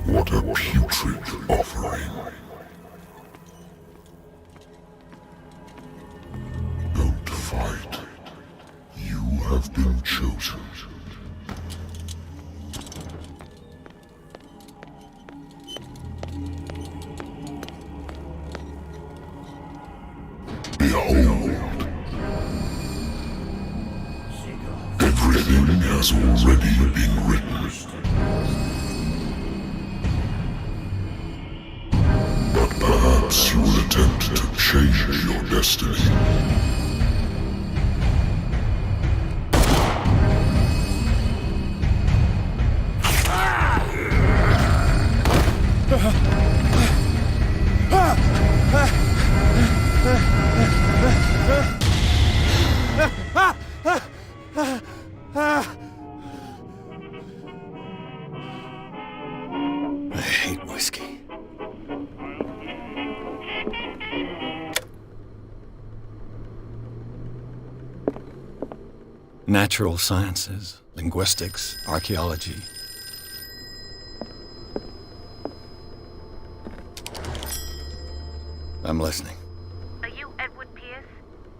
What a putrid offering. Don't fight. You have been chosen. Behold. Everything has already been written. Perhaps you will attempt to change your destiny. I hate whiskey. Natural sciences, linguistics, archaeology. I'm listening. Are you Edward Pierce,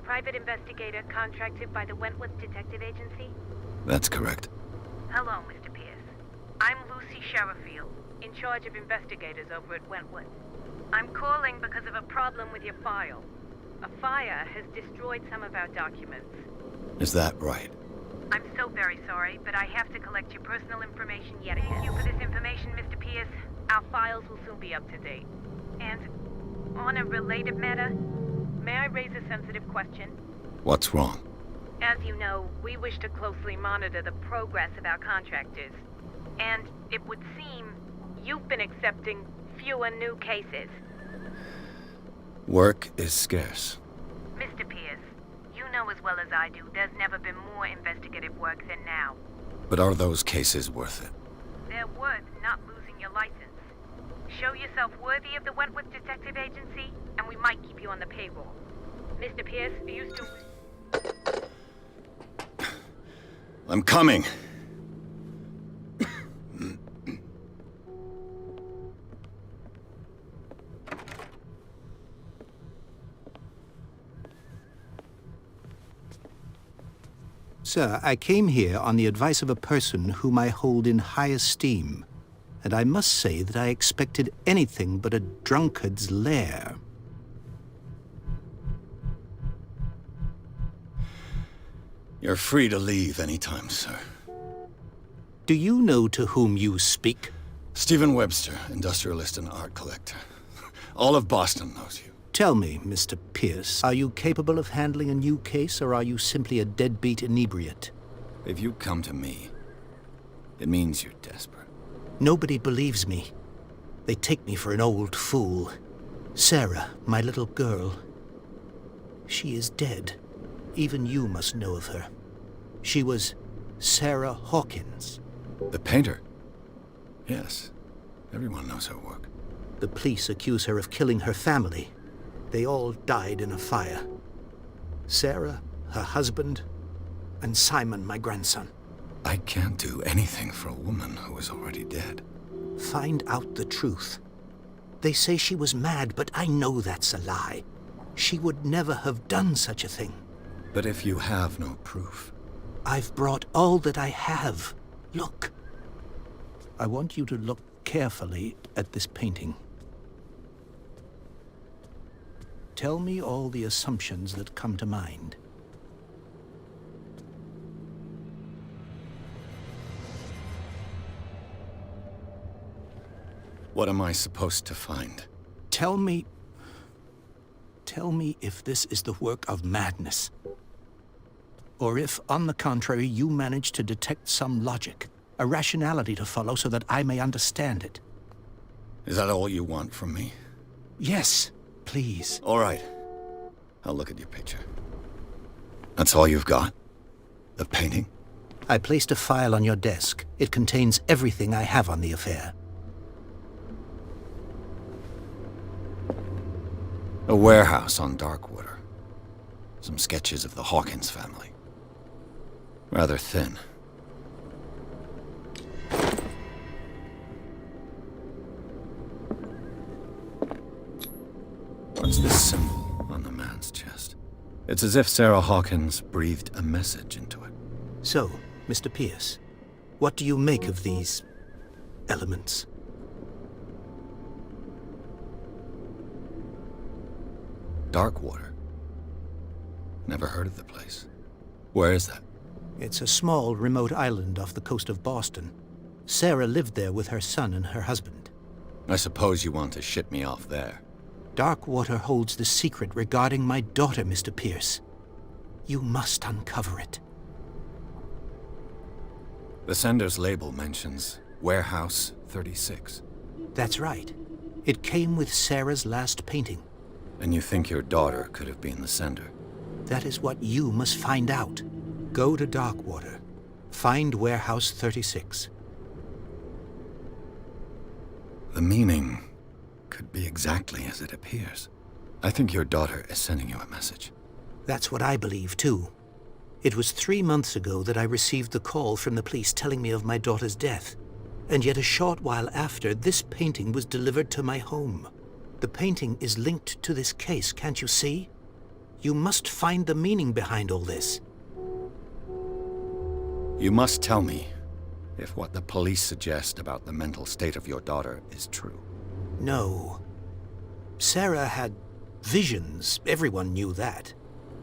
private investigator contracted by the Wentworth Detective Agency? That's correct. Hello, Mr. Pierce. I'm Lucy Sherifield, in charge of investigators over at Wentworth. I'm calling because of a problem with your file. A fire has destroyed some of our documents. Is that right? I'm so very sorry, but I have to collect your personal information yet again. Thank you for this information, Mr. Pierce. Our files will soon be up to date. And on a related matter, may I raise a sensitive question? What's wrong? As you know, we wish to closely monitor the progress of our contractors. And it would seem you've been accepting fewer new cases. Work is scarce. Mr. Pierce, you know as well as I do, there's never been more investigative work than now. But are those cases worth it? They're worth not losing your license. Show yourself worthy of the Wentworth Detective Agency, and we might keep you on the payroll. Mr. Pierce, are you still... I'm coming! Sir, I came here on the advice of a person whom I hold in high esteem, and I must say that I expected anything but a drunkard's lair. You're free to leave anytime, sir. Do you know to whom you speak? Stephen Webster, industrialist and art collector. All of Boston knows you. Tell me, Mr. Pierce, are you capable of handling a new case, or are you simply a deadbeat inebriate? If you come to me, it means you're desperate. Nobody believes me. They take me for an old fool. Sarah, my little girl, she is dead. Even you must know of her. She was Sarah Hawkins. The painter? Yes. Everyone knows her work. The police accuse her of killing her family. They all died in a fire. Sarah, her husband, and Simon, my grandson. I can't do anything for a woman who is already dead. Find out the truth. They say she was mad, but I know that's a lie. She would never have done such a thing. But if you have no proof... I've brought all that I have. Look. I want you to look carefully at this painting. Tell me all the assumptions that come to mind. What am I supposed to find? Tell me if this is the work of madness. Or if, on the contrary, you manage to detect some logic, a rationality to follow so that I may understand it. Is that all you want from me? Yes, please. All right. I'll look at your picture. That's all you've got? The painting? I placed a file on your desk. It contains everything I have on the affair. A warehouse on Darkwater. Some sketches of the Hawkins family. Rather thin. What's this symbol on the man's chest? It's as if Sarah Hawkins breathed a message into it. So, Mr. Pierce, what do you make of these elements? Darkwater. Never heard of the place. Where is that? It's a small, remote island off the coast of Boston. Sarah lived there with her son and her husband. I suppose you want to ship me off there. Darkwater holds the secret regarding my daughter, Mr. Pierce. You must uncover it. The sender's label mentions Warehouse 36. That's right. It came with Sarah's last painting. And you think your daughter could have been the sender? That is what you must find out. Go to Darkwater. Find Warehouse 36. The meaning could be exactly as it appears. I think your daughter is sending you a message. That's what I believe, too. It was 3 months ago that I received the call from the police telling me of my daughter's death. And yet a short while after, this painting was delivered to my home. The painting is linked to this case, can't you see? You must find the meaning behind all this. You must tell me if what the police suggest about the mental state of your daughter is true. No. Sarah had visions. Everyone knew that.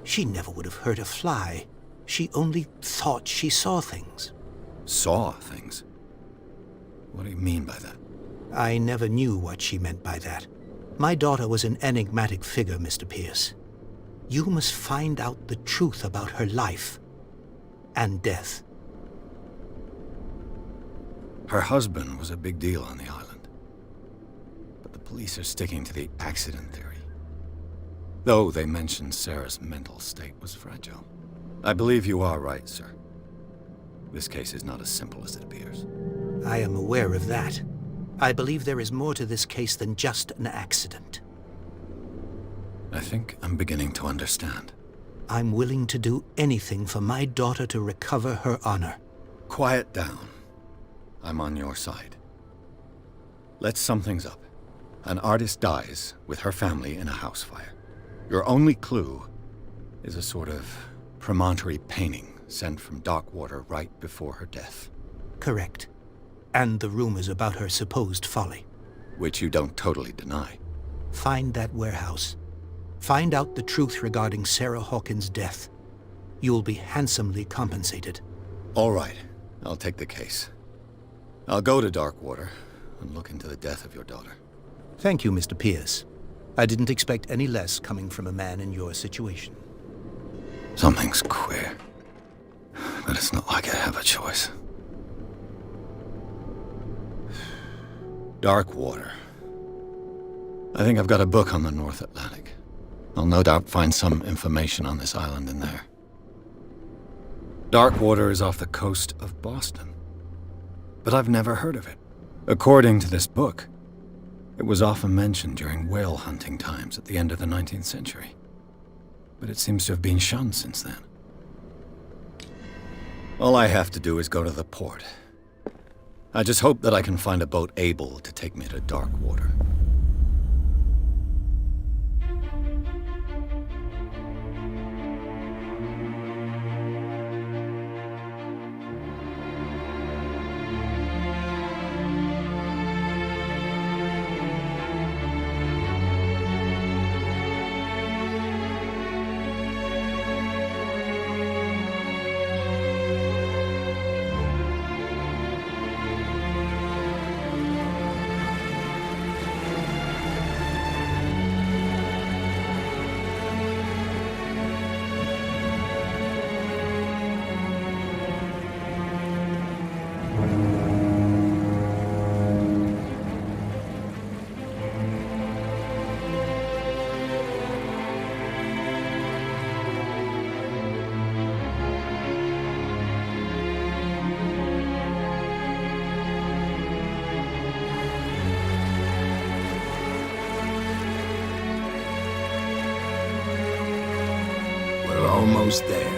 She never would have hurt a fly. She only thought she saw things. Saw things? What do you mean by that? I never knew what she meant by that. My daughter was an enigmatic figure, Mr. Pierce. You must find out the truth about her life and death. Her husband was a big deal on the island. But the police are sticking to the accident theory. Though they mentioned Sarah's mental state was fragile. I believe you are right, sir. This case is not as simple as it appears. I am aware of that. I believe there is more to this case than just an accident. I think I'm beginning to understand. I'm willing to do anything for my daughter to recover her honor. Quiet down. I'm on your side. Let's sum things up. An artist dies with her family in a house fire. Your only clue is a sort of promontory painting sent from Darkwater right before her death. Correct. And the rumors about her supposed folly. Which you don't totally deny. Find that warehouse. Find out the truth regarding Sarah Hawkins' death. You'll be handsomely compensated. All right. I'll take the case. I'll go to Darkwater and look into the death of your daughter. Thank you, Mr. Pierce. I didn't expect any less coming from a man in your situation. Something's queer. But it's not like I have a choice. Darkwater. I think I've got a book on the North Atlantic. I'll no doubt find some information on this island in there. Darkwater is off the coast of Boston. But I've never heard of it. According to this book, It was often mentioned during whale hunting times at the end of the 19th century. But it seems to have been shunned since then. All I have to do is go to the port. I just hope that I can find a boat able to take me to Darkwater. Almost there.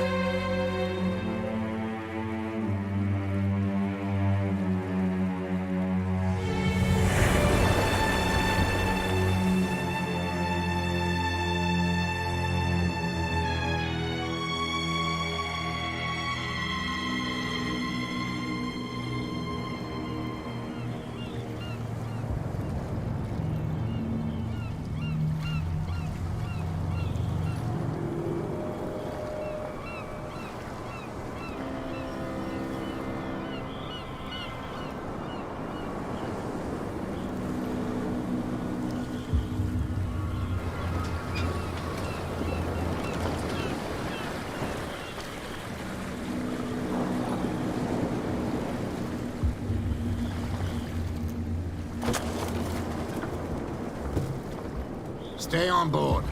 Stay on board.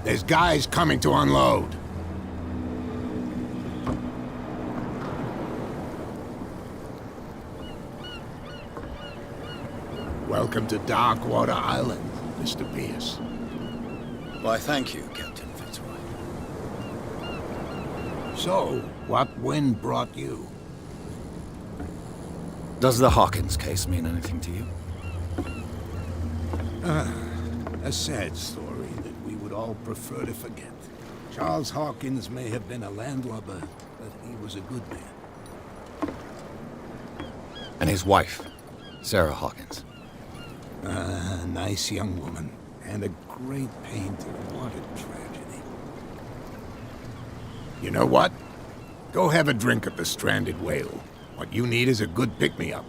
There's guys coming to unload. Welcome to Darkwater Island, Mr. Pierce. Why, thank you, Captain Fitzroy. So, what wind brought you? Does the Hawkins case mean anything to you? A sad story that we would all prefer to forget. Charles Hawkins may have been a landlubber, but he was a good man. And his wife, Sarah Hawkins. A nice young woman, and a great painter. What a tragedy. You know what? Go have a drink at the Stranded Whale. What you need is a good pick-me-up.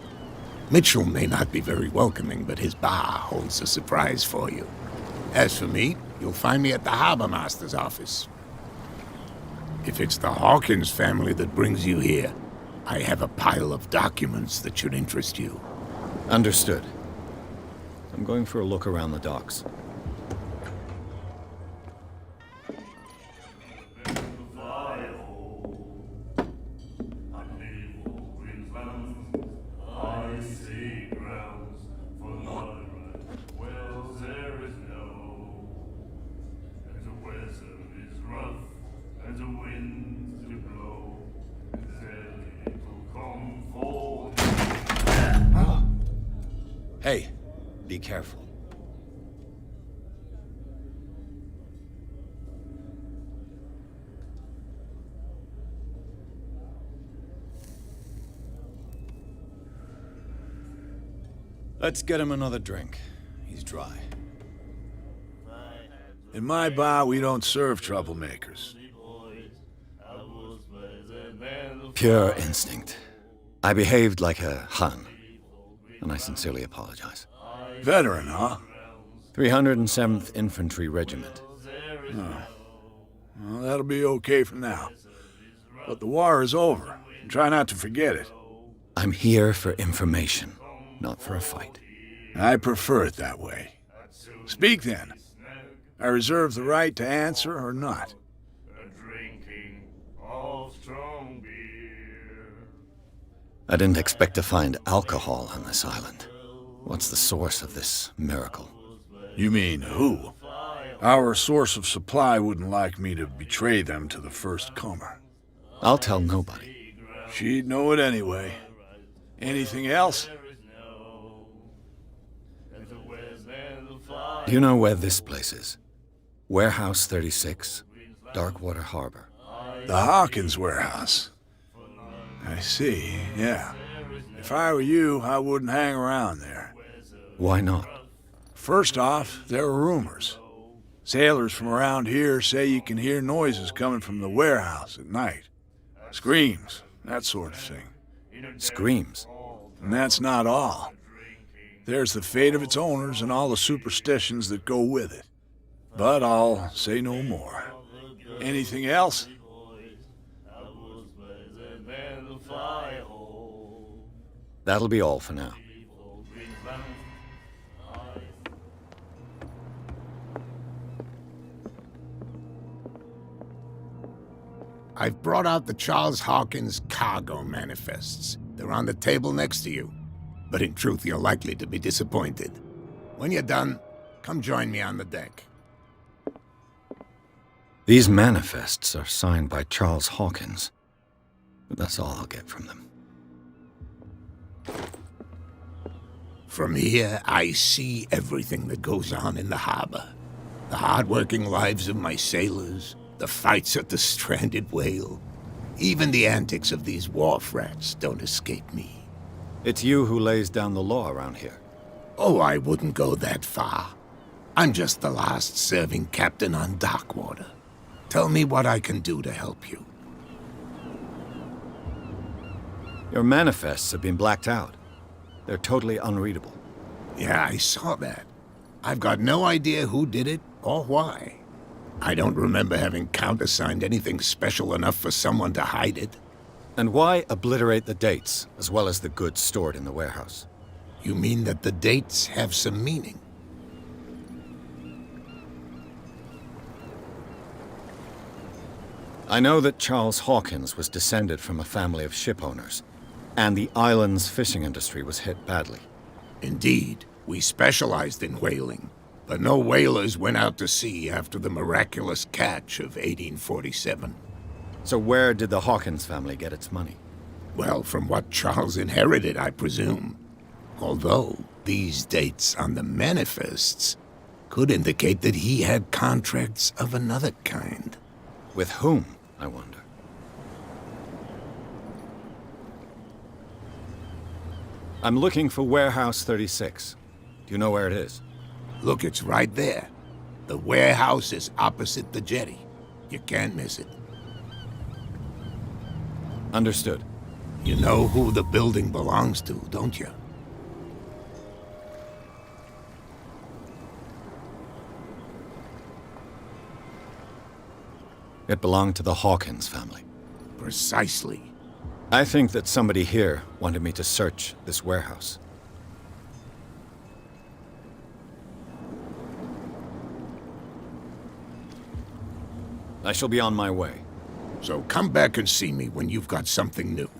Mitchell may not be very welcoming, but his bar holds a surprise for you. As for me, you'll find me at the Harbor Master's office. If it's the Hawkins family that brings you here, I have a pile of documents that should interest you. Understood. I'm going for a look around the docks. Hey, be careful. Let's get him another drink. He's dry. In my bar, we don't serve troublemakers. Pure instinct. I behaved like a Hun, and I sincerely apologize. Veteran, huh? 307th Infantry Regiment. Oh. Well, that'll be okay for now. But the war is over. Try not to forget it. I'm here for information, not for a fight. I prefer it that way. Speak then. I reserve the right to answer or not. I didn't expect to find alcohol on this island. What's the source of this miracle? You mean who? Our source of supply wouldn't like me to betray them to the first comer. I'll tell nobody. She'd know it anyway. Anything else? Do you know where this place is? Warehouse 36, Darkwater Harbor. The Hawkins warehouse. I see, yeah. If I were you, I wouldn't hang around there. Why not? First off, there are rumors. Sailors from around here say you can hear noises coming from the warehouse at night. Screams, that sort of thing. Screams? And that's not all. There's the fate of its owners and all the superstitions that go with it. But I'll say no more. Anything else? That'll be all for now. I've brought out the Charles Hawkins cargo manifests. They're on the table next to you. But in truth, you're likely to be disappointed. When you're done, come join me on the deck. These manifests are signed by Charles Hawkins. But that's all I'll get from them. From here, I see everything that goes on in the harbor. The hard-working lives of my sailors, the fights at the stranded whale. Even the antics of these wharf rats don't escape me. It's you who lays down the law around here. Oh, I wouldn't go that far. I'm just the last serving captain on Darkwater. Tell me what I can do to help you. Your manifests have been blacked out. They're totally unreadable. Yeah, I saw that. I've got no idea who did it or why. I don't remember having countersigned anything special enough for someone to hide it. And why obliterate the dates, as well as the goods stored in the warehouse? You mean that the dates have some meaning? I know that Charles Hawkins was descended from a family of ship owners, and the island's fishing industry was hit badly. Indeed, we specialized in whaling, but no whalers went out to sea after the miraculous catch of 1847. So where did the Hawkins family get its money? Well, from what Charles inherited, I presume. Although, these dates on the manifests could indicate that he had contracts of another kind. With whom, I wonder? I'm looking for Warehouse 36. Do you know where it is? Look, it's right there. The warehouse is opposite the jetty. You can't miss it. Understood. You know who the building belongs to, don't you? It belonged to the Hawkins family. Precisely. I think that somebody here wanted me to search this warehouse. I shall be on my way. So come back and see me when you've got something new.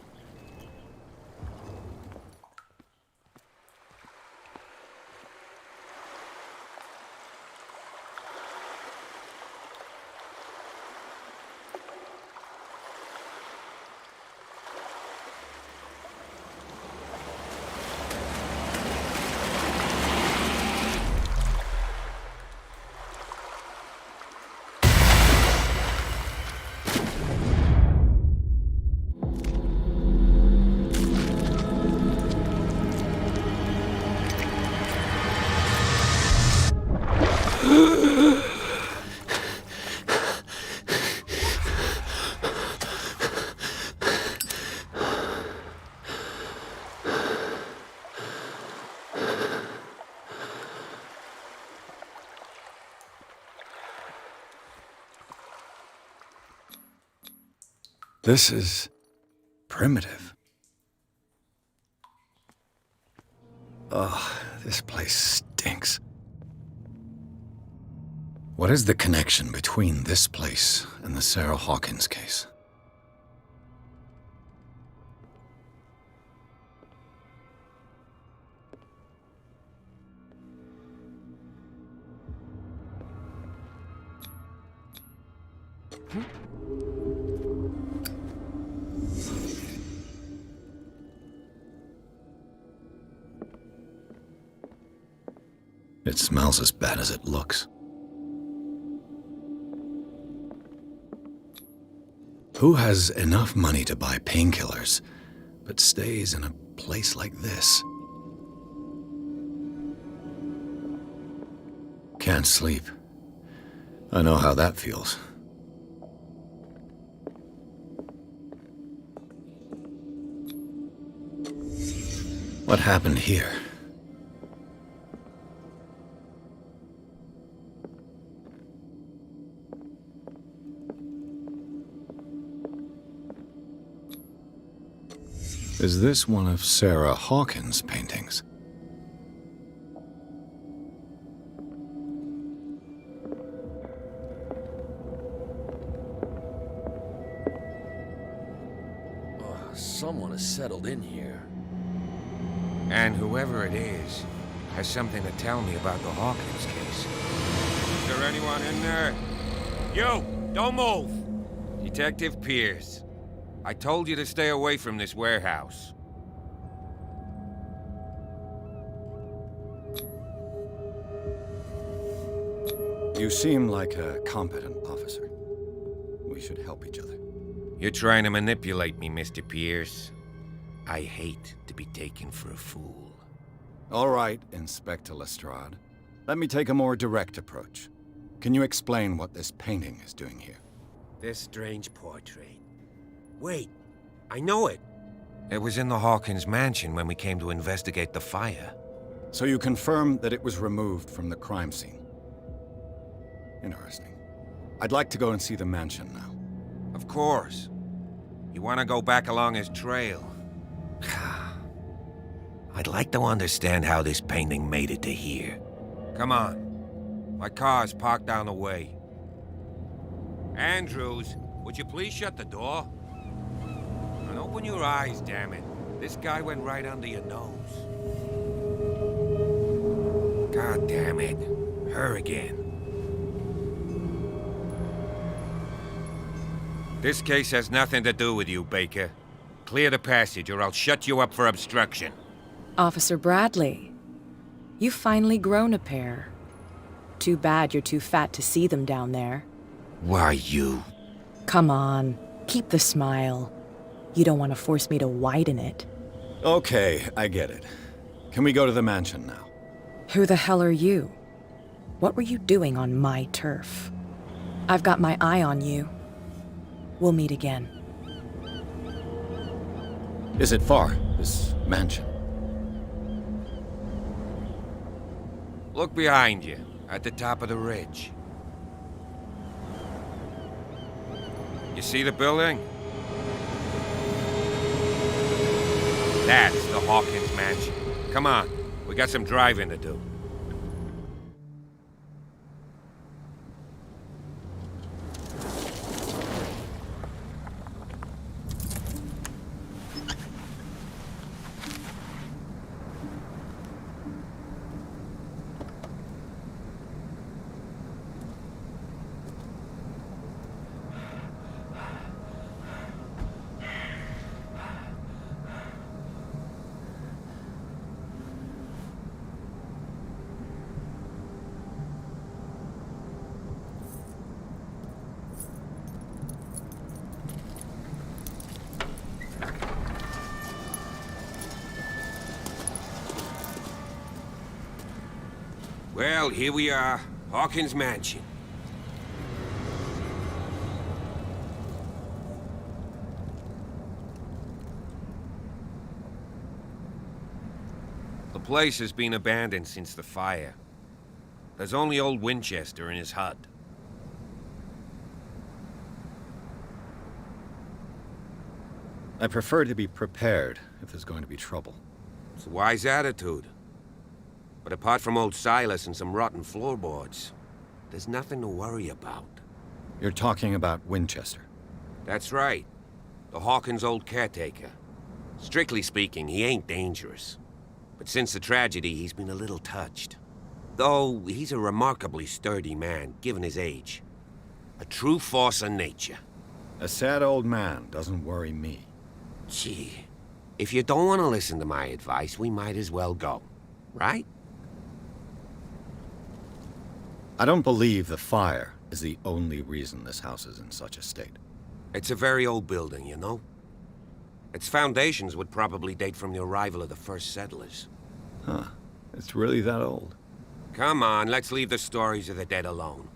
This is primitive. Ugh, this place stinks. What is the connection between this place and the Sarah Hawkins case? It smells as bad as it looks. Who has enough money to buy painkillers, but stays in a place like this? Can't sleep. I know how that feels. What happened here? Is this one of Sarah Hawkins' paintings? Someone has settled in here. And whoever it is has something to tell me about the Hawkins case. Is there anyone in there? You! Don't move! Detective Pierce. I told you to stay away from this warehouse. You seem like a competent officer. We should help each other. You're trying to manipulate me, Mr. Pierce. I hate to be taken for a fool. All right, Inspector Lestrade. Let me take a more direct approach. Can you explain what this painting is doing here? This strange portrait. Wait, I know it. It was in the Hawkins mansion when we came to investigate the fire. So you confirm that it was removed from the crime scene? Interesting. I'd like to go and see the mansion now. Of course. You want to go back along his trail? I'd like to understand how this painting made it to here. Come on. My car's parked down the way. Andrews, would you please shut the door? And open your eyes, damn it. This guy went right under your nose. God damn it. Her again. This case has nothing to do with you, Baker. Clear the passage, or I'll shut you up for obstruction. Officer Bradley, you've finally grown a pair. Too bad you're too fat to see them down there. Why, you... Come on, keep the smile. You don't want to force me to widen it. Okay, I get it. Can we go to the mansion now? Who the hell are you? What were you doing on my turf? I've got my eye on you. We'll meet again. Is it far, this mansion? Look behind you, at the top of the ridge. You see the building? That's the Hawkins mansion. Come on, we got some driving to do. Well, here we are, Hawkins Mansion. The place has been abandoned since the fire. There's only old Winchester in his hut. I prefer to be prepared if there's going to be trouble. It's a wise attitude. But apart from old Silas and some rotten floorboards, there's nothing to worry about. You're talking about Winchester? That's right. The Hawkins' old caretaker. Strictly speaking, he ain't dangerous. But since the tragedy, he's been a little touched. Though, he's a remarkably sturdy man, given his age. A true force of nature. A sad old man doesn't worry me. Gee, if you don't want to listen to my advice, we might as well go. Right? I don't believe the fire is the only reason this house is in such a state. It's a very old building, you know? Its foundations would probably date from the arrival of the first settlers. Huh. It's really that old. Come on, let's leave the stories of the dead alone.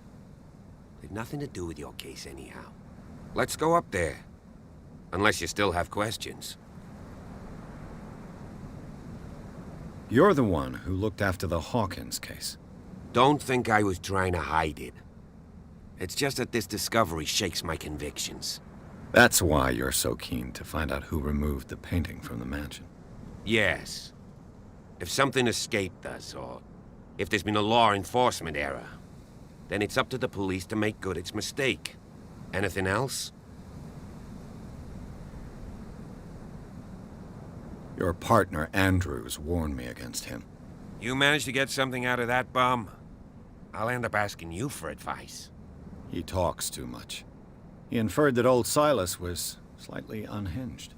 They've nothing to do with your case anyhow. Let's go up there. Unless you still have questions. You're the one who looked after the Hawkins case. Don't think I was trying to hide it. It's just that this discovery shakes my convictions. That's why you're so keen to find out who removed the painting from the mansion. Yes. If something escaped us, or if there's been a law enforcement error, then it's up to the police to make good its mistake. Anything else? Your partner, Andrews, warned me against him. You managed to get something out of that bum? I'll end up asking you for advice. He talks too much. He inferred that old Silas was slightly unhinged.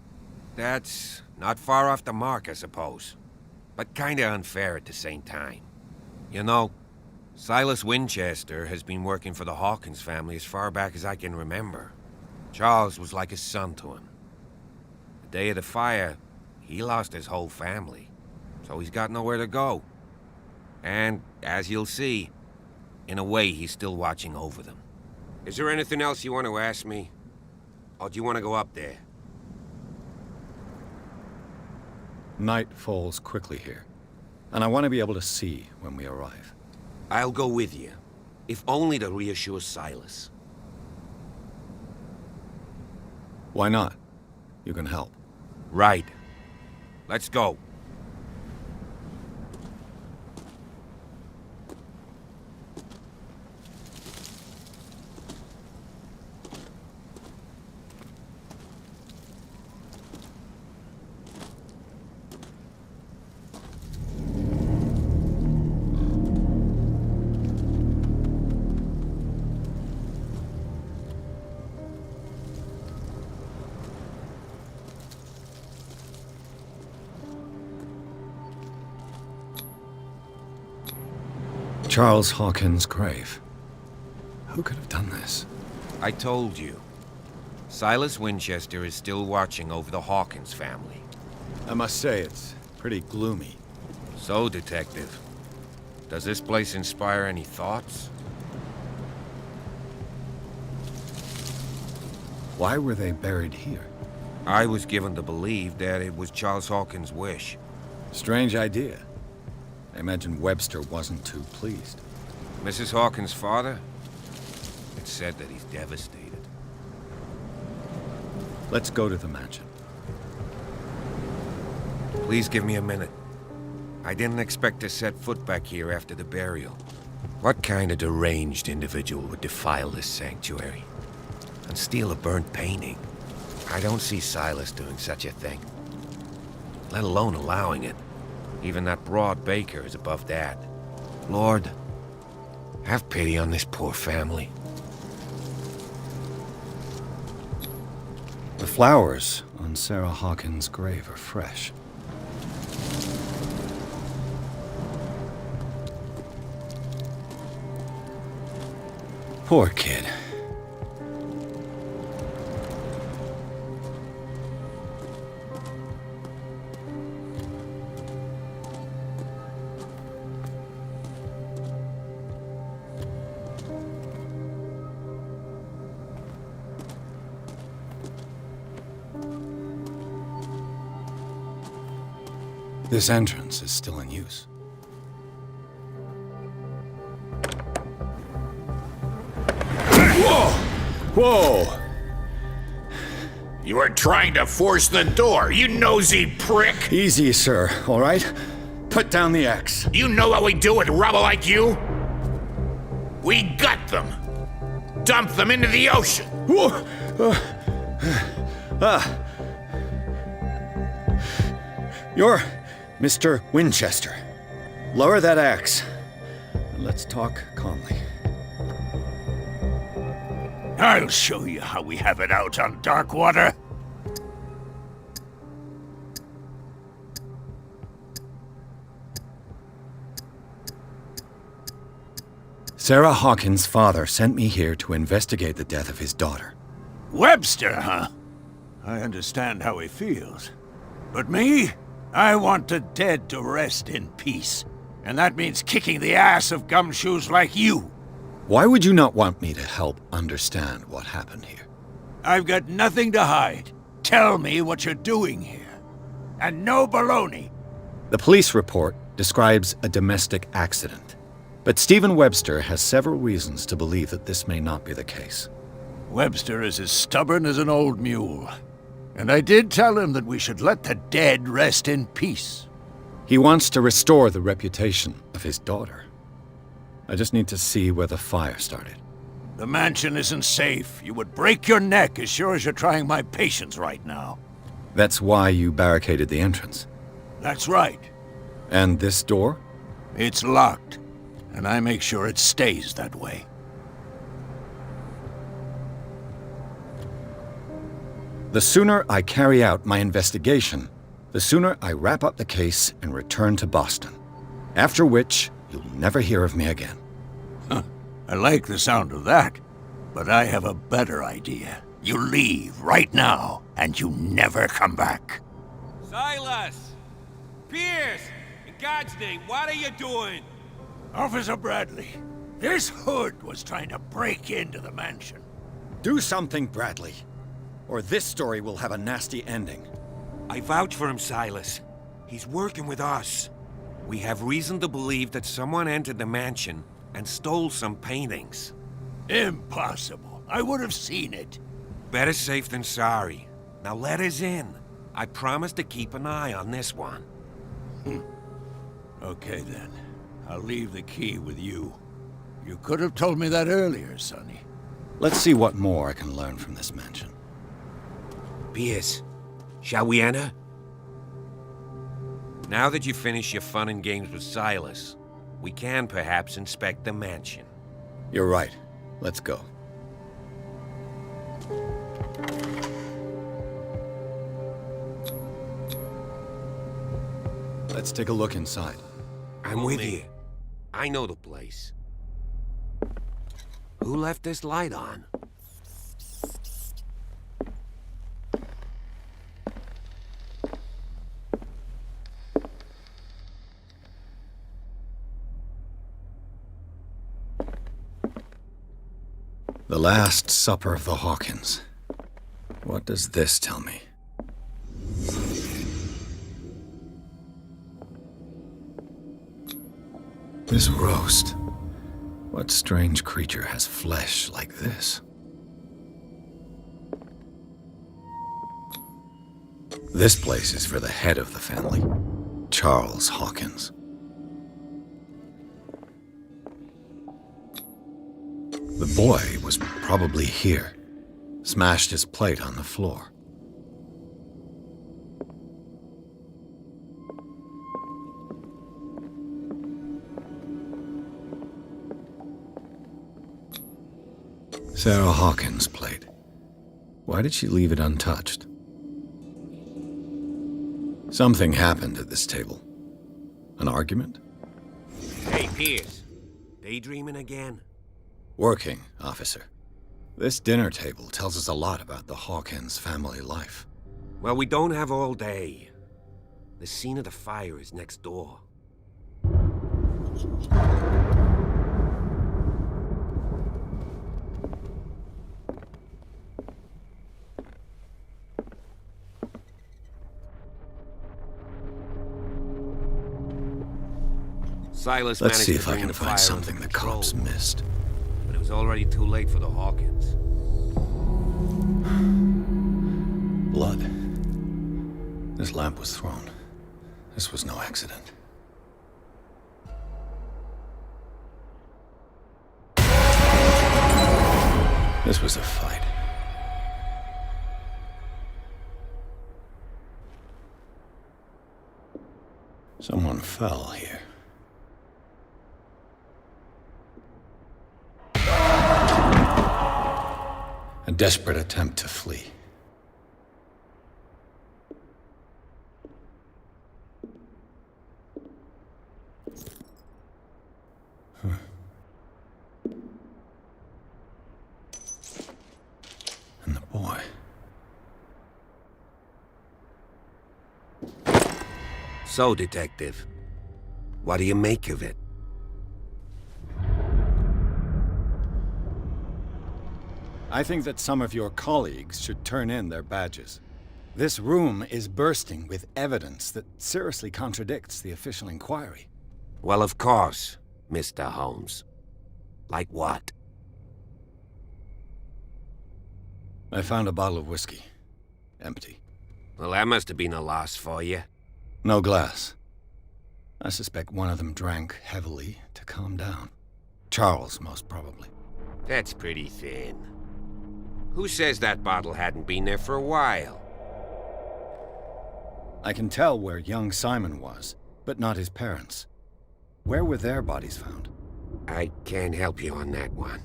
That's not far off the mark, I suppose. But kinda unfair at the same time. You know, Silas Winchester has been working for the Hawkins family as far back as I can remember. Charles was like a son to him. The day of the fire, he lost his whole family, so he's got nowhere to go. And, as you'll see, in a way, he's still watching over them. Is there anything else you want to ask me? Or do you want to go up there? Night falls quickly here, and I want to be able to see when we arrive. I'll go with you, if only to reassure Silas. Why not? You can help. Right. Let's go. Charles Hawkins' grave. Who could have done this? I told you. Silas Winchester is still watching over the Hawkins family. I must say, it's pretty gloomy. So, Detective, does this place inspire any thoughts? Why were they buried here? I was given to believe that it was Charles Hawkins' wish. Strange idea. I imagine Webster wasn't too pleased. Mrs. Hawkins' father? It's said that he's devastated. Let's go to the mansion. Please give me a minute. I didn't expect to set foot back here after the burial. What kind of deranged individual would defile this sanctuary? And steal a burnt painting? I don't see Silas doing such a thing. Let alone allowing it. Even that broad baker is above that. Lord, have pity on this poor family. The flowers on Sarah Hawkins' grave are fresh. Poor kid. This entrance is still in use. Whoa! Whoa! You were trying to force the door, you nosy prick! Easy, sir, all right? Put down the axe. You know what we do with rubble like you? We gut them. Dump them into the ocean. Whoa! You're Mr. Winchester. Lower that axe. And let's talk calmly. I'll show you how we have it out on Darkwater. Sarah Hawkins' father sent me here to investigate the death of his daughter. Webster, huh? I understand how he feels. But me? I want the dead to rest in peace. And that means kicking the ass of gumshoes like you. Why would you not want me to help understand what happened here? I've got nothing to hide. Tell me what you're doing here. And no baloney. The police report describes a domestic accident. But Stephen Webster has several reasons to believe that this may not be the case. Webster is as stubborn as an old mule. And I did tell him that we should let the dead rest in peace. He wants to restore the reputation of his daughter. I just need to see where the fire started. The mansion isn't safe. You would break your neck as sure as you're trying my patience right now. That's why you barricaded the entrance. That's right. And this door? It's locked. And I make sure it stays that way. The sooner I carry out my investigation, the sooner I wrap up the case and return to Boston. After which, you'll never hear of me again. Huh. I like the sound of that. But I have a better idea. You leave right now, and you never come back. Silas! Pierce! In God's name, what are you doing? Officer Bradley, this hood was trying to break into the mansion. Do something, Bradley, or this story will have a nasty ending. I vouch for him, Silas. He's working with us. We have reason to believe that someone entered the mansion and stole some paintings. Impossible. I would have seen it. Better safe than sorry. Now let us in. I promise to keep an eye on this one. Okay then. I'll leave the key with you. You could have told me that earlier, Sonny. Let's see what more I can learn from this mansion. Pierce, shall we enter? Now that you've finished your fun and games with Silas, we can perhaps inspect the mansion. You're right. Let's go. Let's take a look inside. I'm with you. I know the place. Who left this light on? The Last Supper of the Hawkins. What does this tell me? This roast. What strange creature has flesh like this? This place is for the head of the family, Charles Hawkins. The boy was probably here, smashed his plate on the floor. Sarah Hawkins' plate. Why did she leave it untouched? Something happened at this table. An argument? Hey, Pierce. Daydreaming again? Working, officer. This dinner table tells us a lot about the Hawkins family life. Well, we don't have all day. The scene of the fire is next door. Silas Let's managed see to if I bring can the find fire something under the control, cops missed. but it was already too late for the Hawkins. Blood. This lamp was thrown. This was no accident. This was a fight. Someone fell here. desperate attempt to flee. And the boy. So, Detective, what do you make of it? I think that some of your colleagues should turn in their badges. This room is bursting with evidence that seriously contradicts the official inquiry. Well, of course, Mr. Holmes. Like what? I found a bottle of whiskey. Empty. Well, that must have been a loss for you. No glass. I suspect one of them drank heavily to calm down. Charles, most probably. That's pretty thin. Who says that bottle hadn't been there for a while? I can tell where young Simon was, but not his parents. Where were their bodies found? I can't help you on that one.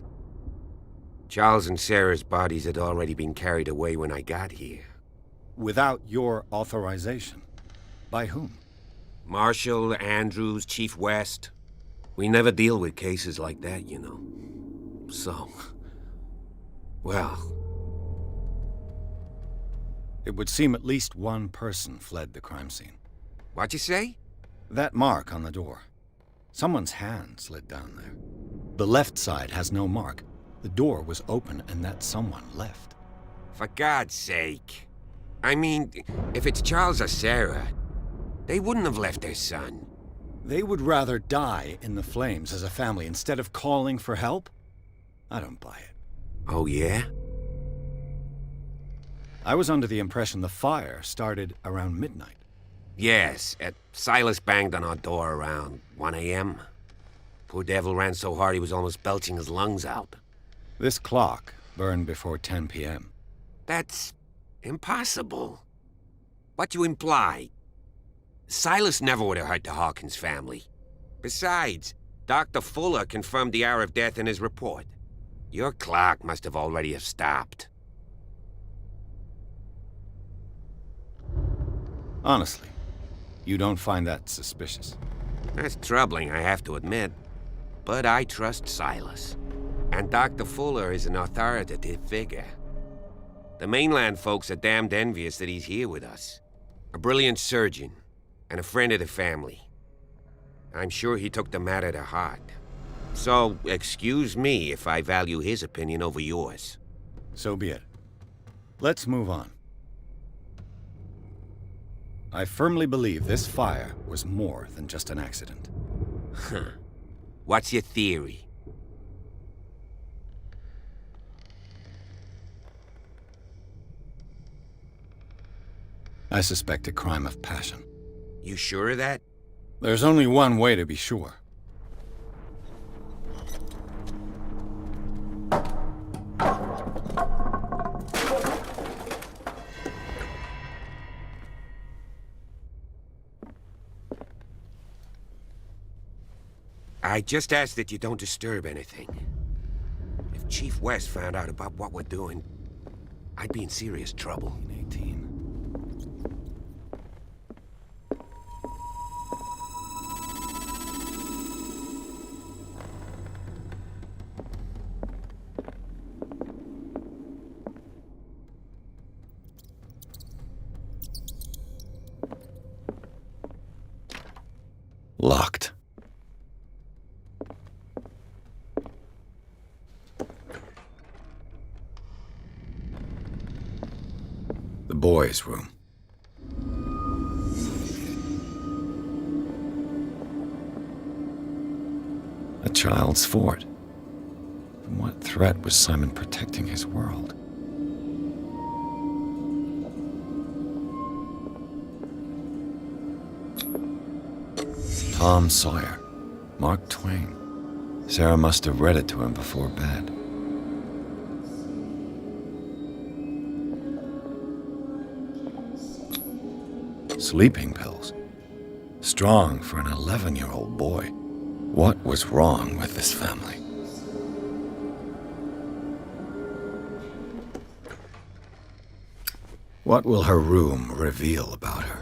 Charles and Sarah's bodies had already been carried away when I got here. Without your authorization? By whom? Marshall, Andrews, Chief West. We never deal with cases like that, you know. So... well... It would seem at least one person fled the crime scene. What'd you say? That mark on the door. Someone's hand slid down there. The left side has no mark. The door was open and that someone left. For God's sake. I mean, if it's Charles or Sarah, they wouldn't have left their son. They would rather die in the flames as a family instead of calling for help? I don't buy it. Oh, yeah? I was under the impression the fire started around midnight. Yes, Silas banged on our door around 1 a.m. Poor devil ran so hard he was almost belching his lungs out. This clock burned before 10 p.m. That's impossible. What you imply? Silas never would have hurt the Hawkins family. Besides, Dr. Fuller confirmed the hour of death in his report. Your clock must have already have stopped. Honestly, you don't find that suspicious? That's troubling, I have to admit. But I trust Silas. And Dr. Fuller is an authoritative figure. The mainland folks are damned envious that he's here with us. A brilliant surgeon, and a friend of the family. I'm sure he took the matter to heart. So, excuse me if I value his opinion over yours. So be it. Let's move on. I firmly believe this fire was more than just an accident. Huh. What's your theory? I suspect a crime of passion. You sure of that? There's only one way to be sure. I just ask that you don't disturb anything. If Chief West found out about what we're doing, I'd be in serious trouble. 18. Locked. The boys' room. A child's fort. From what threat was Simon protecting his world? Tom Sawyer. Mark Twain. Sarah must have read it to him before bed. Sleeping pills. Strong for an 11-year-old boy. What was wrong with this family? What will her room reveal about her?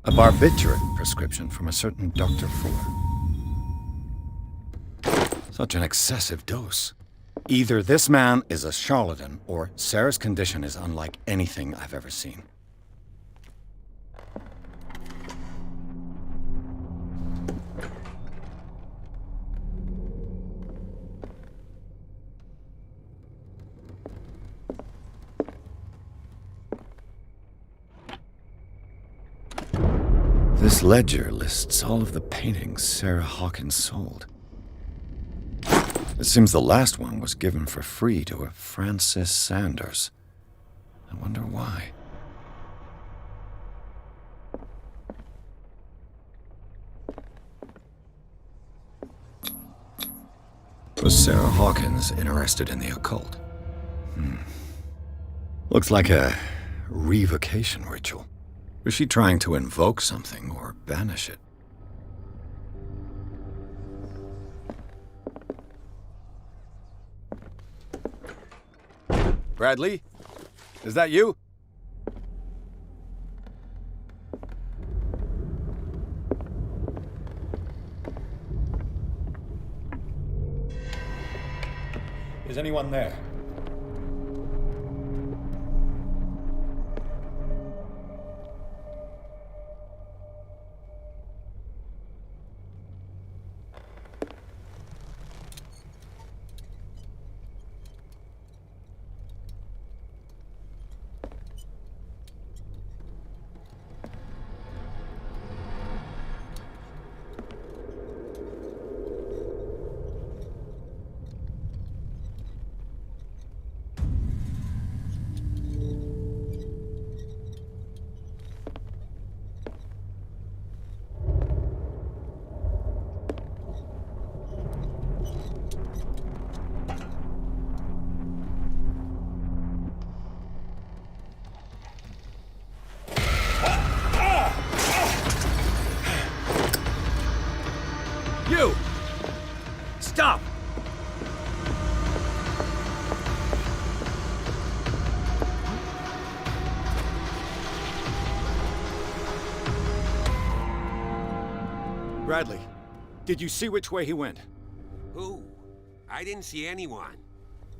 A barbiturate prescription from a certain Dr. Fuller. Such an excessive dose. Either this man is a charlatan, or Sarah's condition is unlike anything I've ever seen. This ledger lists all of the paintings Sarah Hawkins sold. It seems the last one was given for free to a Francis Sanders. I wonder why. Was Sarah Hawkins interested in the occult? Looks like a revocation ritual. Was she trying to invoke something or banish it? Bradley? Is that you? Is anyone there? You! Stop! Bradley, did you see which way he went? Who? I didn't see anyone.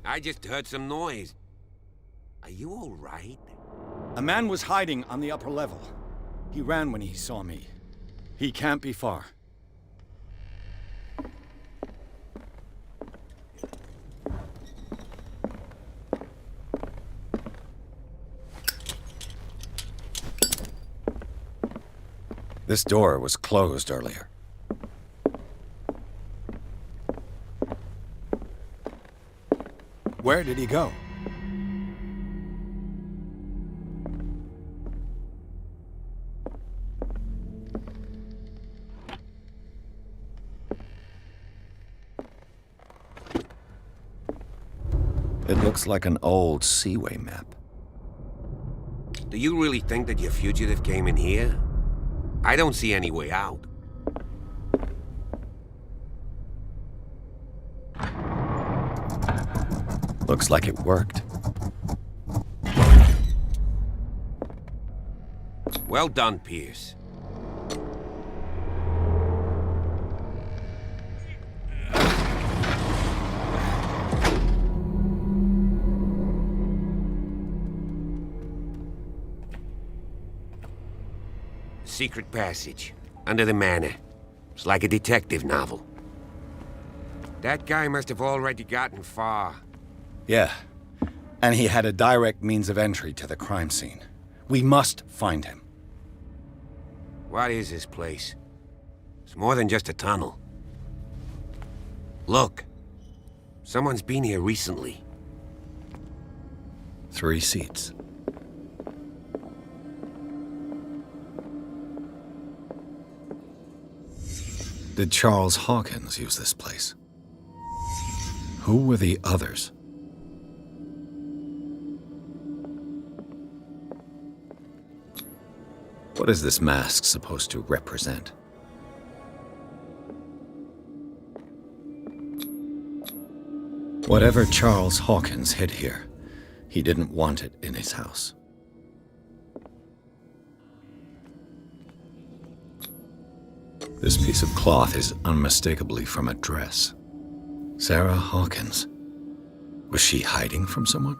I just heard some noise. Are you all right? A man was hiding on the upper level. He ran when he saw me. He can't be far. This door was closed earlier. Where did he go? It looks like an old seaway map. Do you really think that your fugitive came in here? I don't see any way out. Looks like it worked. Well done, Pierce. Secret passage, under the manor. It's like a detective novel. That guy must have already gotten far. Yeah, and he had a direct means of entry to the crime scene. We must find him. What is this place? It's more than just a tunnel. Look. Someone's been here recently. 3 seats. Did Charles Hawkins use this place? Who were the others? What is this mask supposed to represent? Whatever Charles Hawkins hid here, he didn't want it in his house. This piece of cloth is unmistakably from a dress. Sarah Hawkins. Was she hiding from someone?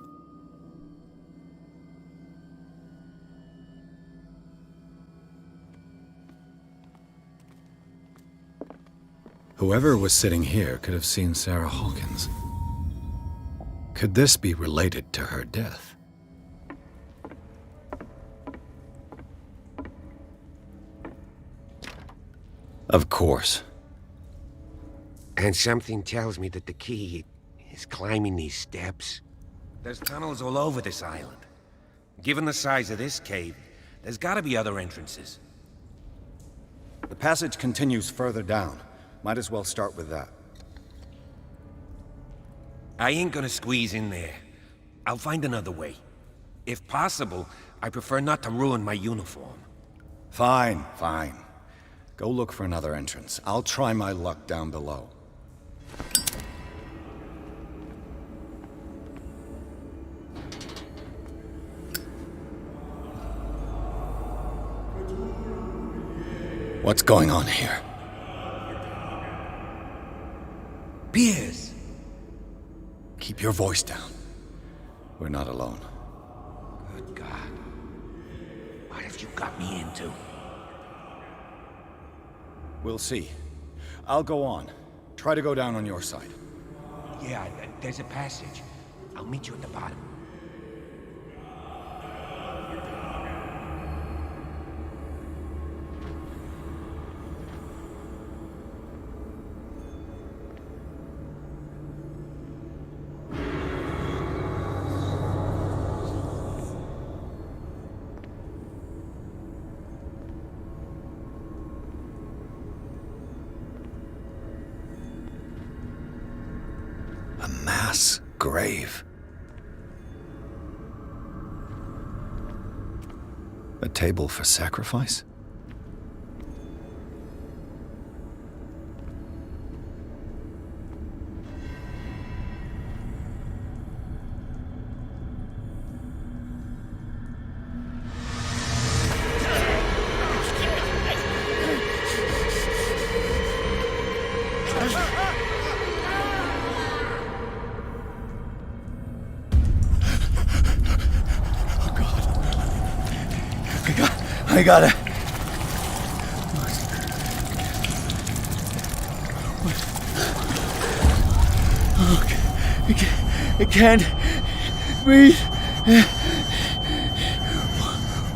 Whoever was sitting here could have seen Sarah Hawkins. Could this be related to her death? Of course. And something tells me that the key is climbing these steps. There's tunnels all over this island. Given the size of this cave, there's gotta be other entrances. The passage continues further down. Might as well start with that. I ain't gonna squeeze in there. I'll find another way. If possible, I prefer not to ruin my uniform. Fine, fine. Go look for another entrance. I'll try my luck down below. What's going on here? Pierce! Keep your voice down. We're not alone. Good God. What have you got me into? We'll see. I'll go on. Try to go down on your side. Yeah, there's a passage. I'll meet you at the bottom. A mass grave. A table for sacrifice? I got it. I can't breathe.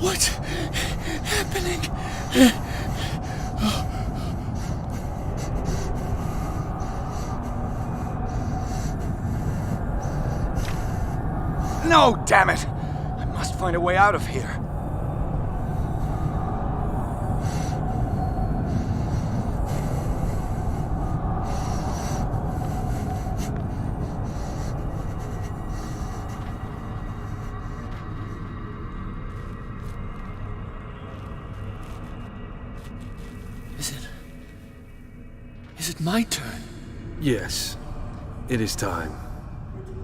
What's happening? No, damn it! I must find a way out of here. Is it my turn? Yes, it is time.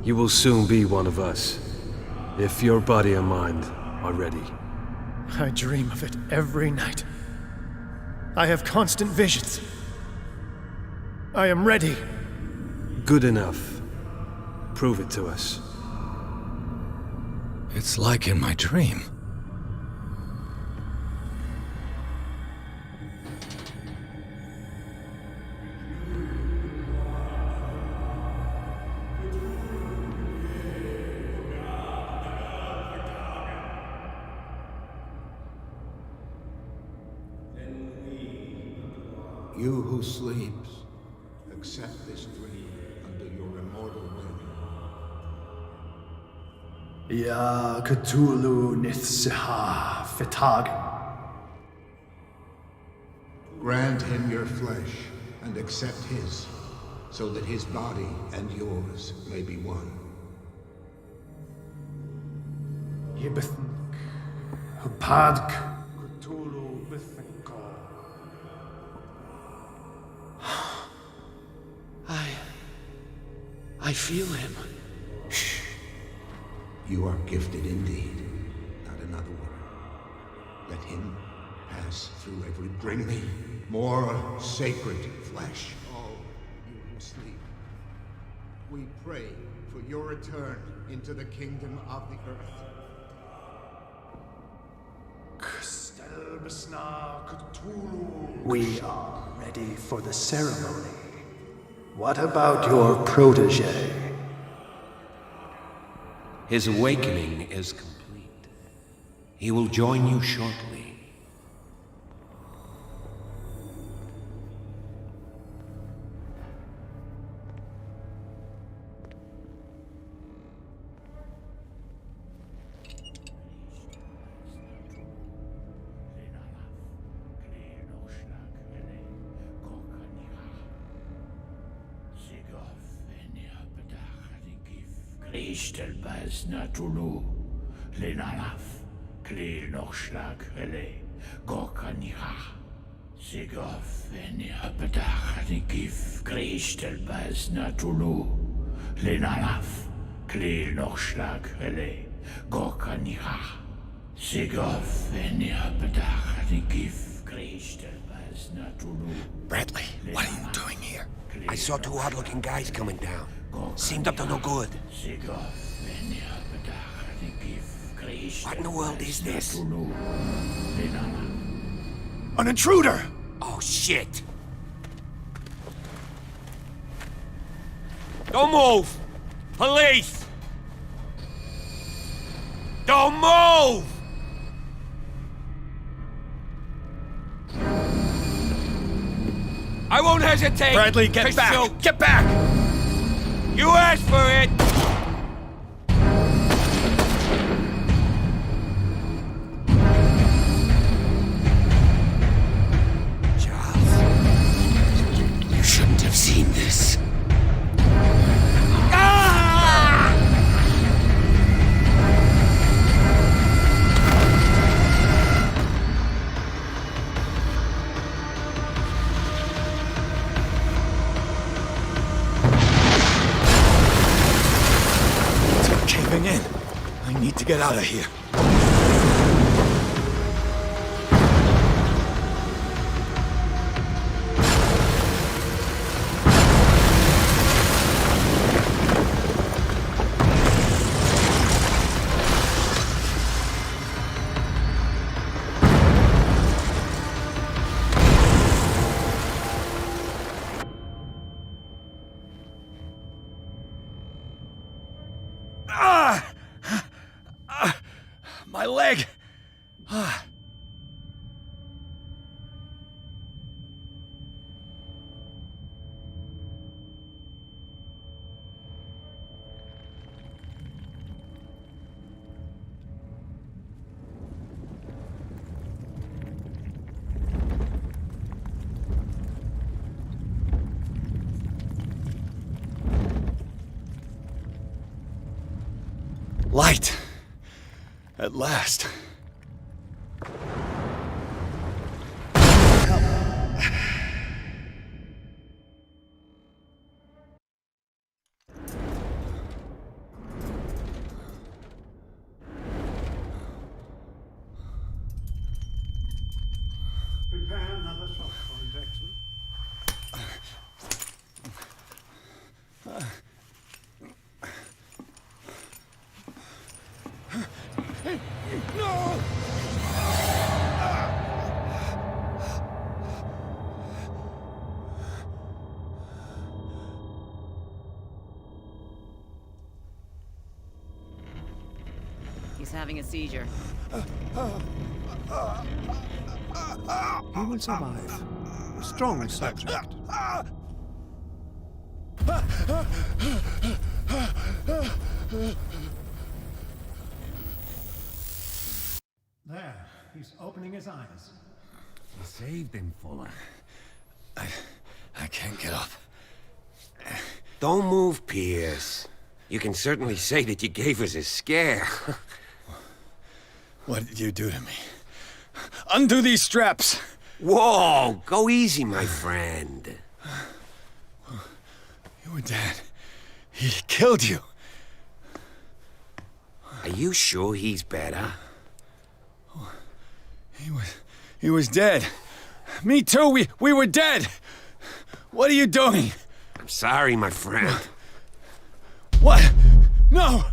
You will soon be one of us, if your body and mind are ready. I dream of it every night. I have constant visions. I am ready. Good enough. Prove it to us. It's like in my dream. You who sleeps, accept this dream under your immortal will. Ya Cthulhu Nithsiha Fitagen. Grant him your flesh and accept his, so that his body and yours may be one. Yibithink Hupadk Cthulhu mythical. I feel him. Shh. You are gifted indeed. Not another one. Let him pass through every... Bring me more sacred flesh. All you who sleep, we pray for your return into the kingdom of the earth. We are ready for the ceremony. What about your protege? His awakening is complete. He will join you shortly. Stelbas natulu, lenalaf, klil noch schlag rele, gorkanira. Sigof enia bedach di gif, Stelbas natulu, lenalaf, klil noch schlag rele, gorkanira. Sigof enia bedach di gif, Stelbas natulu. Bradley, what are you doing here? I saw two odd-looking guys coming down. Seemed up to no good. What in the world is this? An intruder! Oh, shit! Don't move! Police! Don't move! I won't hesitate! Bradley, get back! Shoot. Get back! You asked for it! Charles, you shouldn't have seen this. In. I need to get out of here. My leg! Light! At last. Prepare another shot for injection. No! He's having a seizure. He will survive. A strong subject. There, he's opening his eyes. You saved him, Fuller. I can't get up. Don't move, Pierce. You can certainly say that you gave us a scare. What did you do to me? Undo these straps! Whoa! Go easy, my friend. You were dead. He killed you. Are you sure he's better? He was dead. Me too, we were dead! What are you doing? I'm sorry, my friend. What? No!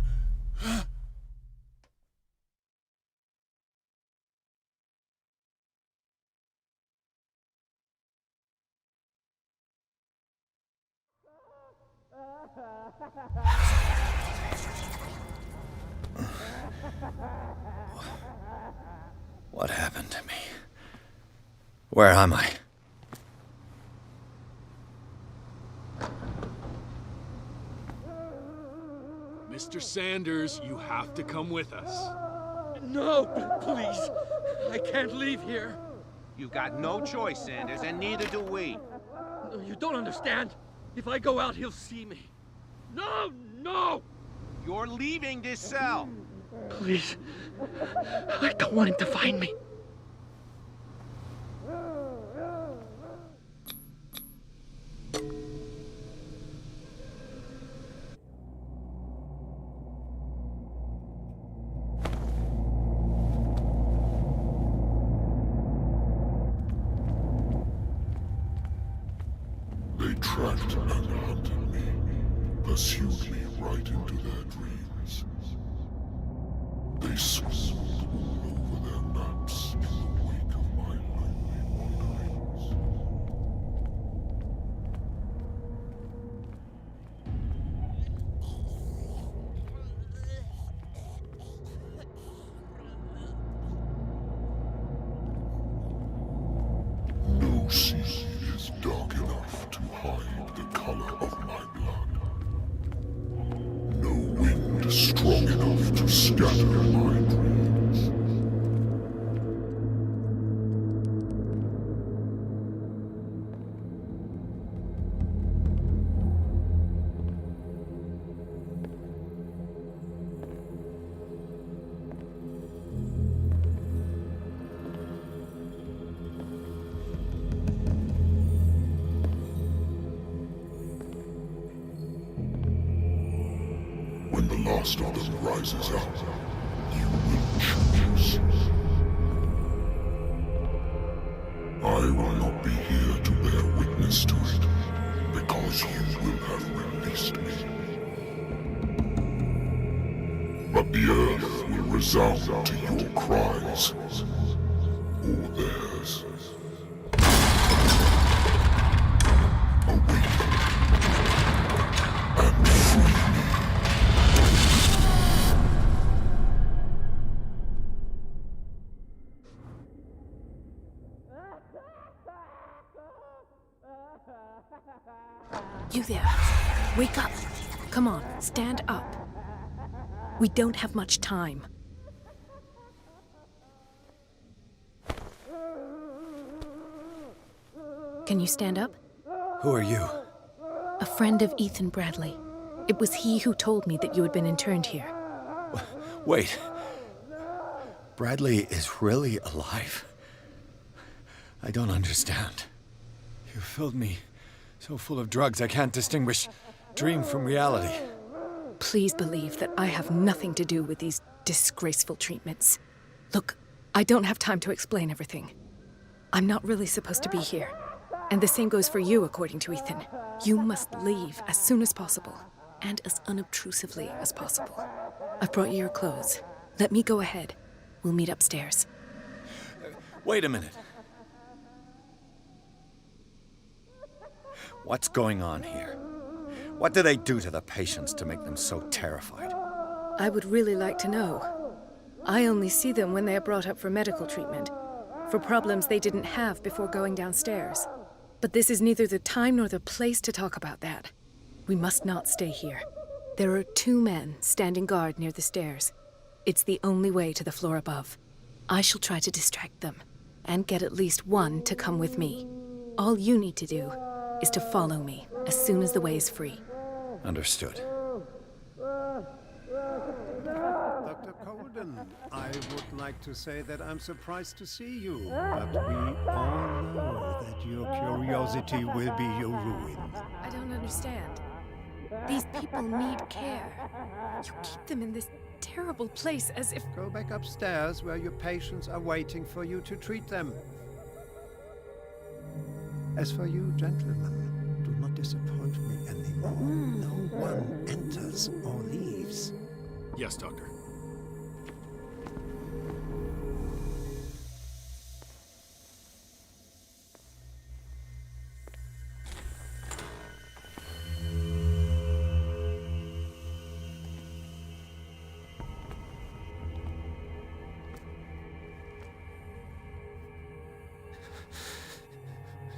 What happened to me? Where am I? Mr. Sanders, you have to come with us. No, please. I can't leave here. You've got no choice, Sanders, and neither do we. No, you don't understand. If I go out, he'll see me. No, no! You're leaving this cell. Please. I don't want him to find me. They tracked and hunted me, pursued me right into their dreams. They swooned all over their maps in the wake of my lonely wanderings. No sea is dark enough to hide the color of my blood. No wind strong enough to scatter my dreams. When the last of them rises up, you will choose. I will not be here to bear witness to it, because you will have released me. But the earth will resound to your cries, or theirs. Awaken and free me. You there. Wake up. Come on, stand up. We don't have much time. Can you stand up? Who are you? A friend of Ethan Bradley. It was he who told me that you had been interned here. Wait. Bradley is really alive? I don't understand. You filled me so full of drugs I can't distinguish dream from reality. Please believe that I have nothing to do with these disgraceful treatments. Look, I don't have time to explain everything. I'm not really supposed to be here. And the same goes for you, according to Ethan. You must leave as soon as possible, and as unobtrusively as possible. I've brought you your clothes. Let me go ahead. We'll meet upstairs. Wait a minute. What's going on here? What do they do to the patients to make them so terrified? I would really like to know. I only see them when they are brought up for medical treatment, for problems they didn't have before going downstairs. But this is neither the time nor the place to talk about that. We must not stay here. There are 2 men standing guard near the stairs. It's the only way to the floor above. I shall try to distract them, and get at least one to come with me. All you need to do is to follow me as soon as the way is free. Understood. Dr. Colden, I would like to say that I'm surprised to see you, but we all know that your curiosity will be your ruin. I don't understand. These people need care. You keep them in this terrible place as if... Go back upstairs where your patients are waiting for you to treat them. As for you, gentlemen, do not disappoint me anymore. No one enters or leaves. Yes, Doctor.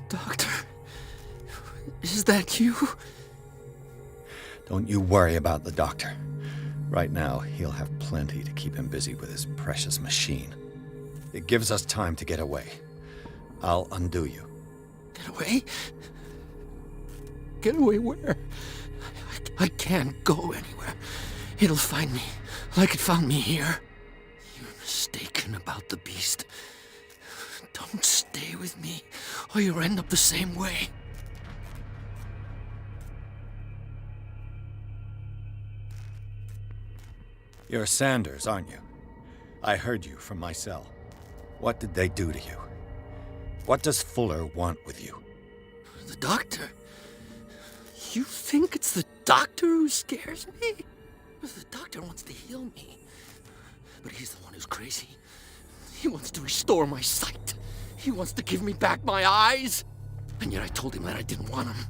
Doctor, is that you? Don't you worry about the doctor. Right now, he'll have plenty to keep him busy with his precious machine. It gives us time to get away. I'll undo you. Get away? Get away where? I can't go anywhere. It'll find me, like it found me here. You're mistaken about the beast. Don't stay with me, or you'll end up the same way. You're Sanders, aren't you? I heard you from my cell. What did they do to you? What does Fuller want with you? The doctor? You think it's the doctor who scares me? The doctor wants to heal me. But he's the one who's crazy. He wants to restore my sight. He wants to give me back my eyes. And yet I told him that I didn't want him.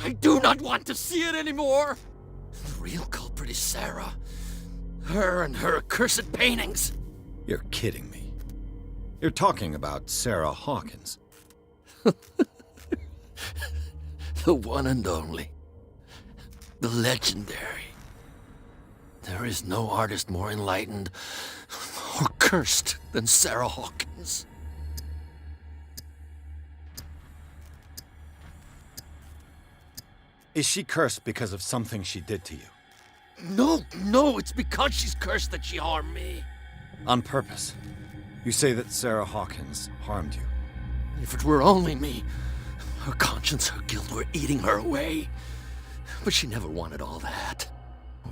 I do not want to see it anymore. The real culprit is Sarah. Her and her accursed paintings. You're kidding me. You're talking about Sarah Hawkins. The one and only. The legendary. There is no artist more enlightened or cursed than Sarah Hawkins. Is she cursed because of something she did to you? No, it's because she's cursed that she harmed me. On purpose. You say that Sarah Hawkins harmed you. If it were only me, her conscience, her guilt were eating her away. But she never wanted all that.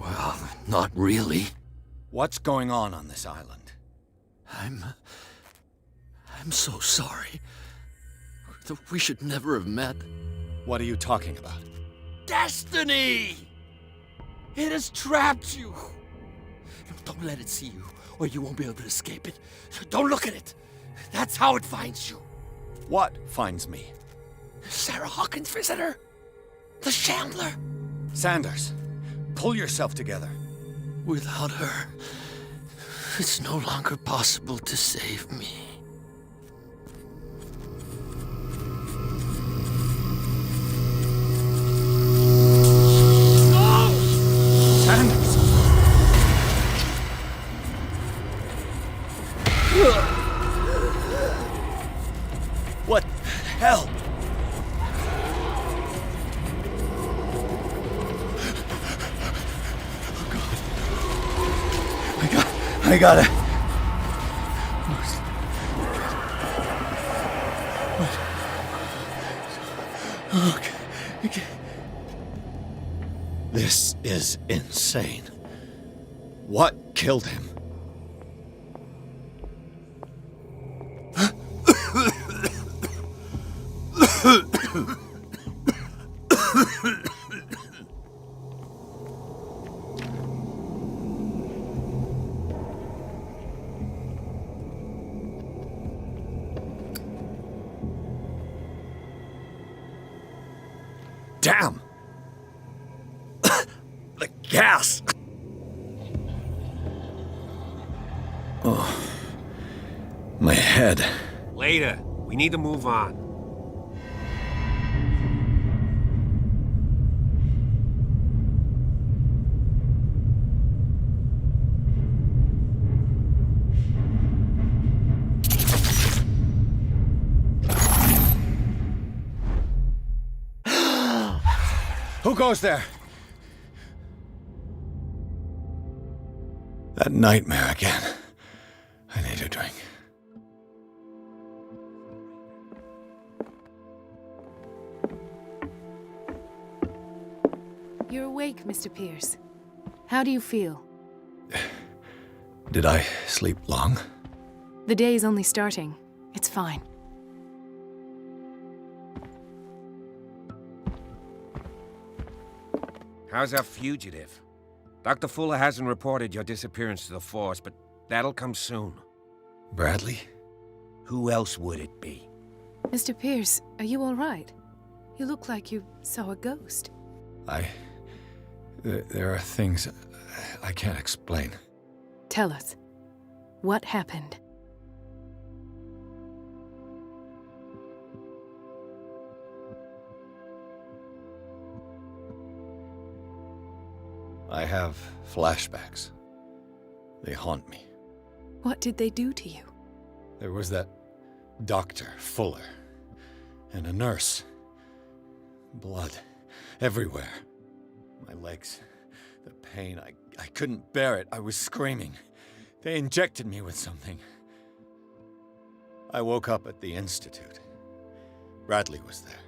Well, not really. What's going on this island? I'm so sorry. We should never have met. What are you talking about? Destiny! It has trapped you. Don't let it see you, or you won't be able to escape it. Don't look at it. That's how it finds you. What finds me? Sarah Hawkins' visitor. The Shambler. Sanders, pull yourself together. Without her, it's no longer possible to save me. Sanders! What the hell? I gotta... Okay. This is insane. What killed him? Damn! The gas! Oh, my head. Later. We need to move on. Who goes there? That nightmare again. I need a drink. You're awake, Mr. Pierce. How do you feel? Did I sleep long? The day is only starting. It's fine. How's our fugitive? Dr. Fuller hasn't reported your disappearance to the Force, but that'll come soon. Bradley? Who else would it be? Mr. Pierce, are you all right? You look like you saw a ghost. There are things I can't explain. Tell us. What happened? I have flashbacks. They haunt me. What did they do to you? There was that Dr. Fuller and a nurse. Blood everywhere. My legs, the pain, I couldn't bear it. I was screaming. They injected me with something. I woke up at the Institute. Bradley was there.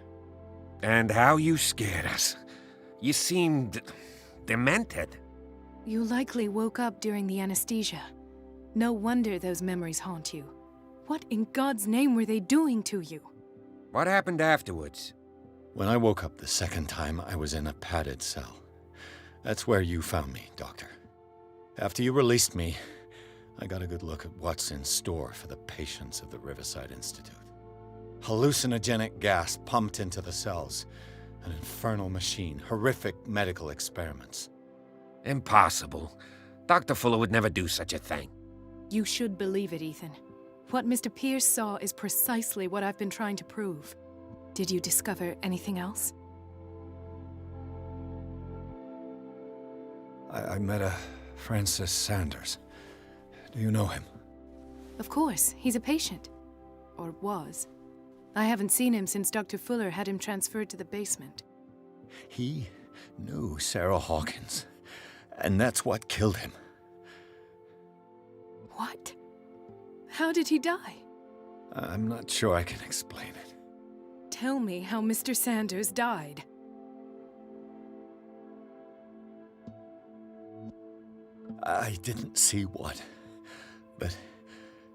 And how you scared us. You seemed demented. You likely woke up during the anesthesia. No wonder those memories haunt you. What in God's name were they doing to you? What happened afterwards? When I woke up the second time, I was in a padded cell. That's where you found me, Doctor. After you released me, I got a good look at what's in store for the patients of the Riverside Institute. Hallucinogenic gas pumped into the cells. An infernal machine, horrific medical experiments. Impossible. Dr. Fuller would never do such a thing. You should believe it, Ethan. What Mr. Pierce saw is precisely what I've been trying to prove. Did you discover anything else? I met a Francis Sanders. Do you know him? Of course, he's a patient. Or was. I haven't seen him since Dr. Fuller had him transferred to the basement. He knew Sarah Hawkins, and that's what killed him. What? How did he die? I'm not sure I can explain it. Tell me how Mr. Sanders died. I didn't see what, but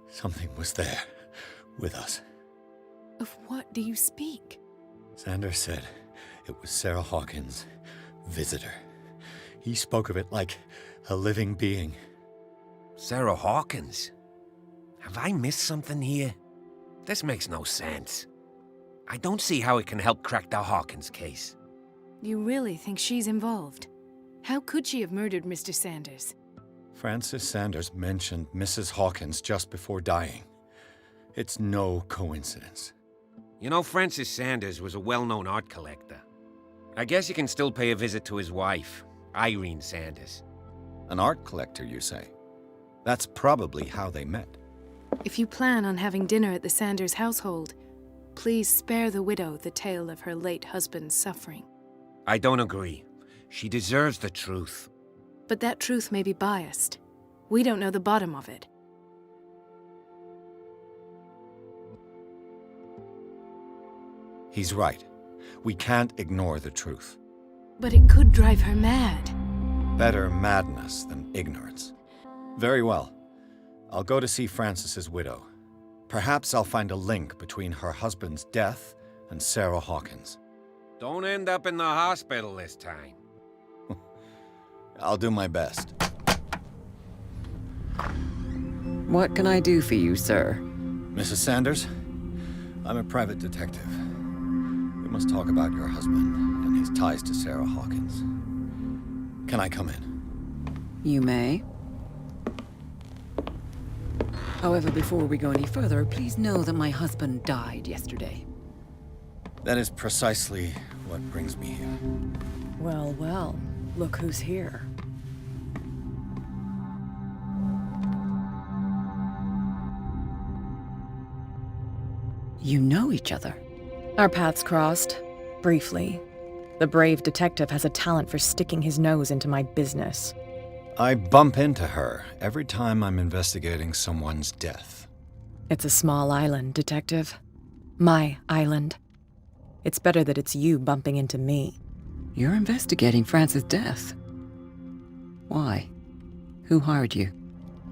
something was there, with us. Of what do you speak? Sanders said it was Sarah Hawkins' visitor. He spoke of it like a living being. Sarah Hawkins? Have I missed something here? This makes no sense. I don't see how it can help crack the Hawkins case. You really think she's involved? How could she have murdered Mr. Sanders? Francis Sanders mentioned Mrs. Hawkins just before dying. It's no coincidence. You know, Francis Sanders was a well-known art collector. I guess you can still pay a visit to his wife, Irene Sanders. An art collector, you say? That's probably how they met. If you plan on having dinner at the Sanders household, please spare the widow the tale of her late husband's suffering. I don't agree. She deserves the truth. But that truth may be biased. We don't know the bottom of it. He's right. We can't ignore the truth. But it could drive her mad. Better madness than ignorance. Very well. I'll go to see Francis's widow. Perhaps I'll find a link between her husband's death and Sarah Hawkins. Don't end up in the hospital this time. I'll do my best. What can I do for you, sir? Mrs. Sanders, I'm a private detective. We must talk about your husband and his ties to Sarah Hawkins. Can I come in? You may. However, before we go any further, please know that my husband died yesterday. That is precisely what brings me here. Well, well, look who's here. You know each other. Our paths crossed, briefly. The brave detective has a talent for sticking his nose into my business. I bump into her every time I'm investigating someone's death. It's a small island, Detective. My island. It's better that it's you bumping into me. You're investigating Francis' death. Why? Who hired you?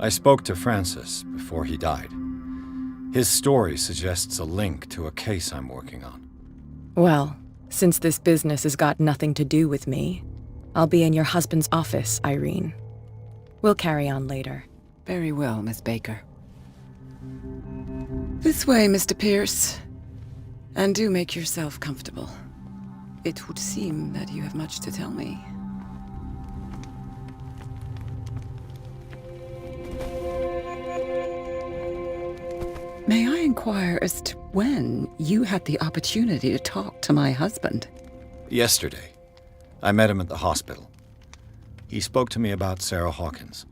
I spoke to Francis before he died. His story suggests a link to a case I'm working on. Well, since this business has got nothing to do with me, I'll be in your husband's office, Irene. We'll carry on later. Very well, Miss Baker. This way, Mr. Pierce. And do make yourself comfortable. It would seem that you have much to tell me. May I inquire as to when you had the opportunity to talk to my husband? Yesterday. I met him at the hospital. He spoke to me about Sarah Hawkins.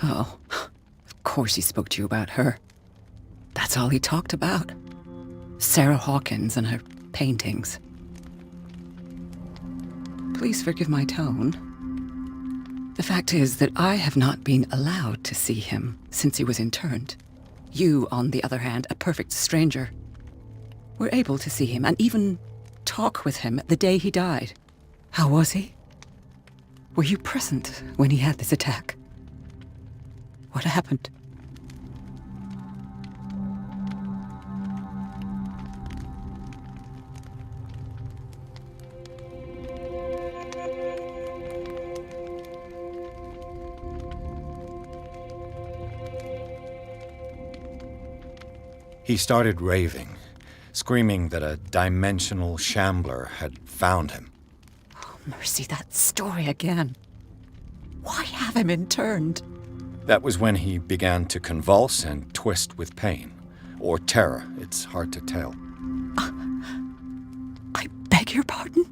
Oh, of course he spoke to you about her. That's all he talked about. Sarah Hawkins and her paintings. Please forgive my tone. The fact is that I have not been allowed to see him since he was interned. You, on the other hand, a perfect stranger, were able to see him and even talk with him the day he died. How was he? Were you present when he had this attack? What happened? He started raving, screaming that a dimensional shambler had found him. Oh, mercy, that story again. Why have him interned? That was when he began to convulse and twist with pain. Or terror, it's hard to tell. I beg your pardon?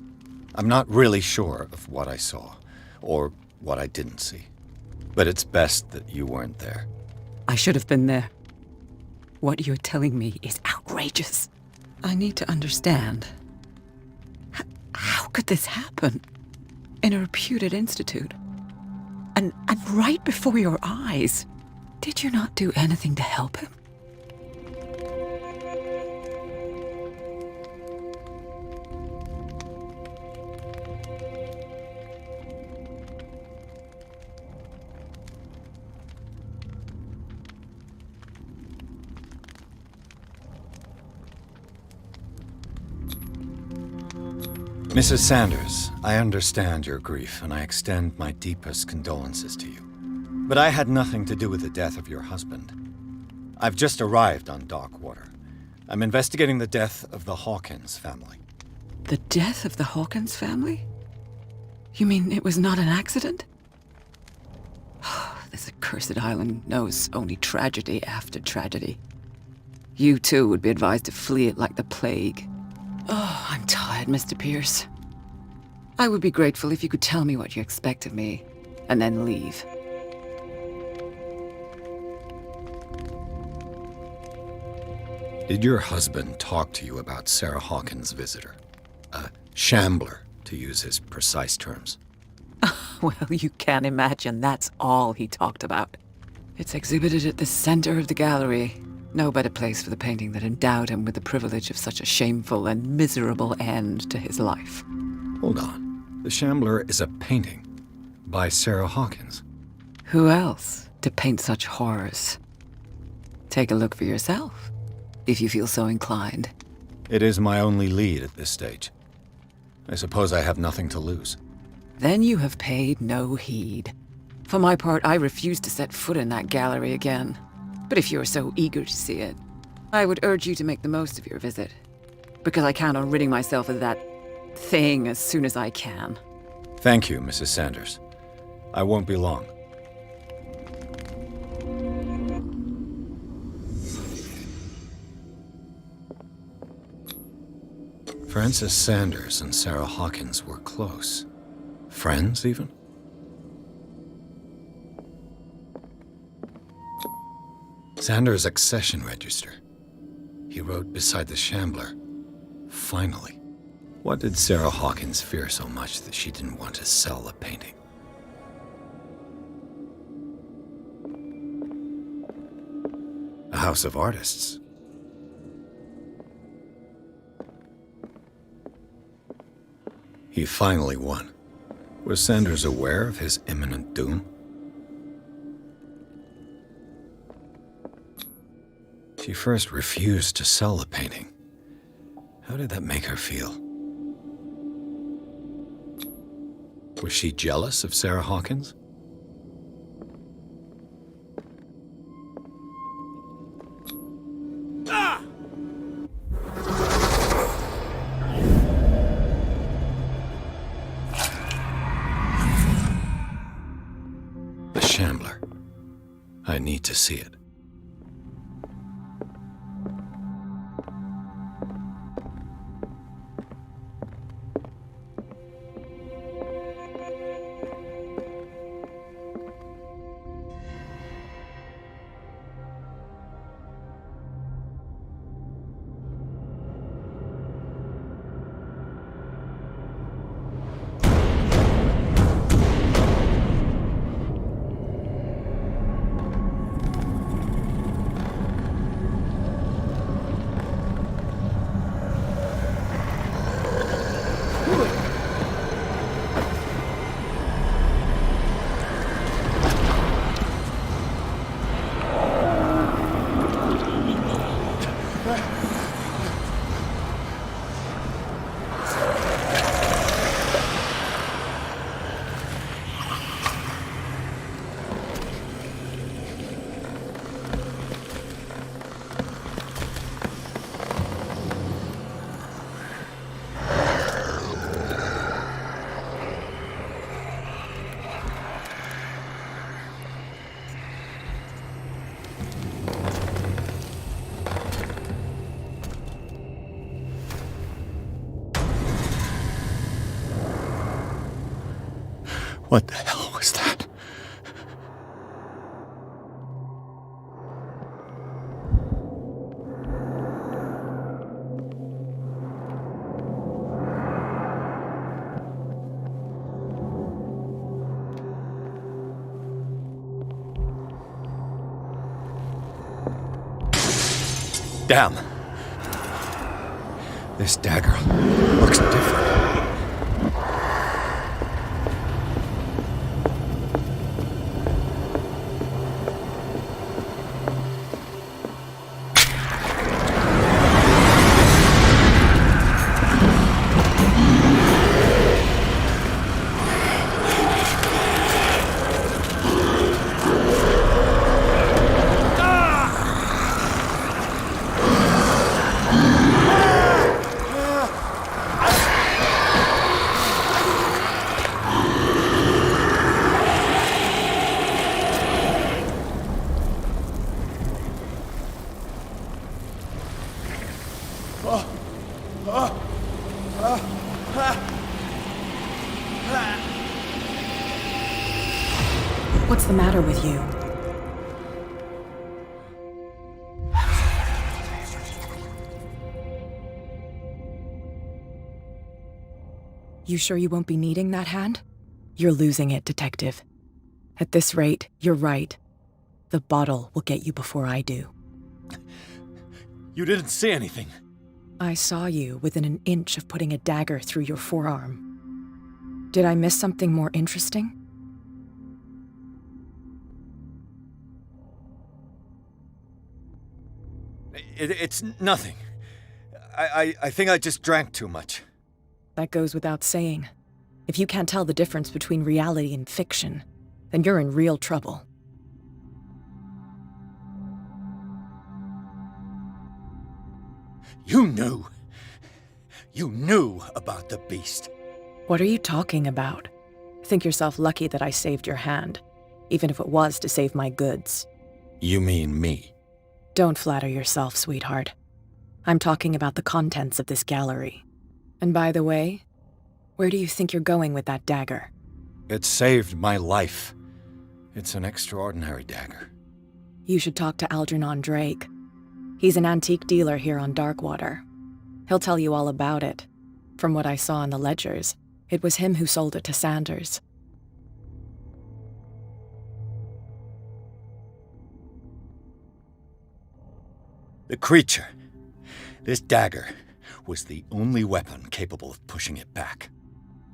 I'm not really sure of what I saw, or what I didn't see. But it's best that you weren't there. I should have been there. What you're telling me is outrageous. I need to understand. How could this happen? In a reputed institute? And right before your eyes? Did you not do anything to help him? Mrs. Sanders, I understand your grief, and I extend my deepest condolences to you. But I had nothing to do with the death of your husband. I've just arrived on Darkwater. I'm investigating the death of the Hawkins family. The death of the Hawkins family? You mean it was not an accident? This accursed island knows only tragedy after tragedy. You too would be advised to flee it like the plague. Oh, I'm tired, Mr. Pierce. I would be grateful if you could tell me what you expect of me, and then leave. Did your husband talk to you about Sarah Hawkins' visitor? A shambler, to use his precise terms. Well, you can imagine that's all he talked about. It's exhibited at the center of the gallery. No better place for the painting that endowed him with the privilege of such a shameful and miserable end to his life. Hold on. The Shambler is a painting by Sarah Hawkins. Who else to paint such horrors? Take a look for yourself, if you feel so inclined. It is my only lead at this stage. I suppose I have nothing to lose. Then you have paid no heed. For my part, I refuse to set foot in that gallery again. But if you're so eager to see it, I would urge you to make the most of your visit. Because I count on ridding myself of that thing as soon as I can. Thank you, Mrs. Sanders. I won't be long. Francis Sanders and Sarah Hawkins were close. Friends, even? Sanders' accession register. He wrote beside the Shambler, "Finally." What did Sarah Hawkins fear so much that she didn't want to sell the painting? house of artists. He finally won. Was Sanders aware of his imminent doom? She first refused to sell the painting. How did that make her feel? Was she jealous of Sarah Hawkins? The Shambler. I need to see it. What the hell was that? Damn. This dagger looks different. What's the matter with you? You sure you won't be needing that hand? You're losing it, Detective. At this rate, you're right. The bottle will get you before I do. You didn't see anything. I saw you within an inch of putting a dagger through your forearm. Did I miss something more interesting? It's nothing. I think I just drank too much. That goes without saying. If you can't tell the difference between reality and fiction, then you're in real trouble. You knew. You knew about the beast. What are you talking about? Think yourself lucky that I saved your hand, even if it was to save my goods. You mean me? Don't flatter yourself, sweetheart. I'm talking about the contents of this gallery. And by the way, where do you think you're going with that dagger? It saved my life. It's an extraordinary dagger. You should talk to Algernon Drake. He's an antique dealer here on Darkwater. He'll tell you all about it. From what I saw in the ledgers, it was him who sold it to Sanders. The creature. This dagger was the only weapon capable of pushing it back.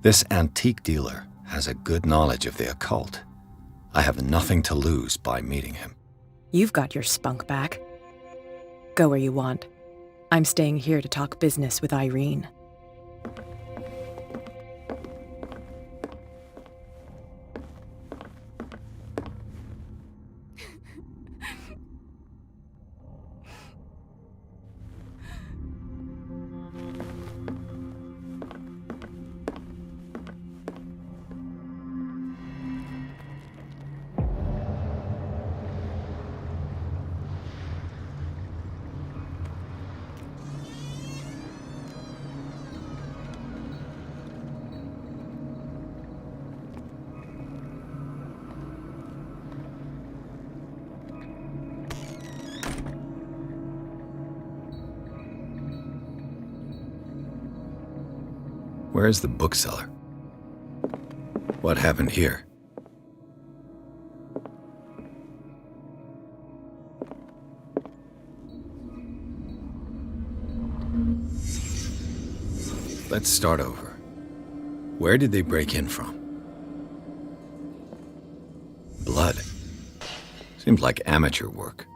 This antique dealer has a good knowledge of the occult. I have nothing to lose by meeting him. You've got your spunk back. Go where you want. I'm staying here to talk business with Irene. Where's the bookseller? What happened here? Let's start over. Where did they break in from? Blood. Seems like amateur work.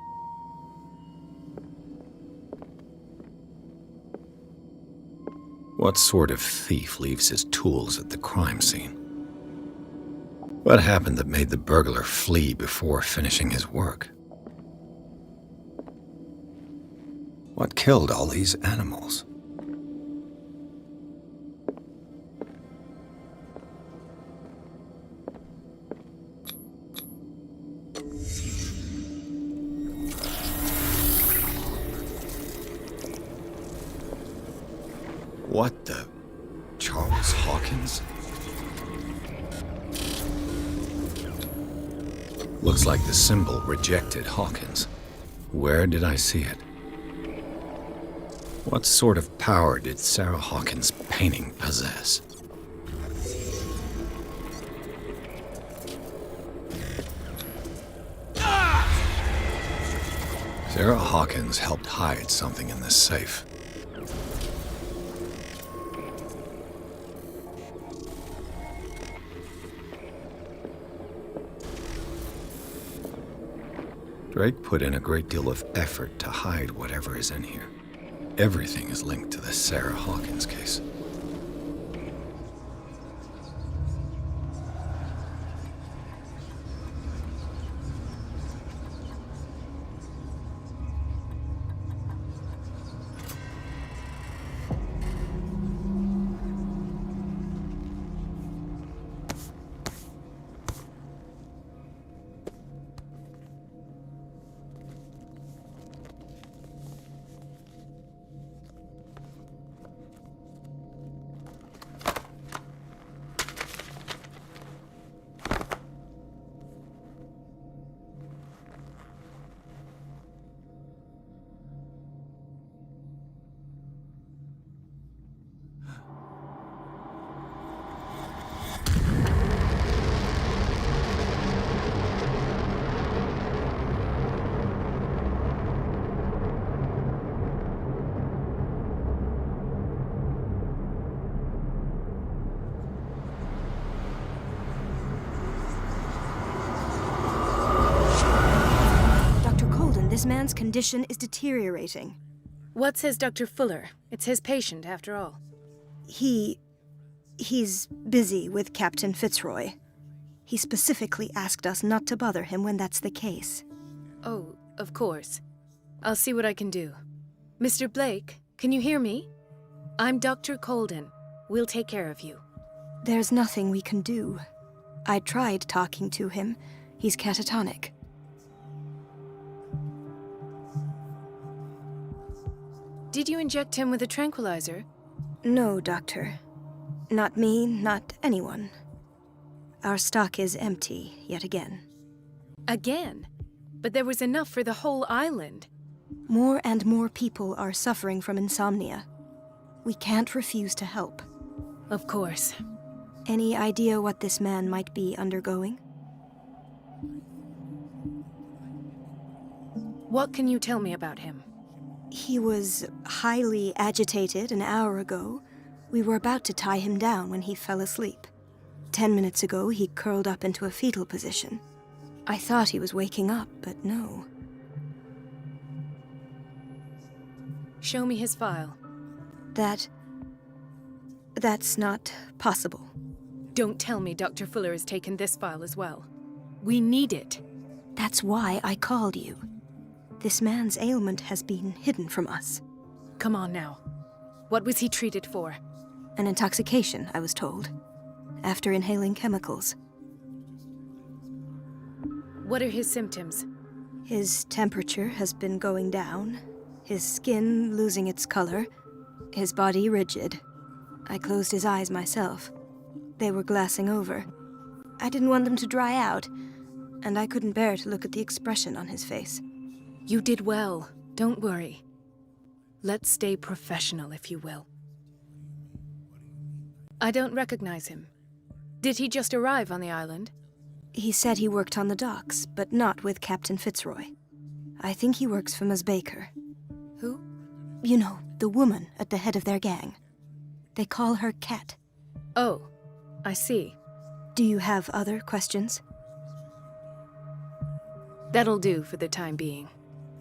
What sort of thief leaves his tools at the crime scene? What happened that made the burglar flee before finishing his work? What killed all these animals? What the... Charles Hawkins? Looks like the symbol rejected Hawkins. Where did I see it? What sort of power did Sarah Hawkins' painting possess? Sarah Hawkins helped hide something in this safe. Drake put in a great deal of effort to hide whatever is in here. Everything is linked to the Sarah Hawkins case. This man's condition is deteriorating. What says Dr. Fuller? It's his patient, after all. He's busy with Captain Fitzroy. He specifically asked us not to bother him when that's the case. Oh, of course. I'll see what I can do. Mr. Blake, can you hear me? I'm Dr. Colden. We'll take care of you. There's nothing we can do. I tried talking to him. He's catatonic. Did you inject him with a tranquilizer? No, Doctor. Not me, not anyone. Our stock is empty, yet again. Again? But there was enough for the whole island. More and more people are suffering from insomnia. We can't refuse to help. Of course. Any idea what this man might be undergoing? What can you tell me about him? He was highly agitated an hour ago. We were about to tie him down when he fell asleep. 10 minutes ago, he curled up into a fetal position. I thought he was waking up, but no. Show me his file. That's not possible. Don't tell me Dr. Fuller has taken this file as well. We need it. That's why I called you. This man's ailment has been hidden from us. Come on now. What was he treated for? An intoxication, I was told, after inhaling chemicals. What are his symptoms? His temperature has been going down, his skin losing its color, his body rigid. I closed his eyes myself. They were glassing over. I didn't want them to dry out, and I couldn't bear to look at the expression on his face. You did well. Don't worry. Let's stay professional, if you will. I don't recognize him. Did he just arrive on the island? He said he worked on the docks, but not with Captain Fitzroy. I think he works for Ms. Baker. Who? You know, the woman at the head of their gang. They call her Cat. Oh, I see. Do you have other questions? That'll do for the time being.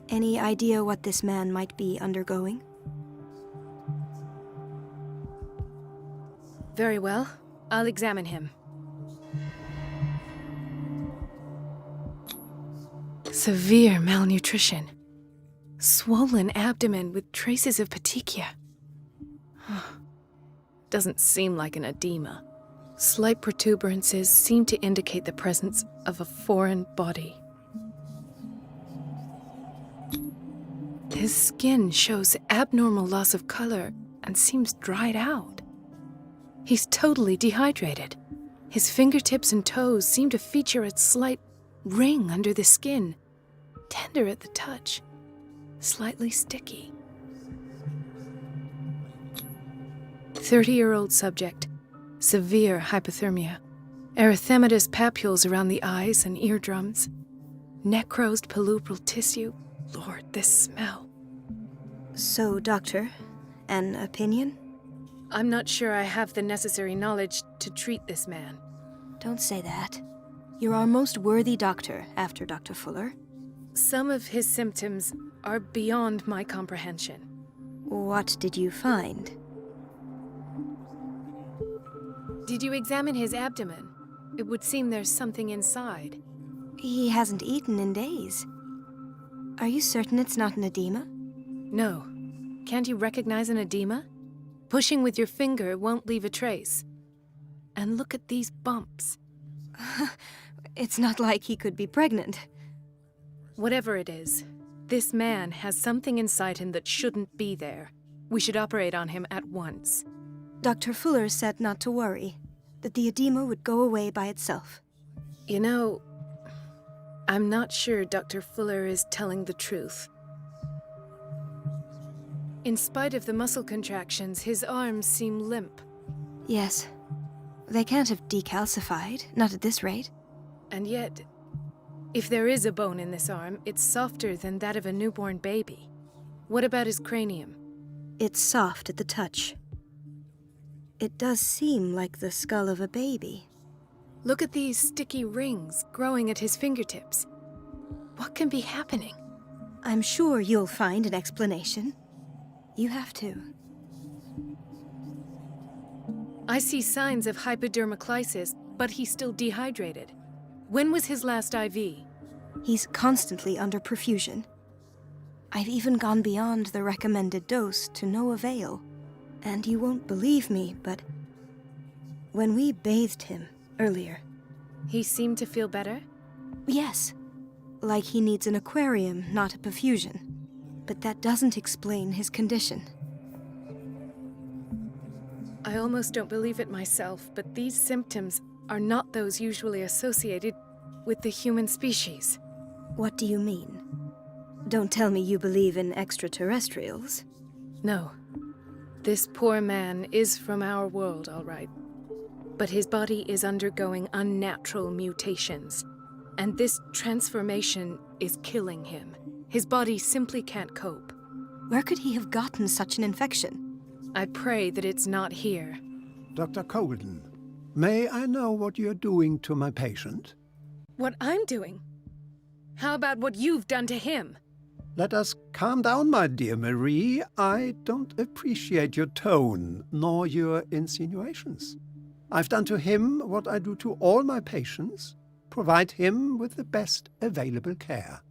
Any idea what this man might be undergoing? Very well. I'll examine him. Severe malnutrition. Swollen abdomen with traces of petechia. Doesn't seem like an edema. Slight protuberances seem to indicate the presence of a foreign body. His skin shows abnormal loss of color and seems dried out. He's totally dehydrated. His fingertips and toes seem to feature a slight ring under the skin, tender at the touch, slightly sticky. 30-year-old subject, severe hypothermia, erythematous papules around the eyes and eardrums, necrosed palpebral tissue. Lord, this smell. So, Doctor, an opinion? I'm not sure I have the necessary knowledge to treat this man. Don't say that. You're our most worthy doctor after Dr. Fuller. Some of his symptoms are beyond my comprehension. What did you find? Did you examine his abdomen? It would seem there's something inside. He hasn't eaten in days. Are you certain it's not an edema? No. Can't you recognize an edema? Pushing with your finger won't leave a trace. And look at these bumps. It's not like he could be pregnant. Whatever it is, this man has something inside him that shouldn't be there. We should operate on him at once. Dr. Fuller said not to worry, that the edema would go away by itself. You know, I'm not sure Dr. Fuller is telling the truth. In spite of the muscle contractions, his arms seem limp. Yes. They can't have decalcified, not at this rate. And yet, if there is a bone in this arm, it's softer than that of a newborn baby. What about his cranium? It's soft at the touch. It does seem like the skull of a baby. Look at these sticky rings growing at his fingertips. What can be happening? I'm sure you'll find an explanation. You have to. I see signs of hypodermoclysis, but he's still dehydrated. When was his last IV? He's constantly under perfusion. I've even gone beyond the recommended dose to no avail. And you won't believe me, but when we bathed him earlier... He seemed to feel better? Yes. Like he needs an aquarium, not a perfusion. But that doesn't explain his condition. I almost don't believe it myself, but these symptoms are not those usually associated with the human species. What do you mean? Don't tell me you believe in extraterrestrials. No. This poor man is from our world, all right. But his body is undergoing unnatural mutations. And this transformation is killing him. His body simply can't cope. Where could he have gotten such an infection? I pray that it's not here. Dr. Colden, may I know what you're doing to my patient? What I'm doing? How about what you've done to him? Let us calm down, my dear Marie. I don't appreciate your tone, nor your insinuations. I've done to him what I do to all my patients, provide him with the best available care.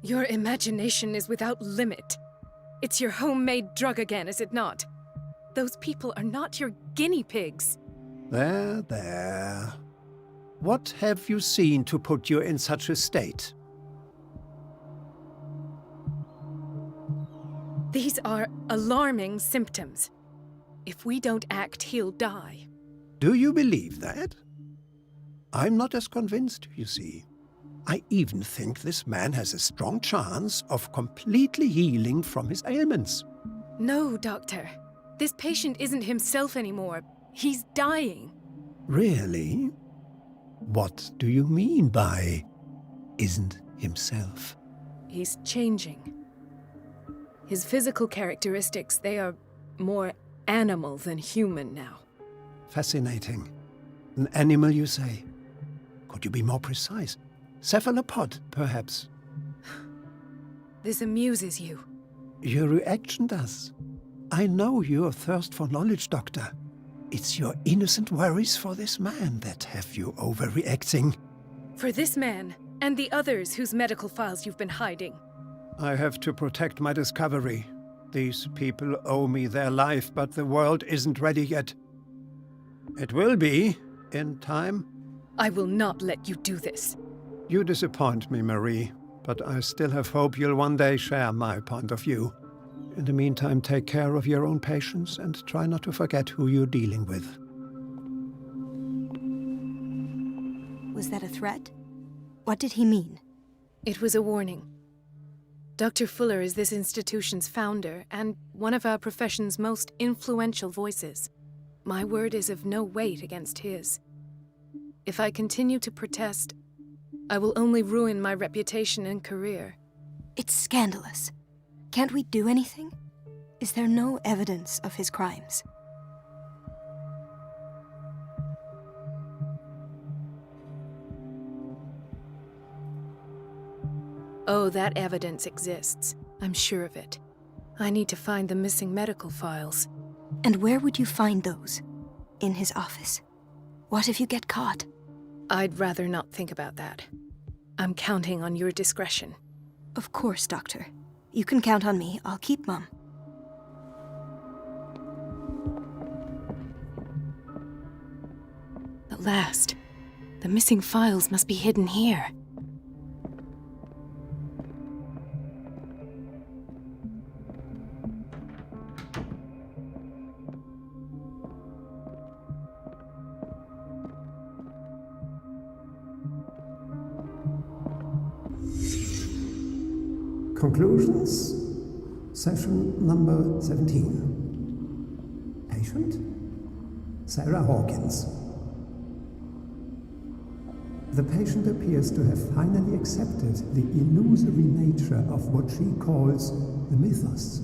Your imagination is without limit. It's your homemade drug again, is it not? Those people are not your guinea pigs. There, there. What have you seen to put you in such a state? These are alarming symptoms. If we don't act, he'll die. Do you believe that? I'm not as convinced, you see. I even think this man has a strong chance of completely healing from his ailments. No, Doctor. This patient isn't himself anymore. He's dying. Really? What do you mean by isn't himself? He's changing. His physical characteristics, they are more animal than human now. Fascinating. An animal, you say? Could you be more precise? Cephalopod, perhaps? This amuses you. Your reaction does. I know your thirst for knowledge, Doctor. It's your innocent worries for this man that have you overreacting. For this man, and the others whose medical files you've been hiding. I have to protect my discovery. These people owe me their life, but the world isn't ready yet. It will be, in time. I will not let you do this. You disappoint me, Marie, but I still have hope you'll one day share my point of view. In the meantime, take care of your own patients and try not to forget who you're dealing with. Was that a threat? What did he mean? It was a warning. Dr. Fuller is this institution's founder and one of our profession's most influential voices. My word is of no weight against his. If I continue to protest, I will only ruin my reputation and career. It's scandalous. Can't we do anything? Is there no evidence of his crimes? Oh, that evidence exists. I'm sure of it. I need to find the missing medical files. And where would you find those? In his office? What if you get caught? I'd rather not think about that. I'm counting on your discretion. Of course, Doctor. You can count on me. I'll keep Mum. At last. The missing files must be hidden here. Conclusions, session number 17. Patient, Sarah Hawkins. The patient appears to have finally accepted the illusory nature of what she calls the mythos.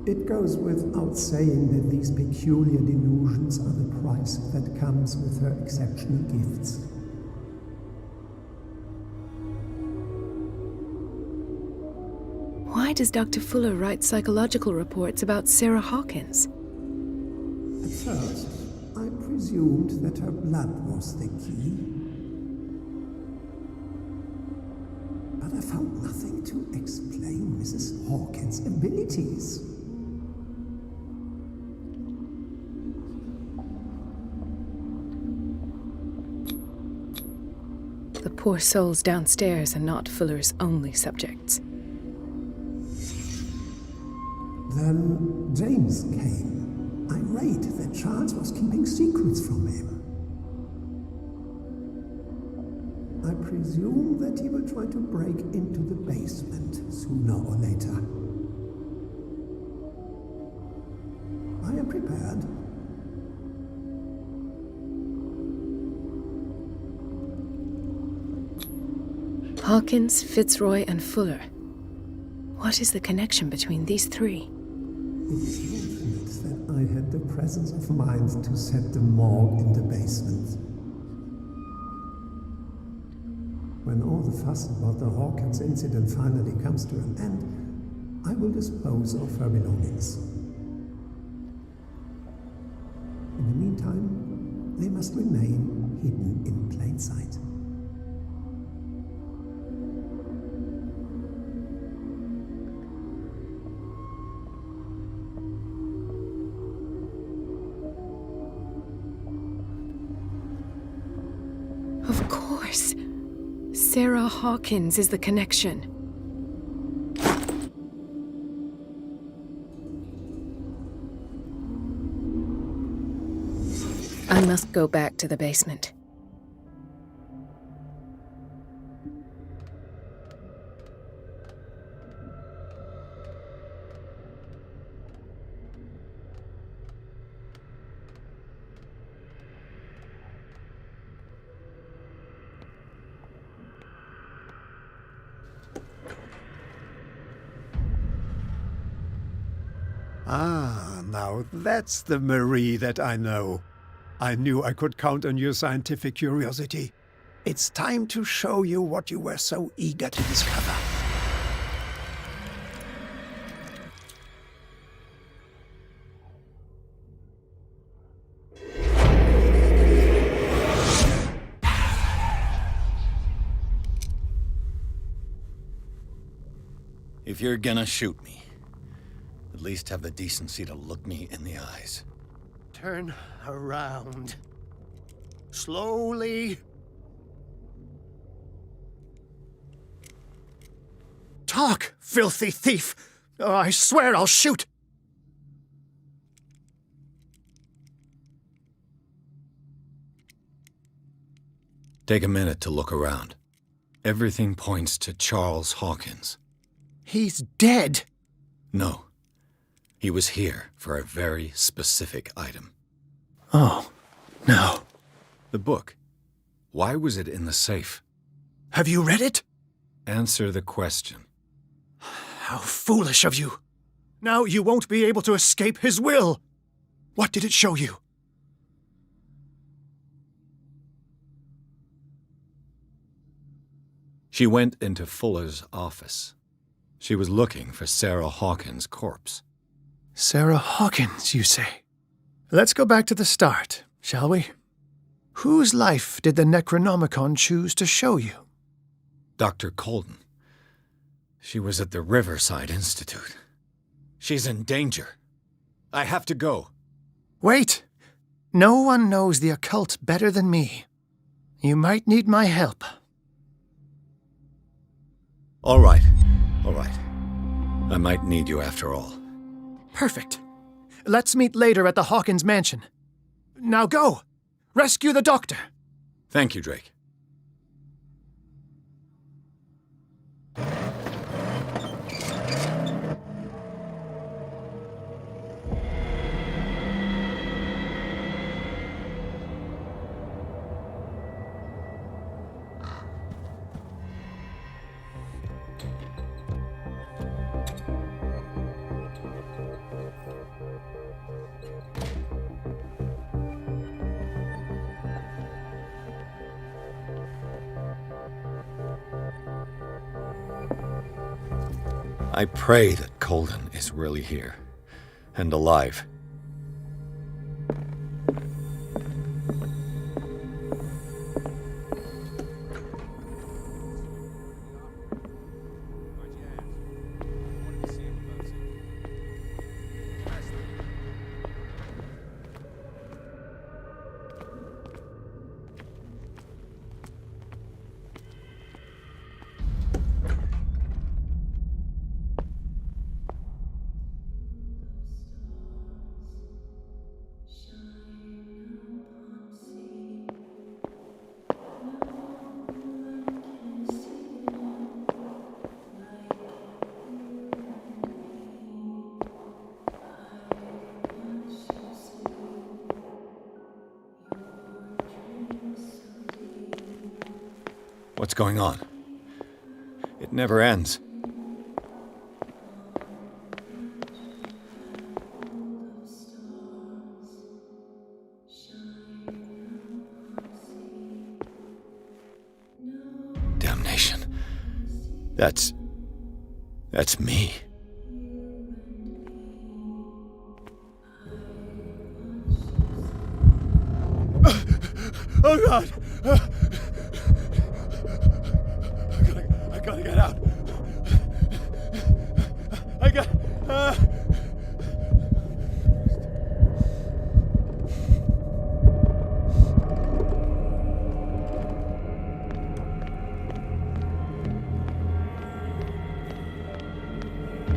It goes without saying that these peculiar delusions are the price that comes with her exceptional gifts. Why does Dr. Fuller write psychological reports about Sarah Hawkins? At first, I presumed that her blood was the key. But I found nothing to explain Mrs. Hawkins' abilities. The poor souls downstairs are not Fuller's only subjects. Then James came, irate that Charles was keeping secrets from him. I presume that he will try to break into the basement sooner or later. I am prepared. Hawkins, Fitzroy, and Fuller. What is the connection between these three? It's fortunate that I had the presence of mind to set the morgue in the basement. When all the fuss about the Hawkins incident finally comes to an end, I will dispose of her belongings. In the meantime, they must remain hidden in plain sight. Of course. Sarah Hawkins is the connection. I must go back to the basement. Ah, now that's the Marie that I know. I knew I could count on your scientific curiosity. It's time to show you what you were so eager to discover. If you're gonna shoot me, at least have the decency to look me in the eyes. Turn around. Slowly. Talk, filthy thief! Oh, I swear I'll shoot! Take a minute to look around. Everything points to Charles Hawkins. He's dead! No. He was here for a very specific item. Oh, no. The book. Why was it in the safe? Have you read it? Answer the question. How foolish of you. Now you won't be able to escape his will. What did it show you? She went into Fuller's office. She was looking for Sarah Hawkins' corpse. Sarah Hawkins, you say? Let's go back to the start, shall we? Whose life did the Necronomicon choose to show you? Dr. Colden. She was at the Riverside Institute. She's in danger. I have to go. Wait! No one knows the occult better than me. You might need my help. All right. All right. I might need you after all. Perfect. Let's meet later at the Hawkins mansion. Now go! Rescue the doctor! Thank you, Drake. I pray that Colden is really here, and alive. What's going on? It never ends. That's me. Oh God! I gotta get out.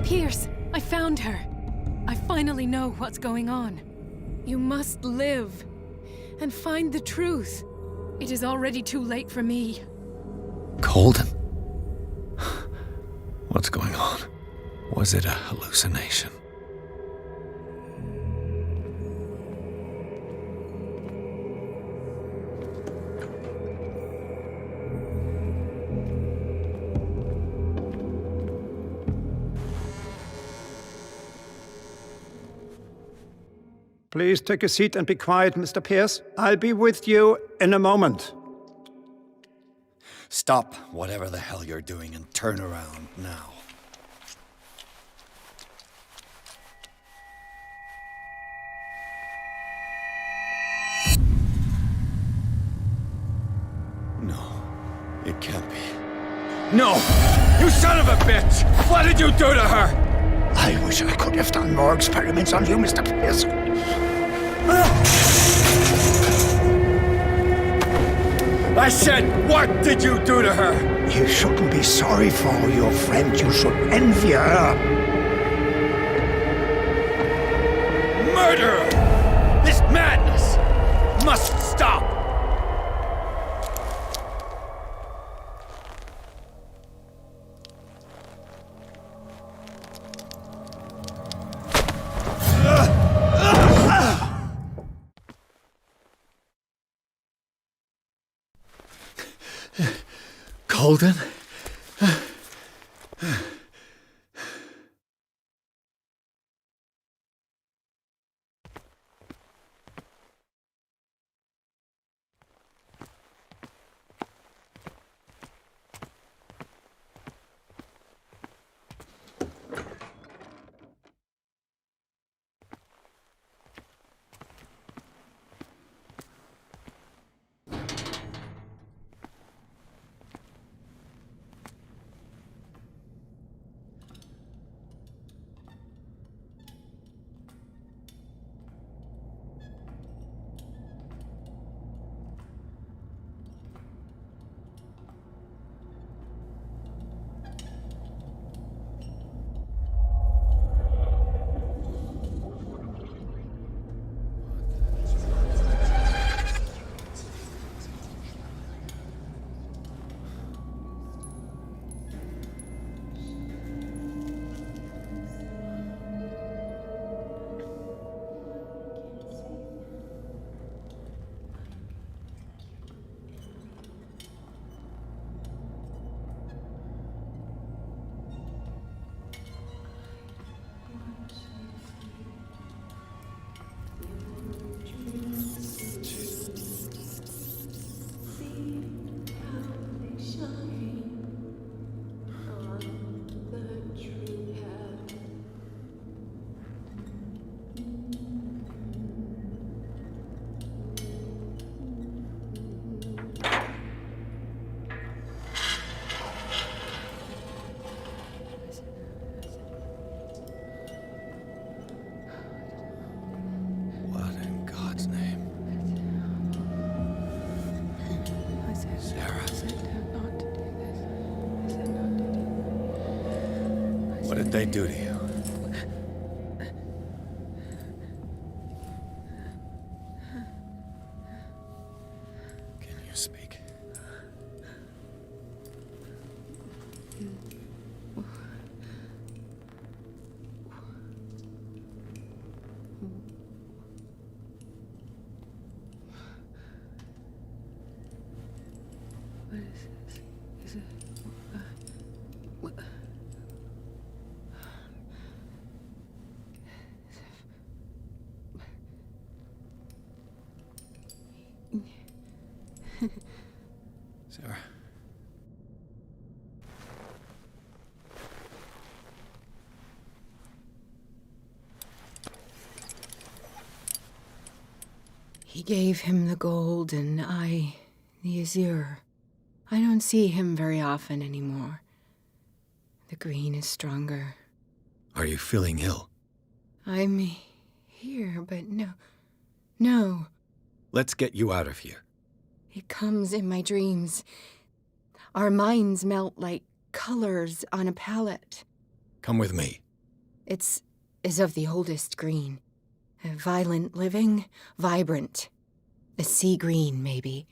Pierce, I found her. I finally know what's going on. You must live and find the truth. It is already too late for me. Colden? What's going on? Was it a hallucination? Please take a seat and be quiet, Mr. Pierce. I'll be with you in a moment. Stop whatever the hell you're doing and turn around now. No, it can't be. No! You son of a bitch! What did you do to her? I wish I could have done more experiments on you, Mr. Pierce. I said, what did you do to her? You shouldn't be sorry for your friend. You should envy her. Murderer! This madness must stop! Colden? What did they do to you? Can you speak? What is this? Is it... what? Sarah. He gave him the gold and I the azure. I don't see him very often anymore. The green is stronger. Are you feeling ill? I'm here, but no. Let's get you out of here. It comes in my dreams. Our minds melt like colors on a palette. Come with me. It's as of the oldest green. A violent living, vibrant. A sea green, maybe.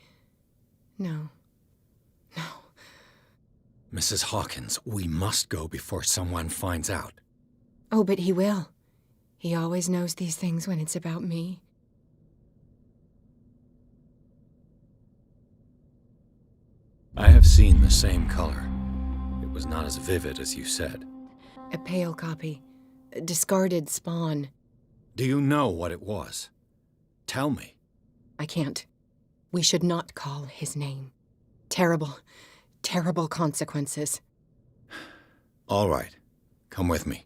No. Mrs. Hawkins, we must go before someone finds out. Oh, but he will. He always knows these things when it's about me. I have seen the same color. It was not as vivid as you said. A pale copy. A discarded spawn. Do you know what it was? Tell me. I can't. We should not call his name. Terrible consequences. All right. Come with me.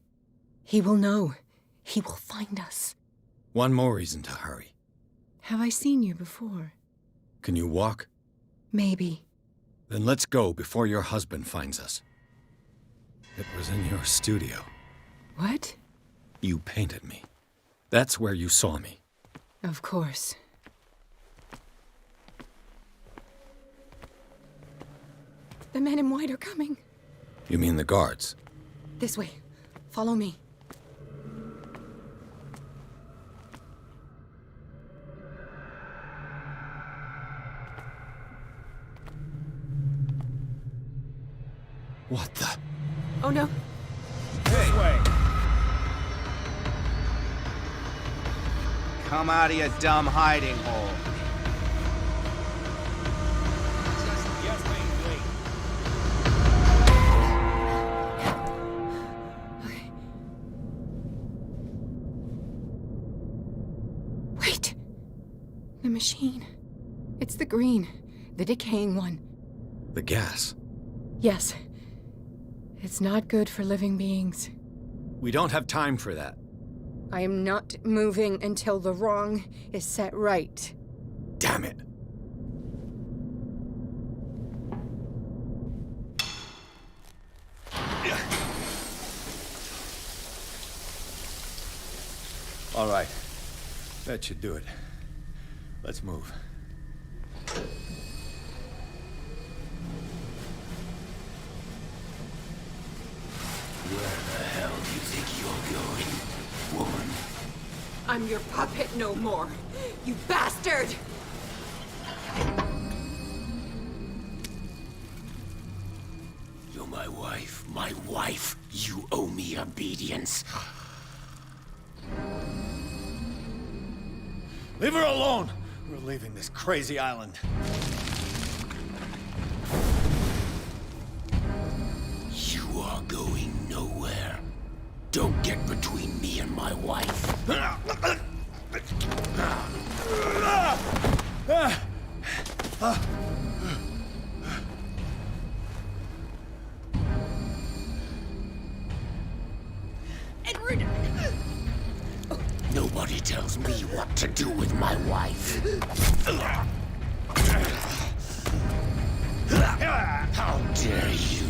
He will know. He will find us. One more reason to hurry. Have I seen you before? Can you walk? Maybe. Then let's go before your husband finds us. It was in your studio. What? You painted me. That's where you saw me. Of course. The men in white are coming. You mean the guards? This way. Follow me. What the? Oh no. This way. Come out of your dumb hiding hole. Wait. The machine. It's the green. The decaying one. The gas. Yes. It's not good for living beings. We don't have time for that. I am not moving until the wrong is set right. Damn it. All right. That should do it. Let's move. Where the hell do you think you're going, woman? I'm your puppet no more, you bastard! You're my wife. My wife. You owe me obedience. Leave her alone! We're leaving this crazy island. You are going nowhere. Don't get between me and my wife. Edward! Nobody tells me what to do with my wife. How dare you?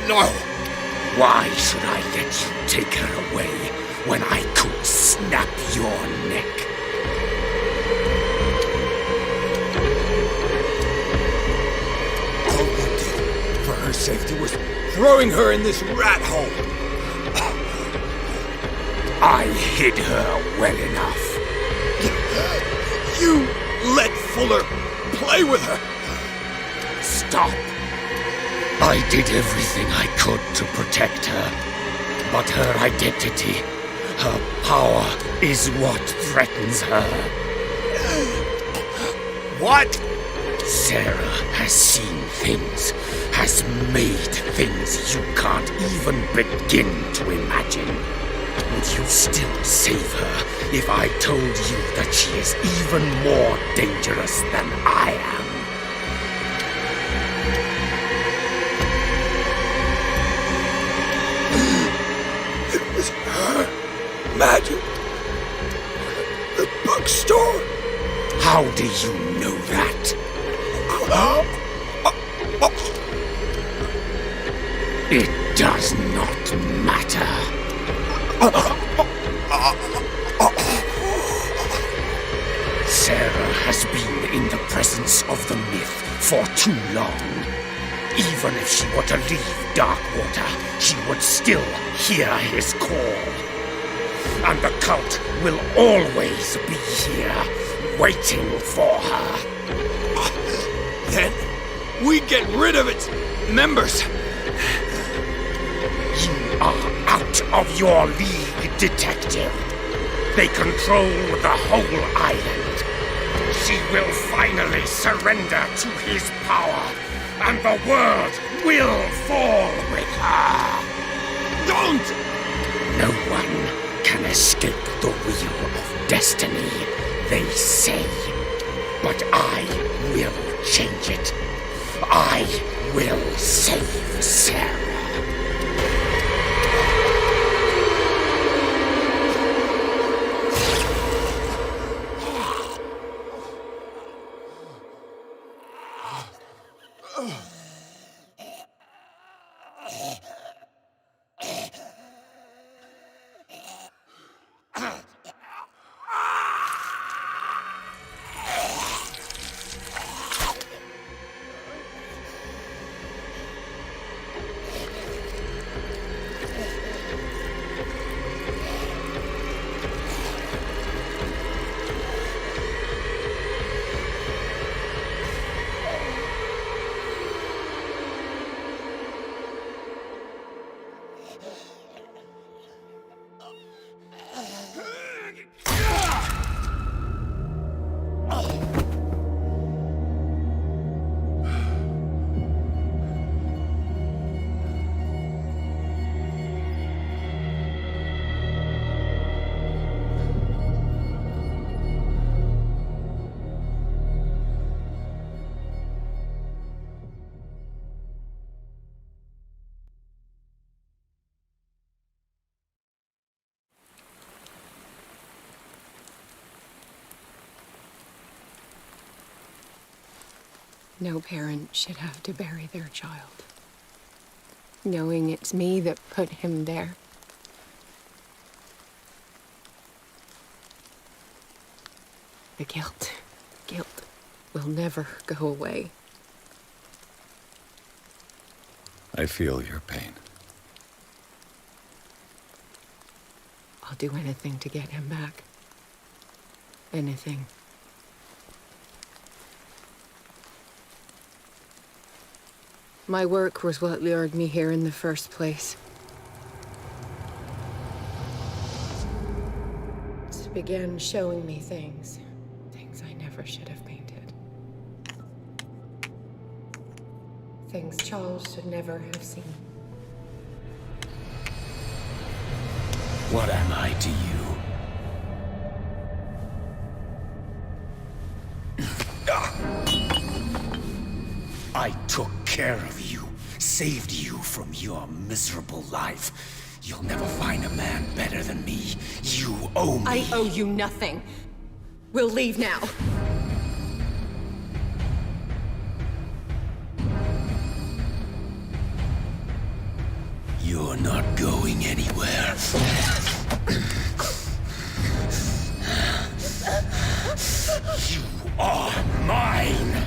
No! Why should I let you take her away when I could snap your neck? All you did for her safety was throwing her in this rat hole. I hid her well enough. You let Fuller play with her. Stop. I did everything I could to protect her. But her identity, her power, is what threatens her. What? Sarah has seen things, has made things you can't even begin to imagine. Would you still save her if I told you that she is even more dangerous than I am? magic. The bookstore. How do you know that? It does not matter. Sarah has been in the presence of the myth for too long. Even if she were to leave Darkwater, she would still hear his call. And the cult will always be here, waiting for her. Then we get rid of its members. You are out of your league, detective. They control the whole island. She will finally surrender to his power, and the world will fall with her. Don't! No one can escape the wheel of destiny, they say. But I will change it. I will save Sarah. No parent should have to bury their child, knowing it's me that put him there. The guilt will never go away. I feel your pain. I'll do anything to get him back. Anything. My work was what lured me here in the first place. It began showing me things I never should have painted. Things Charles should never have seen. What am I to you? I took care of you, saved you from your miserable life. You'll never find a man better than me. You owe me. I owe you nothing. We'll leave now. You're not going anywhere. You are mine!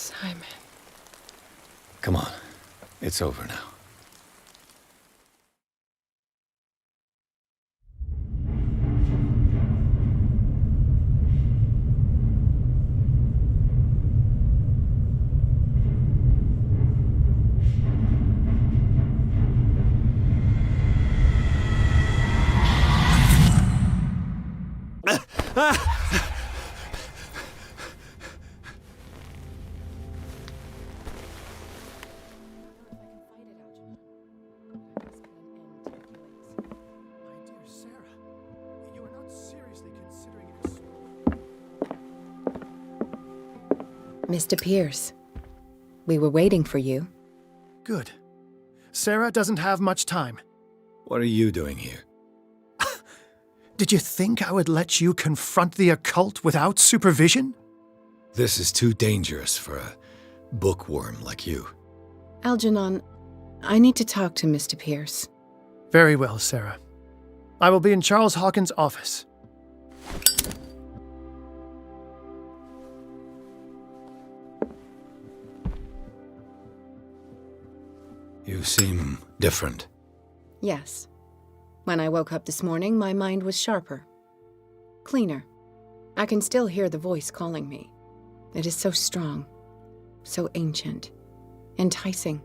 Simon. Come on. It's over now. Mr. Pierce, we were waiting for you. Good. Sarah doesn't have much time. What are you doing here? Did you think I would let you confront the occult without supervision? This is too dangerous for a bookworm like you. Algernon, I need to talk to Mr. Pierce. Very well, Sarah. I will be in Charles Hawkins' office. You seem different. Yes. When I woke up this morning, my mind was sharper. Cleaner. I can still hear the voice calling me. It is so strong, so ancient, enticing,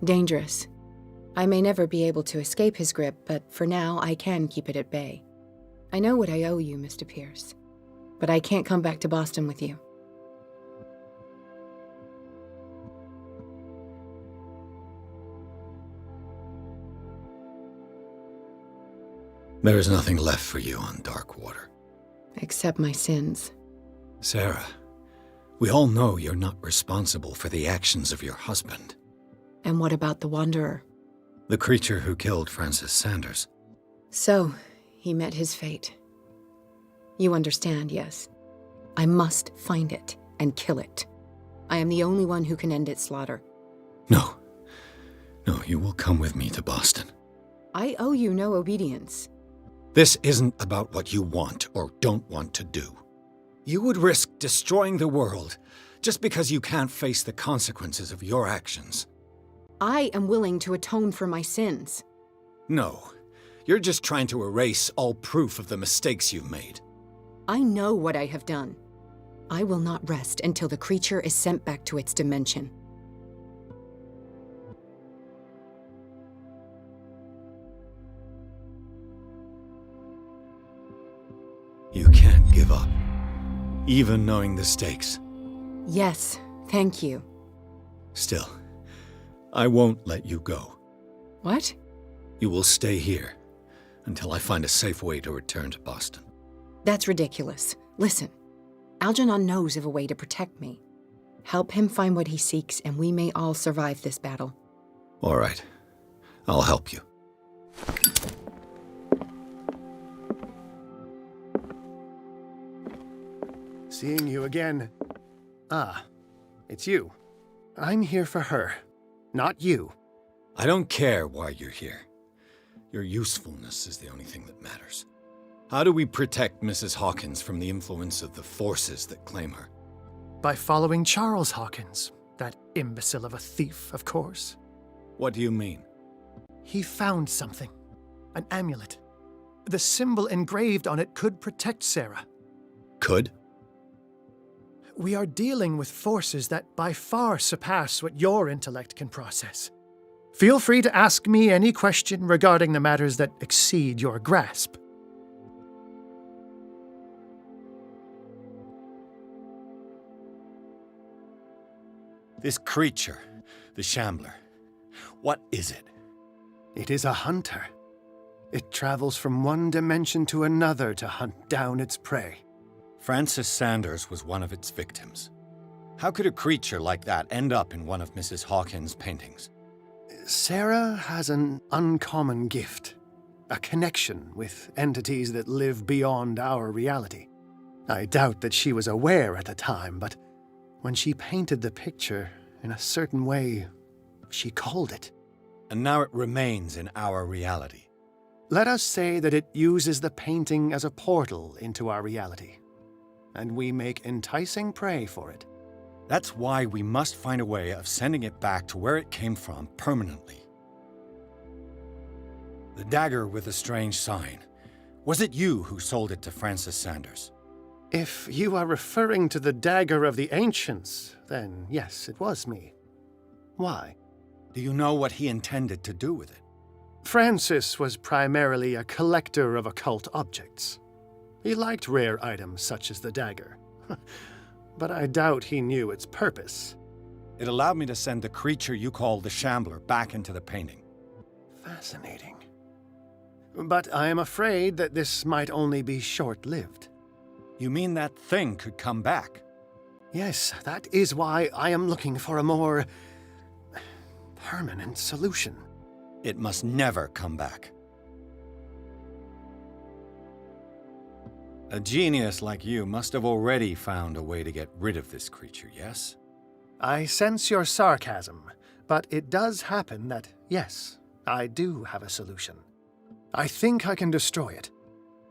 dangerous. I may never be able to escape his grip, but for now I can keep it at bay. I know what I owe you, Mr. Pierce, but I can't come back to Boston with you. There is nothing left for you on Darkwater. Except my sins. Sarah, we all know you're not responsible for the actions of your husband. And what about the Wanderer? The creature who killed Francis Sanders. So, he met his fate. You understand, yes? I must find it and kill it. I am the only one who can end its slaughter. No. No, you will come with me to Boston. I owe you no obedience. This isn't about what you want or don't want to do. You would risk destroying the world just because you can't face the consequences of your actions. I am willing to atone for my sins. No, you're just trying to erase all proof of the mistakes you've made. I know what I have done. I will not rest until the creature is sent back to its dimension. You can't give up, even knowing the stakes. Yes, thank you. Still, I won't let you go. What? You will stay here until I find a safe way to return to Boston. That's ridiculous. Listen, Algernon knows of a way to protect me. Help him find what he seeks, and we may all survive this battle. All right. I'll help you. Seeing you again. Ah, it's you. I'm here for her, not you. I don't care why you're here. Your usefulness is the only thing that matters. How do we protect Mrs. Hawkins from the influence of the forces that claim her? By following Charles Hawkins, that imbecile of a thief, of course. What do you mean? He found something. An amulet. The symbol engraved on it could protect Sarah. Could? We are dealing with forces that by far surpass what your intellect can process. Feel free to ask me any question regarding the matters that exceed your grasp. This creature, the Shambler, what is it? It is a hunter. It travels from one dimension to another to hunt down its prey. Francis Sanders was one of its victims. How could a creature like that end up in one of Mrs. Hawkins' paintings? Sarah has an uncommon gift. A connection with entities that live beyond our reality. I doubt that she was aware at the time, but when she painted the picture in a certain way, she called it. And now it remains in our reality. Let us say that it uses the painting as a portal into our reality, and we make enticing prey for it. That's why we must find a way of sending it back to where it came from permanently. The dagger with the strange sign. Was it you who sold it to Francis Sanders? If you are referring to the dagger of the ancients, then yes, it was me. Why? Do you know what he intended to do with it? Francis was primarily a collector of occult objects. He liked rare items such as the dagger. But I doubt he knew its purpose. It allowed me to send the creature you call the Shambler back into the painting. Fascinating. But I am afraid that this might only be short-lived. You mean that thing could come back? Yes, that is why I am looking for a more permanent solution. It must never come back. A genius like you must have already found a way to get rid of this creature, yes? I sense your sarcasm, but it does happen that, yes, I do have a solution. I think I can destroy it,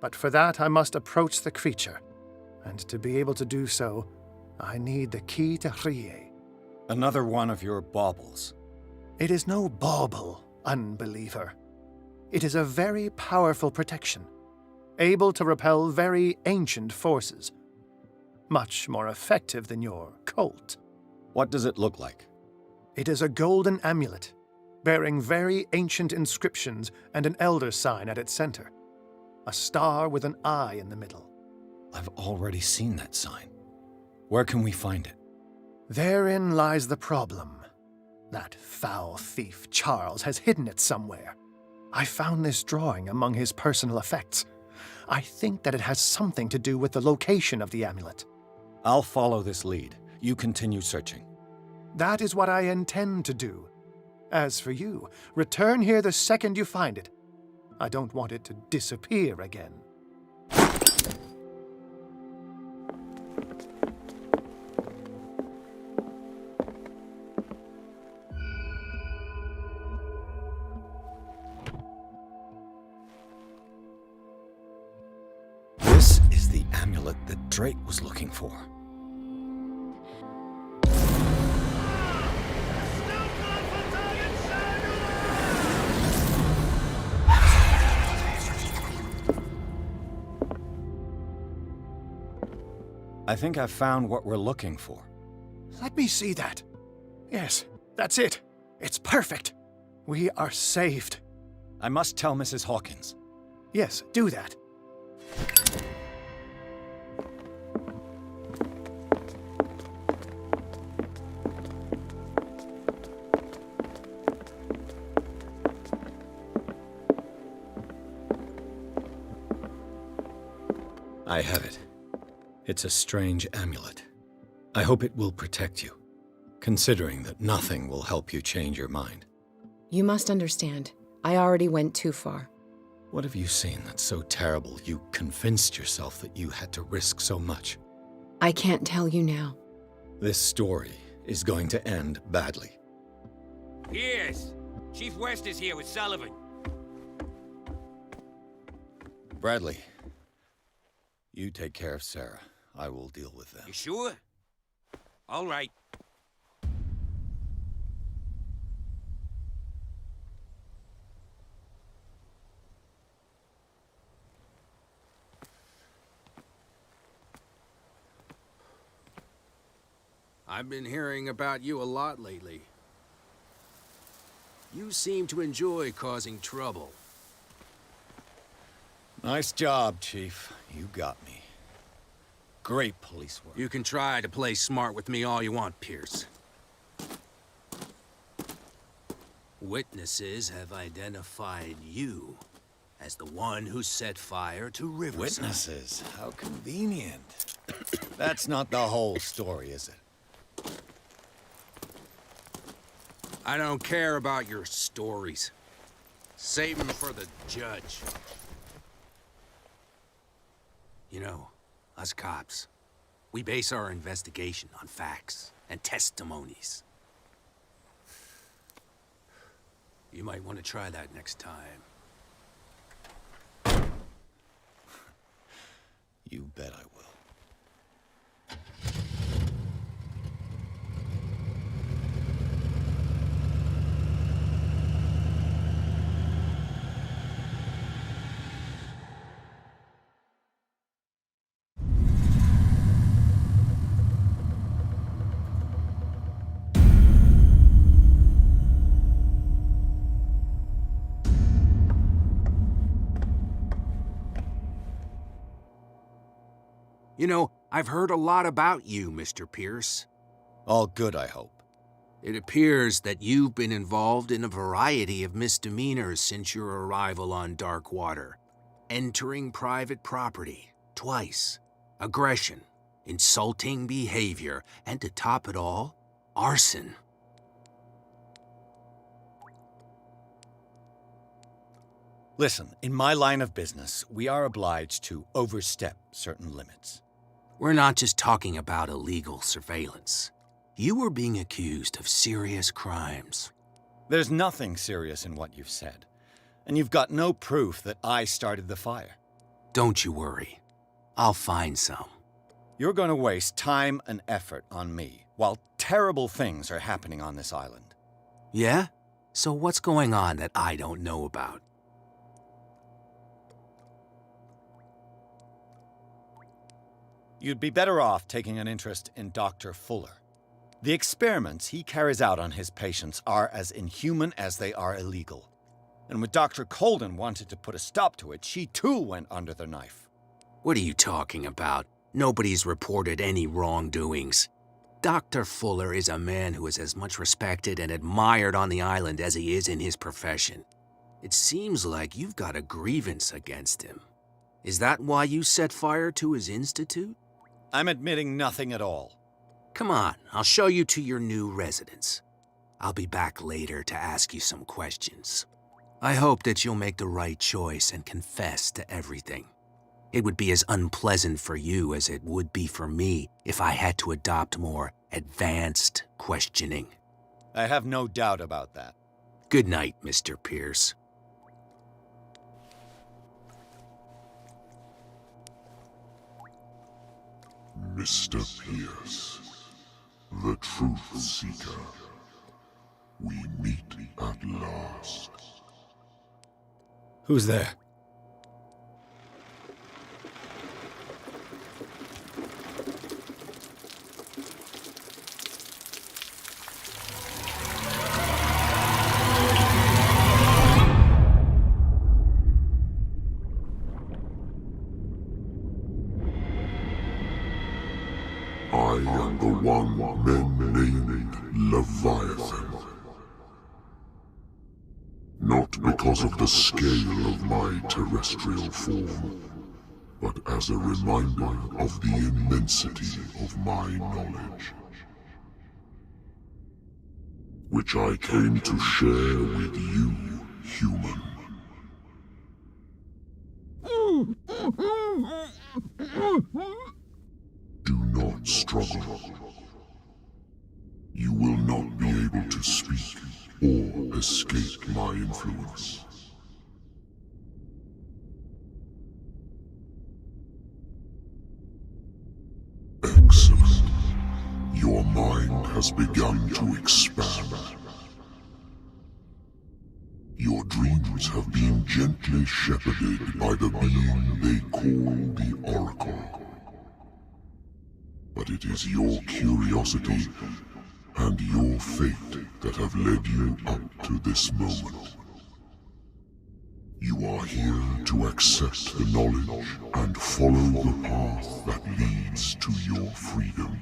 but for that I must approach the creature, and to be able to do so, I need the key to Rie. Another one of your baubles. It is no bauble, unbeliever. It is a very powerful protection, able to repel very ancient forces. Much more effective than your cult. What does it look like? It is a golden amulet, bearing very ancient inscriptions and an elder sign at its center. A star with an eye in the middle. I've already seen that sign. Where can we find it? Therein lies the problem. That foul thief Charles has hidden it somewhere. I found this drawing among his personal effects. I think that it has something to do with the location of the amulet. I'll follow this lead. You continue searching. That is what I intend to do. As for you, return here the second you find it. I don't want it to disappear again. This is the amulet that Drake was looking for. I think I've found what we're looking for. Let me see that. Yes, that's it. It's perfect. We are saved. I must tell Mrs. Hawkins. Yes, do that. I have it. It's a strange amulet. I hope it will protect you, considering that nothing will help you change your mind. You must understand, I already went too far. What have you seen that's so terrible you convinced yourself that you had to risk so much? I can't tell you now. This story is going to end badly. Pierce! Chief West is here with Sullivan. Bradley, you take care of Sarah. I will deal with them. You sure? All right. I've been hearing about you a lot lately. You seem to enjoy causing trouble. Nice job, Chief. You got me. Great police work. You can try to play smart with me all you want, Pierce. Witnesses have identified you as the one who set fire to Riverside. Witnesses? How convenient. That's not the whole story, is it? I don't care about your stories. Save them for the judge. You know, us cops, we base our investigation on facts and testimonies. You might want to try that next time. You bet I will. You know, I've heard a lot about you, Mr. Pierce. All good, I hope. It appears that you've been involved in a variety of misdemeanors since your arrival on Darkwater. Entering private property, twice. Aggression, insulting behavior, and to top it all, arson. Listen, in my line of business, we are obliged to overstep certain limits. We're not just talking about illegal surveillance. You were being accused of serious crimes. There's nothing serious in what you've said, and you've got no proof that I started the fire. Don't you worry. I'll find some. You're going to waste time and effort on me, while terrible things are happening on this island. Yeah? So what's going on that I don't know about? You'd be better off taking an interest in Dr. Fuller. The experiments he carries out on his patients are as inhuman as they are illegal. And when Dr. Colden wanted to put a stop to it, she too went under the knife. What are you talking about? Nobody's reported any wrongdoings. Dr. Fuller is a man who is as much respected and admired on the island as he is in his profession. It seems like you've got a grievance against him. Is that why you set fire to his institute? I'm admitting nothing at all. Come on, I'll show you to your new residence. I'll be back later to ask you some questions. I hope that you'll make the right choice and confess to everything. It would be as unpleasant for you as it would be for me if I had to adopt more advanced questioning. I have no doubt about that. Good night, Mr. Pierce. Mr. Pierce, the Truth Seeker. We meet at last. Who's there? I am the one men named Leviathan. Not because of the scale of my terrestrial form, but as a reminder of the immensity of my knowledge, which I came to share with you, human. Do not struggle. You will not be able to speak or escape my influence. Excellent. Your mind has begun to expand. Your dreams have been gently shepherded by the being they call the Oracle. But it is your curiosity and your fate that have led you up to this moment. You are here to accept the knowledge and follow the path that leads to your freedom.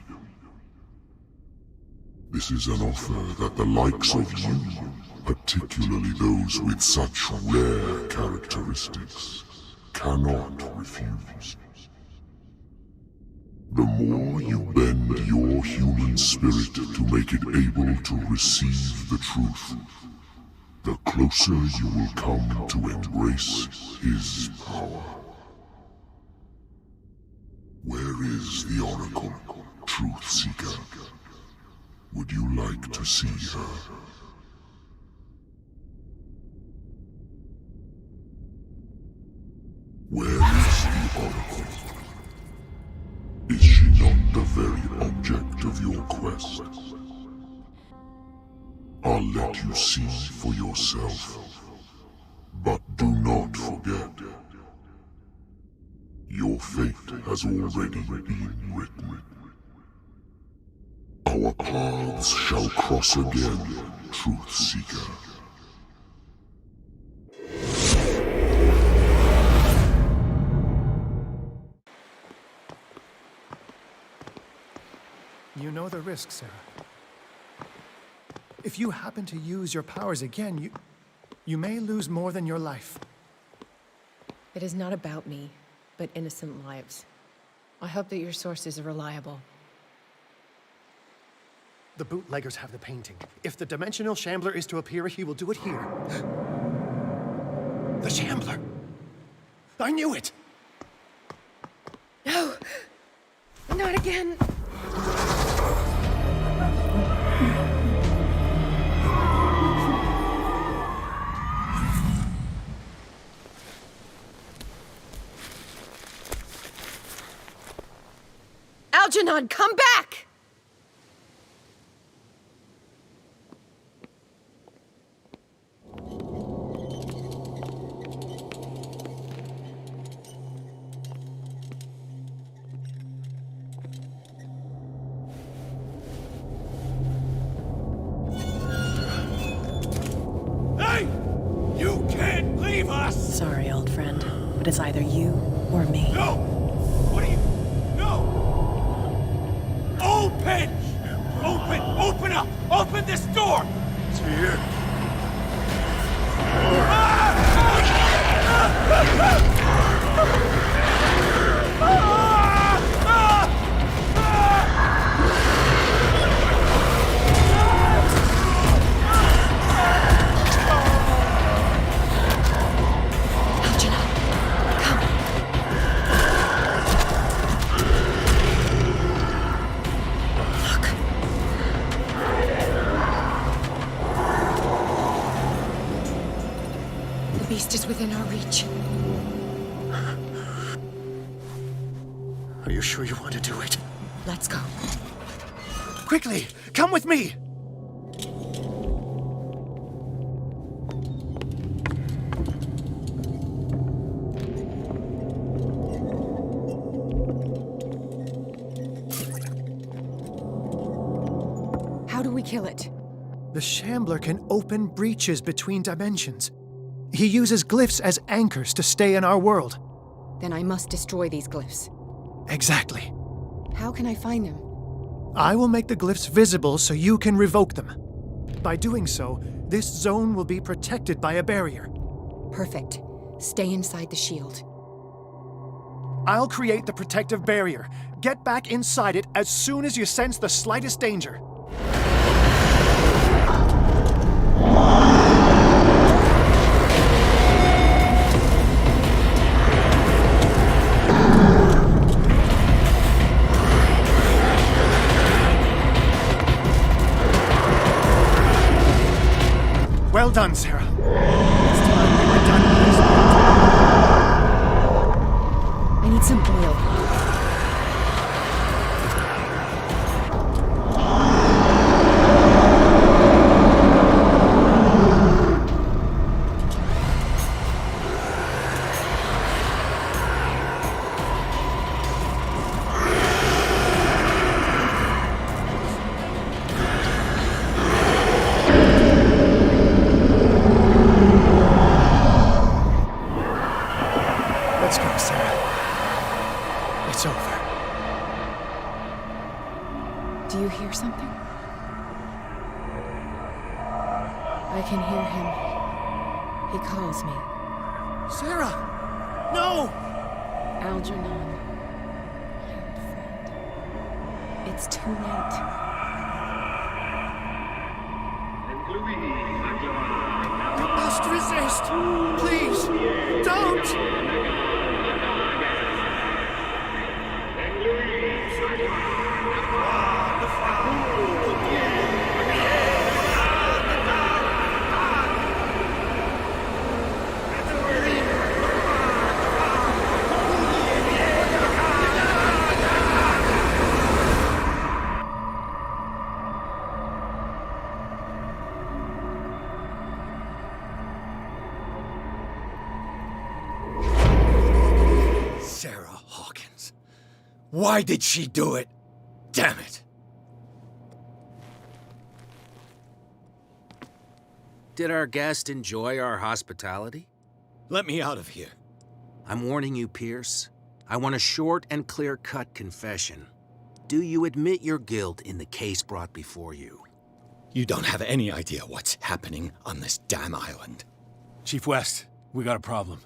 This is an offer that the likes of you, particularly those with such rare characteristics, cannot refuse. The more you bend your human spirit to make it able to receive the truth, the closer you will come to embrace his power. Where is the Oracle, Truth Seeker? Would you like to see her? Where is the Oracle? Is she not the very object of your quest? I'll let you see for yourself, but do not forget, your fate has already been written. Our paths shall cross again, Truth Seeker. know the risk, Sarah. If you happen to use your powers again, you may lose more than your life. It is not about me, but innocent lives. I hope that your sources are reliable. The bootleggers have the painting. If the dimensional shambler is to appear, he will do it here. The shambler! I knew it! No! Not again! Algernon, come back! Hey! You can't leave us! Sorry, old friend, but it's either you or me. No! What are you... No! Open! Open up! Open this door! It's here. The beast is within our reach. Are you sure you want to do it? Let's go. Quickly! Come with me! How do we kill it? The Shambler can open breaches between dimensions. He uses glyphs as anchors to stay in our world. Then I must destroy these glyphs. Exactly. How can I find them? I will make the glyphs visible so you can revoke them. By doing so, this zone will be protected by a barrier. Perfect. Stay inside the shield. I'll create the protective barrier. Get back inside it as soon as you sense the slightest danger. Well done, Sarah. It's time we were done with this. I need some oil. Let's go, Sarah. It's over. Do you hear something? I can hear him. He calls me. Sarah! No! Algernon. My old friend. It's too late. You must resist! Please! Don't! Sarah Hawkins. Why did she do it? Damn it. Did our guest enjoy our hospitality? Let me out of here. I'm warning you, Pierce. I want a short and clear-cut confession. do you admit your guilt in the case brought before you? You don't have any idea what's happening on this damn island. Chief West, we got a problem.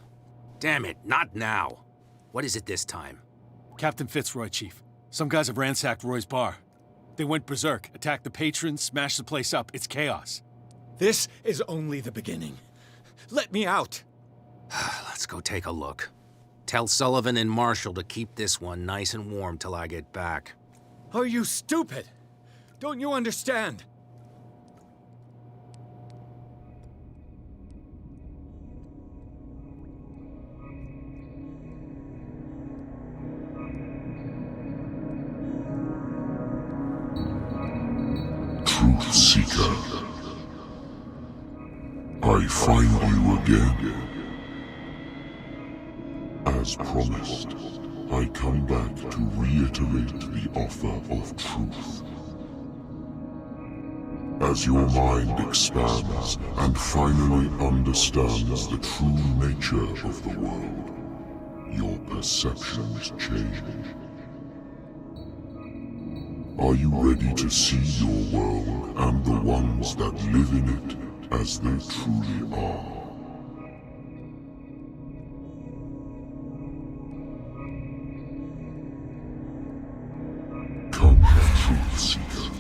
Damn it, not now. What is it this time? Captain Fitzroy, Chief. Some guys have ransacked Roy's bar. They went berserk, attacked the patrons, smashed the place up. It's chaos. This is only the beginning. Let me out. Let's go take a look. Tell Sullivan and Marshall to keep this one nice and warm till I get back. Are you stupid? Don't you understand? Truth Seeker, I find you again. As promised, I come back to reiterate the offer of truth. As your mind expands and finally understands the true nature of the world, your perceptions change. Are you ready to see your world and the ones that live in it as they truly are? Come, Truth Seeker.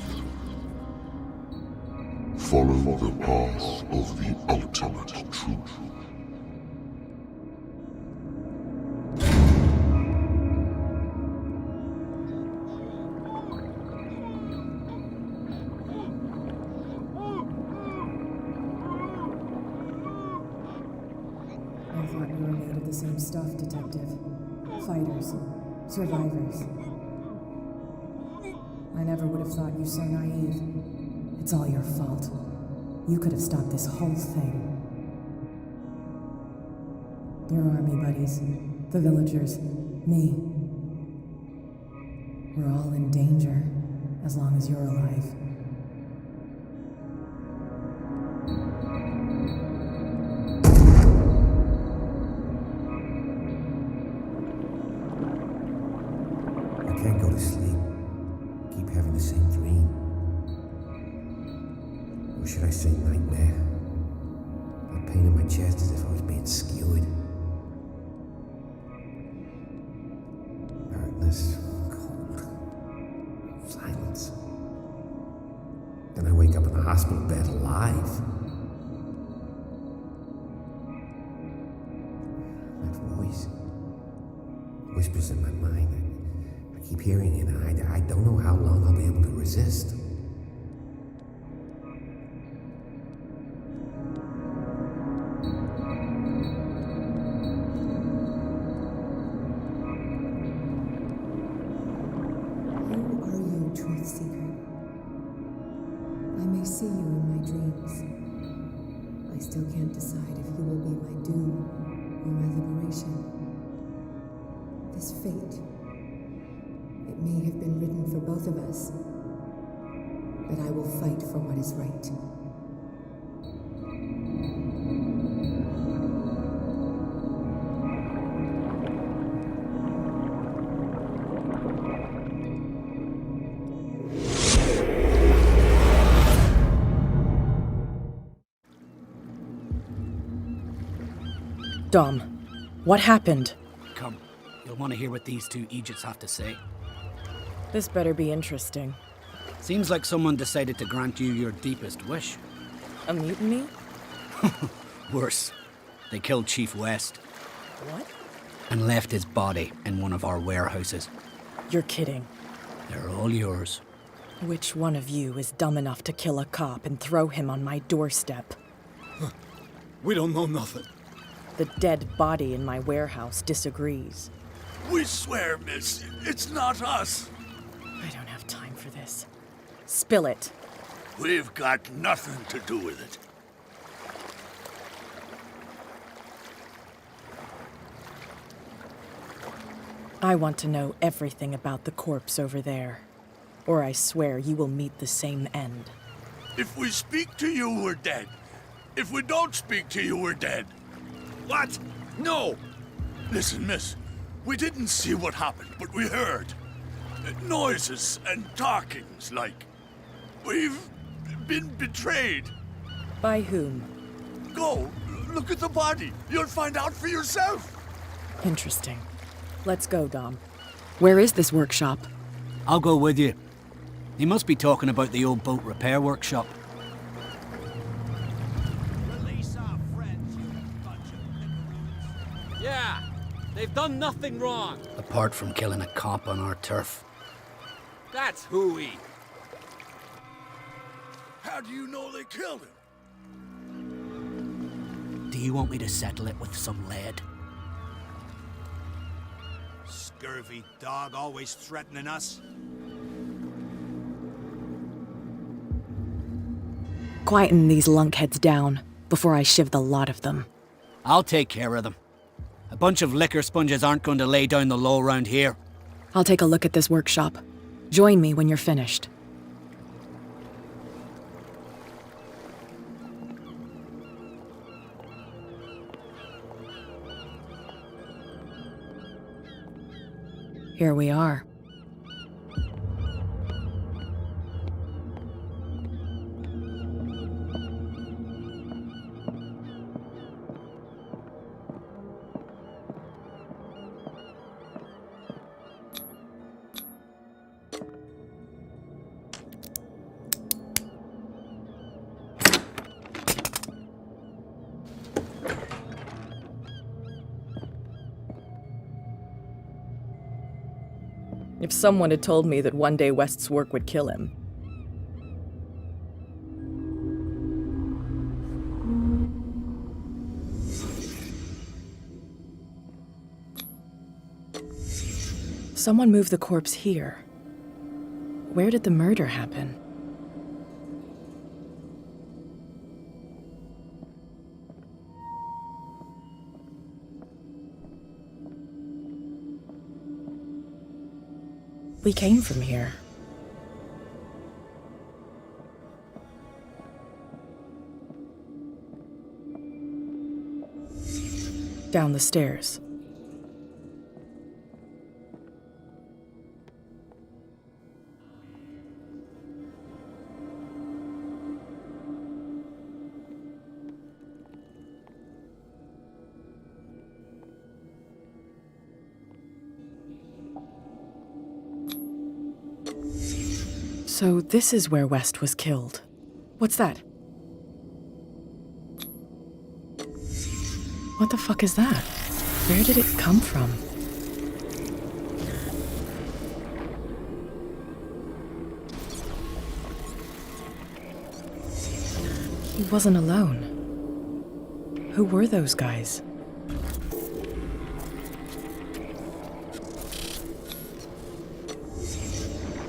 Follow the path of the ultimate truth. The same stuff, Detective. Fighters. Survivors. I never would have thought you so naive. It's all your fault. You could have stopped this whole thing. Your army buddies, the villagers, me. We're all in danger, as long as you're alive. Can't go to sleep. Keep having the same dream. Or should I say nightmare? A pain in my chest as if I was being skewered. Darkness, cold, silence. Then I wake up in the hospital bed alive. That voice whispers in my mind. I keep hearing it, and I don't know how long I'll be able to resist. Who are you, Truth Seeker? I may see you in my dreams. I still can't decide if you will be my doom or my liberation. This fate, it may have been written for both of us, but I will fight for what is right. Dom, what happened? Come, you'll want to hear what these two Egypts have to say. This better be interesting. Seems like someone decided to grant you your deepest wish. A mutiny? Worse. They killed Chief West. What? And left his body in one of our warehouses. You're kidding. They're all yours. Which one of you is dumb enough to kill a cop and throw him on my doorstep? We don't know nothing. The dead body in my warehouse disagrees. We swear, miss, it's not us. I don't have time for this. Spill it. We've got nothing to do with it. I want to know everything about the corpse over there, or I swear you will meet the same end. If we speak to you, we're dead. If we don't speak to you, we're dead. What? No! Listen, miss, we didn't see what happened, but we heard. Noises and talkings, like... We've been betrayed. By whom? Go, look at the body. You'll find out for yourself. Interesting. Let's go, Dom. Where is this workshop? I'll go with you. He must be talking about the old boat repair workshop. Release our friends, you bunch of niggeroons. Yeah, they've done nothing wrong. Apart from killing a cop on our turf. That's hooey. How do you know they killed him? Do you want me to settle it with some lead? Scurvy dog, always threatening us. Quieten these lunkheads down before I shiv the lot of them. I'll take care of them. A bunch of liquor sponges aren't going to lay down the law around here. I'll take a look at this workshop. Join me when you're finished. Here we are. If someone had told me that one day West's work would kill him. Someone moved the corpse here. Where did the murder happen? We came from here. Down the stairs. So this is where West was killed. What's that? What the fuck is that? Where did it come from? He wasn't alone. Who were those guys?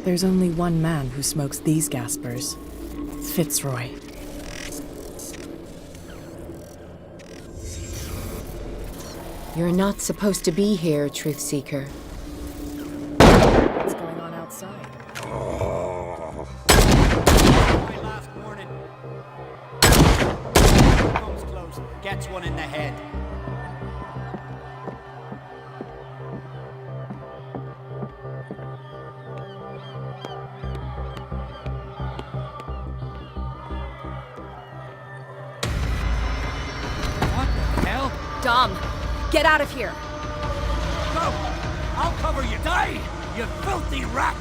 There's only one man who smokes these gaspers. Fitzroy. You're not supposed to be here, Truth Seeker. What's going on outside? My last warning. Comes close, gets one in the head. Dom, get out of here! Go! I'll cover you! Die! You filthy rat!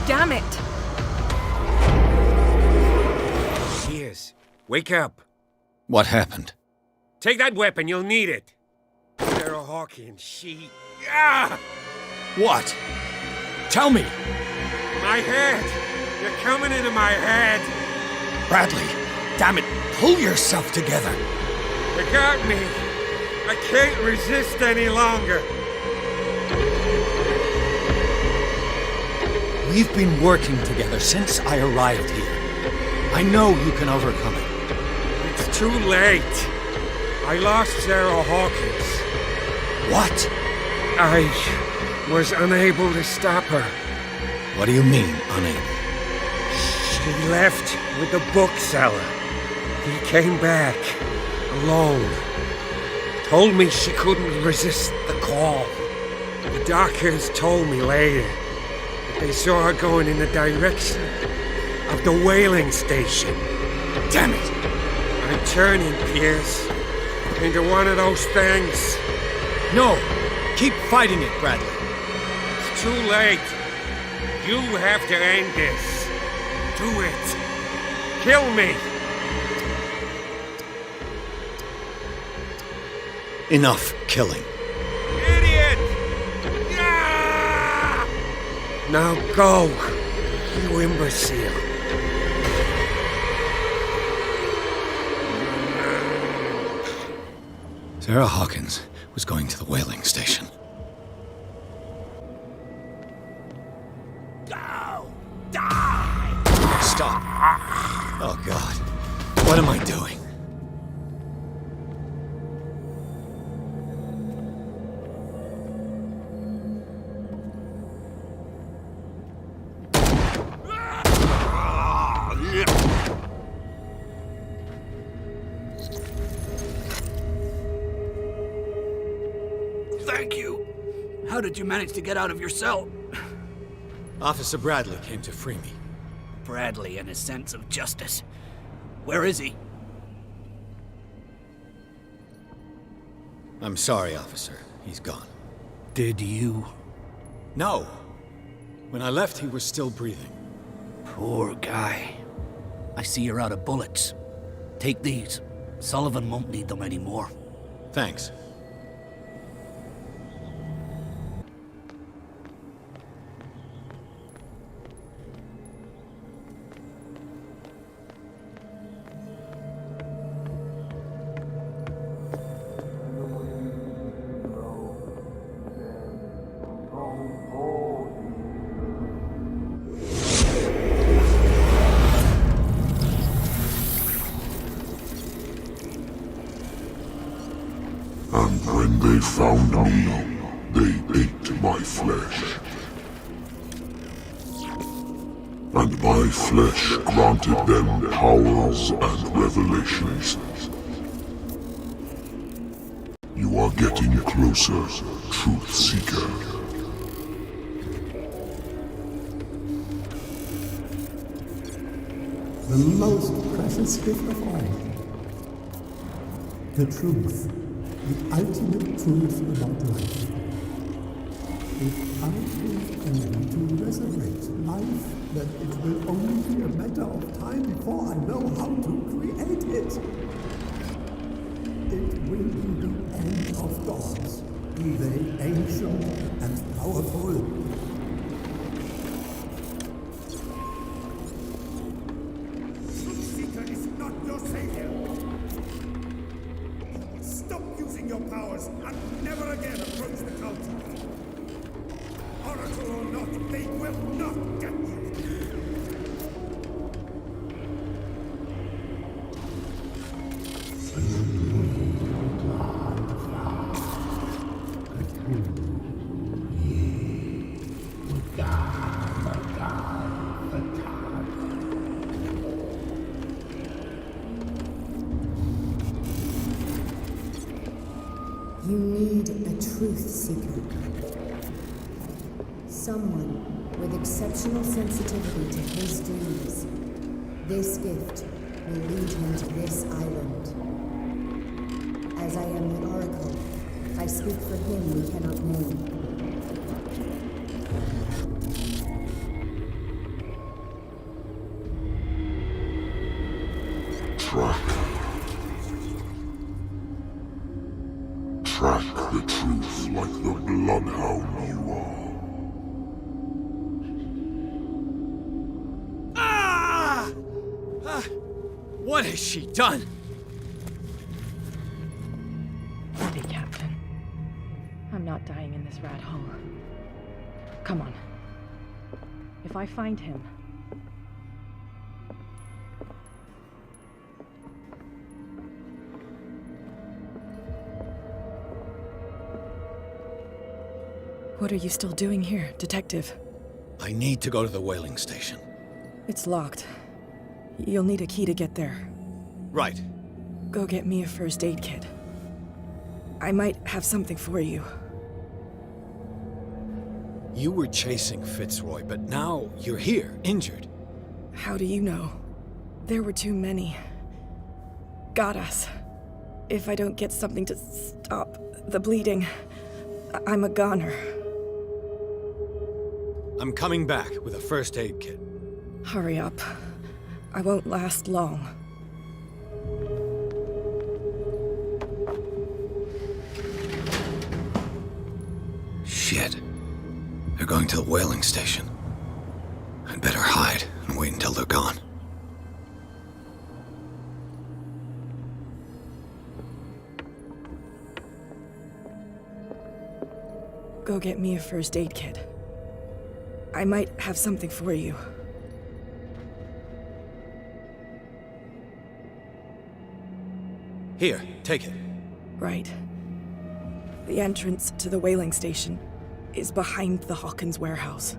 Damn it! Pierce, wake up. What happened? Take that weapon, you'll need it. Sarah Hawkins, she... Ah! What? Tell me! My head! You're coming into my head! Bradley, damn it, pull yourself together! You got me! I can't resist any longer! We've been working together since I arrived here. I know you can overcome it. It's too late. I lost Sarah Hawkins. What? I was unable to stop her. What do you mean, unable? She left with the bookseller. He came back, alone. Told me she couldn't resist the call. The doctors told me later They saw her going in the direction of the whaling station. Damn it! I'm turning, Pierce, into one of those things. No! Keep fighting it, Bradley. It's too late. You have to end this. Do it. Kill me. Enough killing. Idiot! Yeah! Now go, you imbecile. Sarah Hawkins was going to the whaling station. Go! Die! Stop. Oh, God. What am I doing? Thank you. How did you manage to get out of your cell? Officer Bradley came to free me. Bradley and his sense of justice. Where is he? I'm sorry, officer. He's gone. Did you? No. When I left, he was still breathing. Poor guy. I see you're out of bullets. Take these. Sullivan won't need them anymore. Thanks. And when they found me, they ate my flesh. And my flesh granted them powers and revelations. You are getting closer, Truth Seeker. The most precious gift of all. The truth. The ultimate truth about life. If I live only to resurrect life, then it will only be a matter of time before I know how to create it. It will be the end of gods, be they ancient and powerful. Truth-seeker is not your savior. Stop using your powers and never again approach the cult. Oracle or not, they will not get you. You need a truth seeker. Someone with exceptional sensitivity to his dreams. This gift will lead him to this island. As I am the Oracle, I speak for him we cannot name. Track the truth like the bloodhound you are. Ah! What has she done? Steady, Captain. I'm not dying in this rat hole. Come on. If I find him, what are you still doing here, Detective? I need to go to the whaling station. It's locked. You'll need a key to get there. Right. Go get me a first aid kit. I might have something for you. You were chasing Fitzroy, but now you're here, injured. How do you know? There were too many. Got us. If I don't get something to stop the bleeding, I'm a goner. I'm coming back with a first aid kit. Hurry up. I won't last long. Shit. They're going to the whaling station. I'd better hide and wait until they're gone. Go get me a first aid kit. I might have something for you. Here, take it. Right. The entrance to the whaling station is behind the Hawkins warehouse.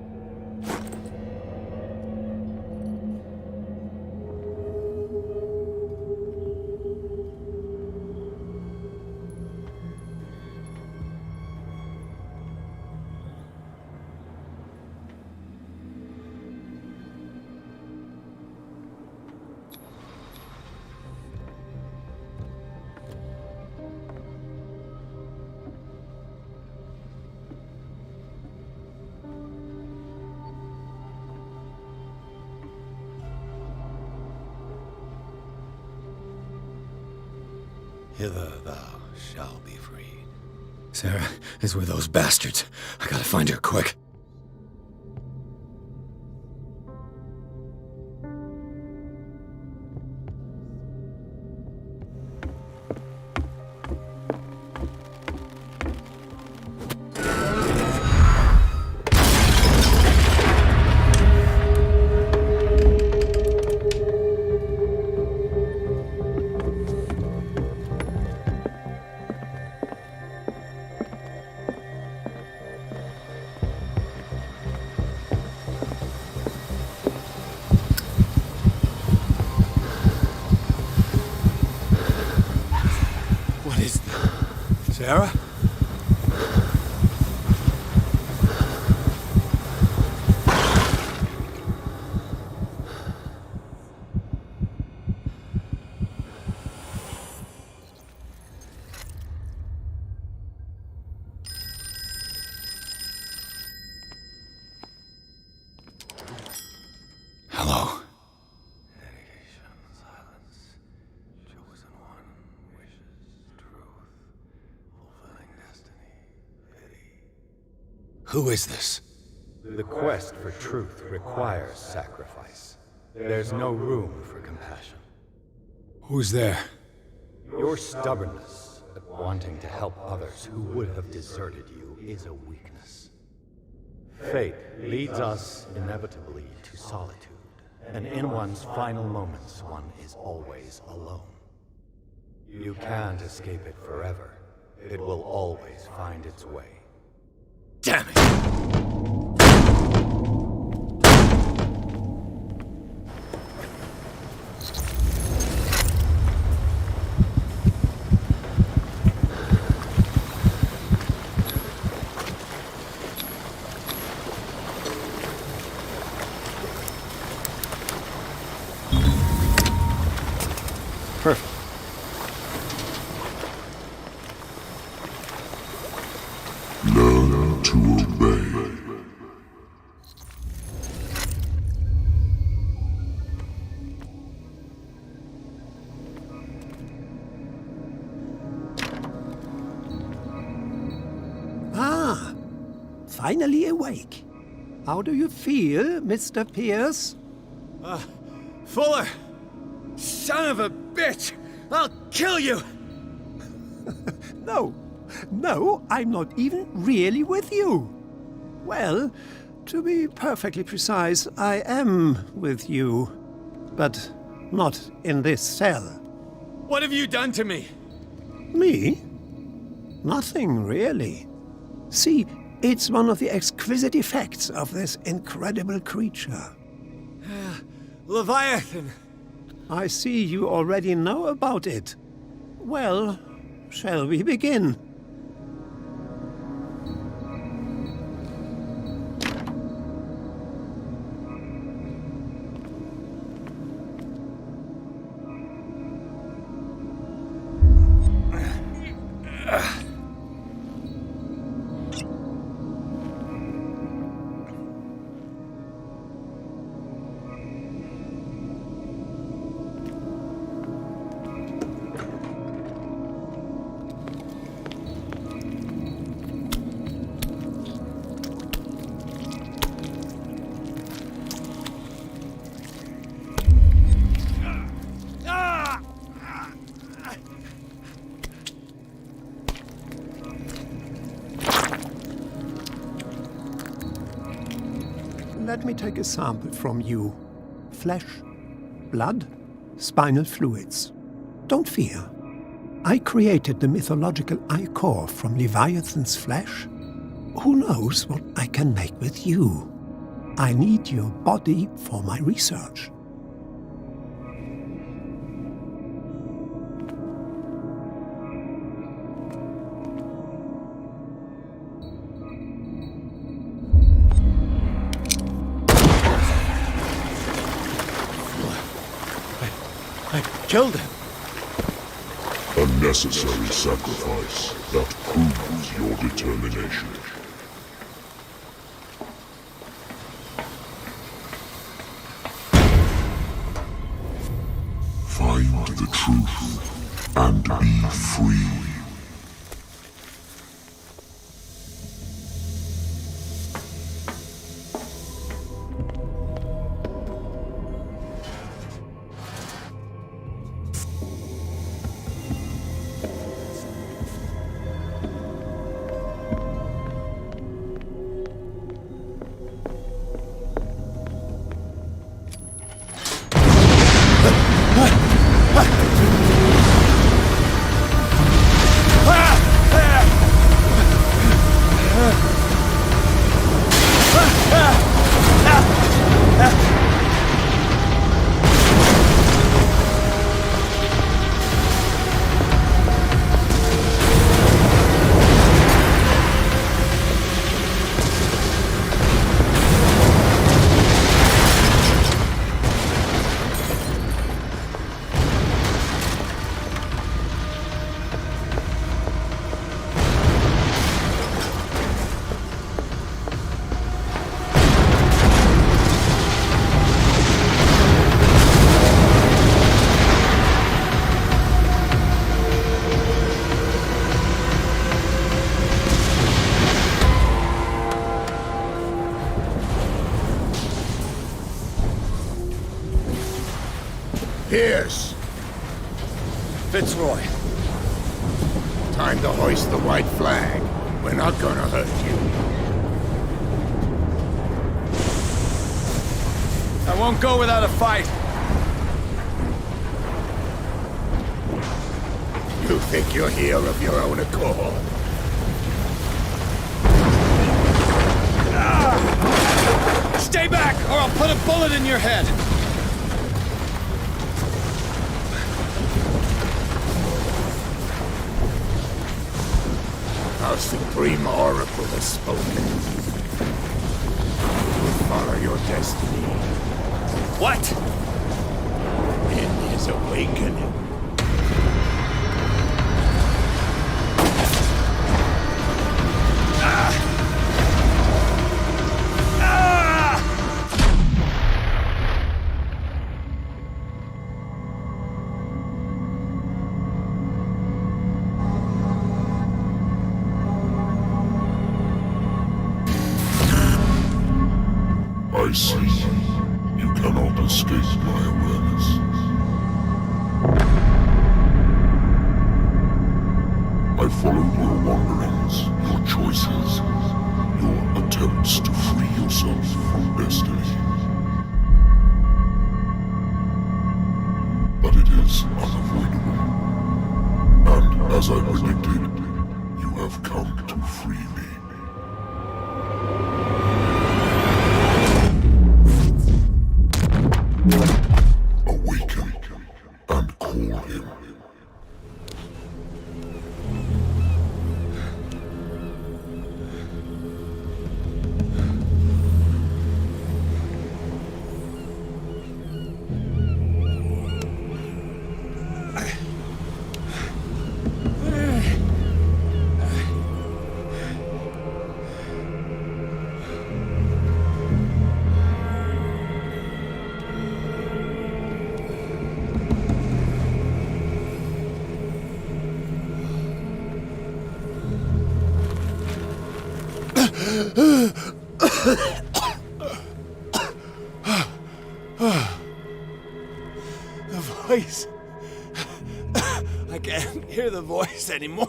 Hither thou shalt be freed. Sarah is with those bastards. I gotta find her quick. Sarah? Hello. Who is this? The quest for truth requires sacrifice. There's no room for compassion. Who's there? Your stubbornness at wanting to help others who would have deserted you is a weakness. Fate leads us inevitably to solitude, and in one's final moments, one is always alone. You can't escape it forever. It will always find its way. Damn it! Perfect. Learn to obey. Ah, finally awake. How do you feel, Mr. Pierce? Fuller! Son of a bitch! I'll kill you! No, I'm not even really with you. Well, to be perfectly precise, I am with you. But not in this cell. What have you done to me? Me? Nothing, really. See, it's one of the exquisite effects of this incredible creature. Leviathan! I see you already know about it. Well, shall we begin? Let me take a sample from you. Flesh, blood, spinal fluids. Don't fear. I created the mythological ichor from Leviathan's flesh. Who knows what I can make with you? I need your body for my research. I killed him. A necessary sacrifice that proves your determination. Find the truth and be free. Pierce! Fitzroy. Time to hoist the white flag. We're not gonna hurt you. I won't go without a fight. You think you're here of your own accord? Stay back, or I'll put a bullet in your head! Our Supreme Oracle has spoken. You will follow your destiny. What? In his awakening. I see. You cannot escape my awareness. I followed your wanderings, your choices, your attempts to free yourself from destiny. But it is unavoidable. And as I predicted, you have come to free me. Awaken and call him. The voice. I can't hear the voice anymore.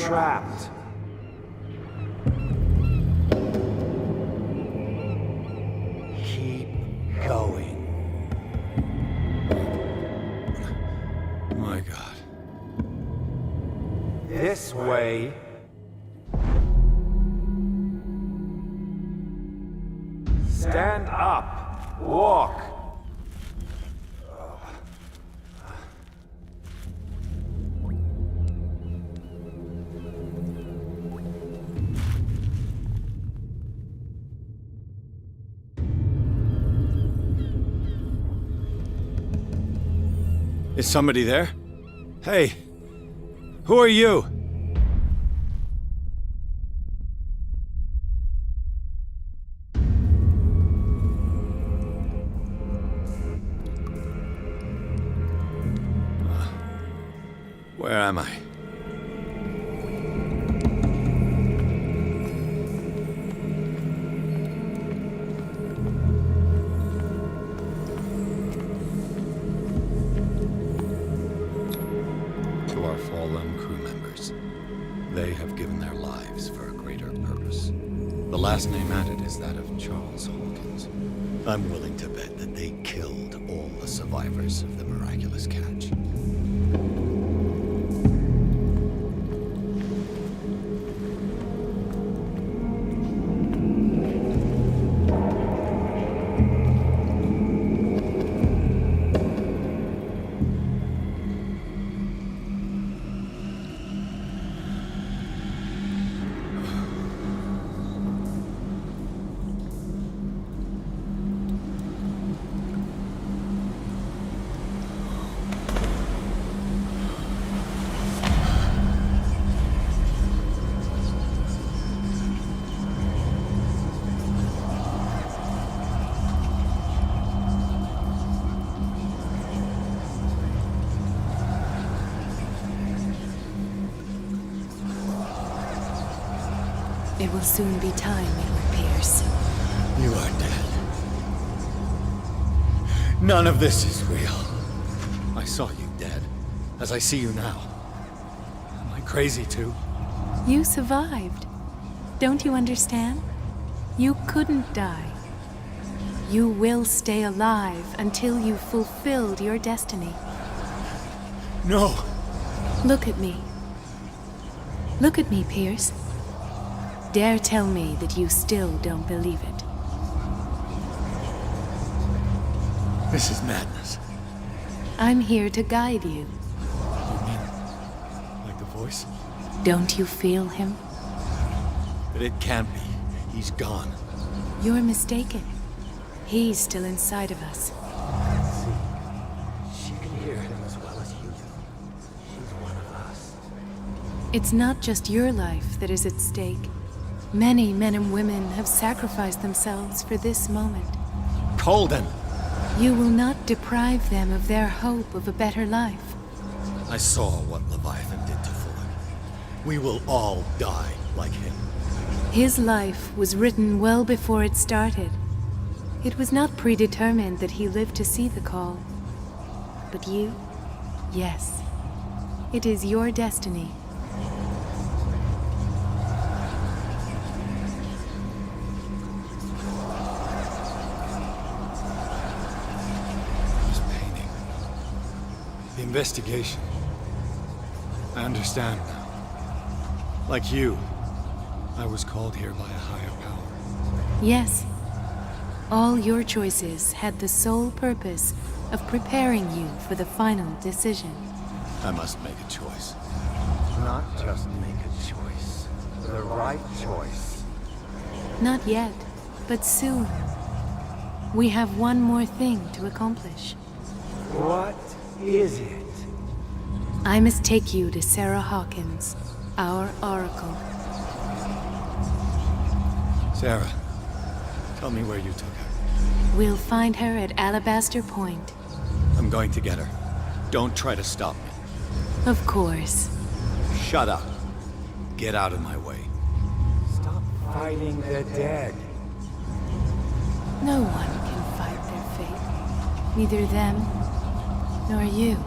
trapped. Keep going. My God. This way. Stand up. Walk. Is somebody there? Hey, who are you? Where am I? To our fallen crew members, they have given their lives for a greater purpose. The last name added is that of Charles Hawkins. I'm willing to bet that they killed all the survivors of the miraculous catch. It will soon be time, Edward Pierce. You are dead. None of this is real. I saw you dead, as I see you now. Am I crazy too? You survived. Don't you understand? You couldn't die. You will stay alive until you've fulfilled your destiny. No! Look at me. Look at me, Pierce. Dare tell me that you still don't believe it. This is madness. I'm here to guide you. You mean, like the voice? Don't you feel him? But it can't be. He's gone. You're mistaken. He's still inside of us. She can hear him as well as you do. She's one of us. It's not just your life that is at stake. Many men and women have sacrificed themselves for this moment. Colden! You will not deprive them of their hope of a better life. I saw what Leviathan did to Fuller. We will all die like him. His life was written well before it started. It was not predetermined that he lived to see the call. But you? Yes. It is your destiny. The investigation. I understand now. Like you, I was called here by a higher power. Yes. All your choices had the sole purpose of preparing you for the final decision. I must make a choice. Not just make a choice. The right choice. Not yet, but soon. We have one more thing to accomplish. What is it? I must take you to Sarah Hawkins, our oracle. Sarah, tell me where you took her. We'll find her at Alabaster Point. I'm going to get her. Don't try to stop me. Of course. Shut up. Get out of my way. Stop fighting the dead. No one can fight their fate. Neither them, nor you.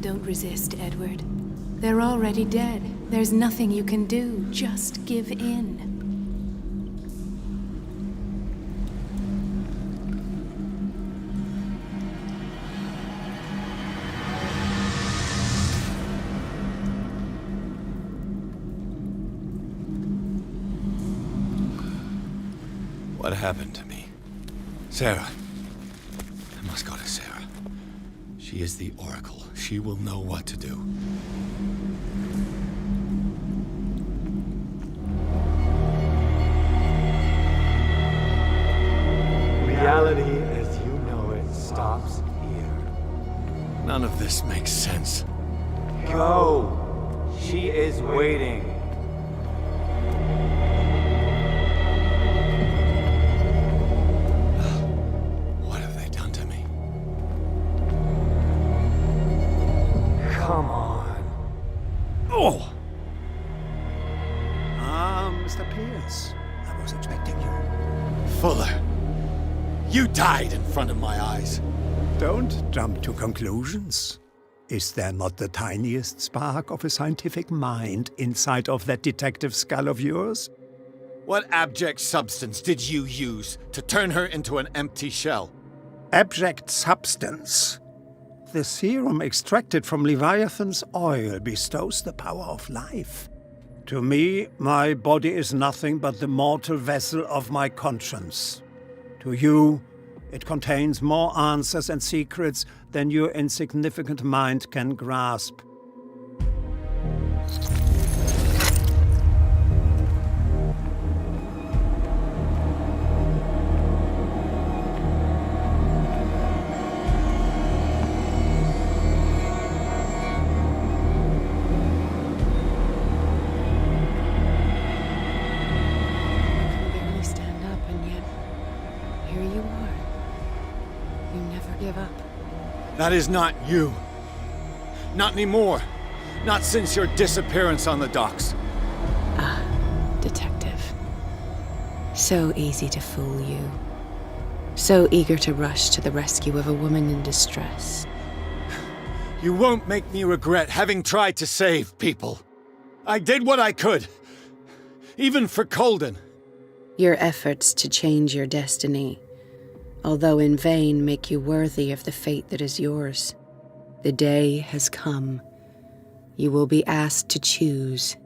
Don't resist, Edward. They're already dead. There's nothing you can do. Just give in. What happened to me? Sarah. I must go to Sarah. She is the Oracle. She will know what to do. Reality as you know it stops here. None of this makes sense. Go! She is waiting. What have they done to me? Come on. Oh! Mr. Pierce, I was expecting you. Fuller, you died in front of my eyes. Don't jump to conclusions. Is there not the tiniest spark of a scientific mind inside of that detective skull of yours? What abject substance did you use to turn her into an empty shell? Abject substance. The serum extracted from Leviathan's oil bestows the power of life. To me, my body is nothing but the mortal vessel of my conscience. To you, it contains more answers and secrets than your insignificant mind can grasp. That is not you. Not anymore. Not since your disappearance on the docks. Ah, detective. So easy to fool you. So eager to rush to the rescue of a woman in distress. You won't make me regret having tried to save people. I did what I could. Even for Colden. Your efforts to change your destiny, although in vain, make you worthy of the fate that is yours. The day has come. You will be asked to choose.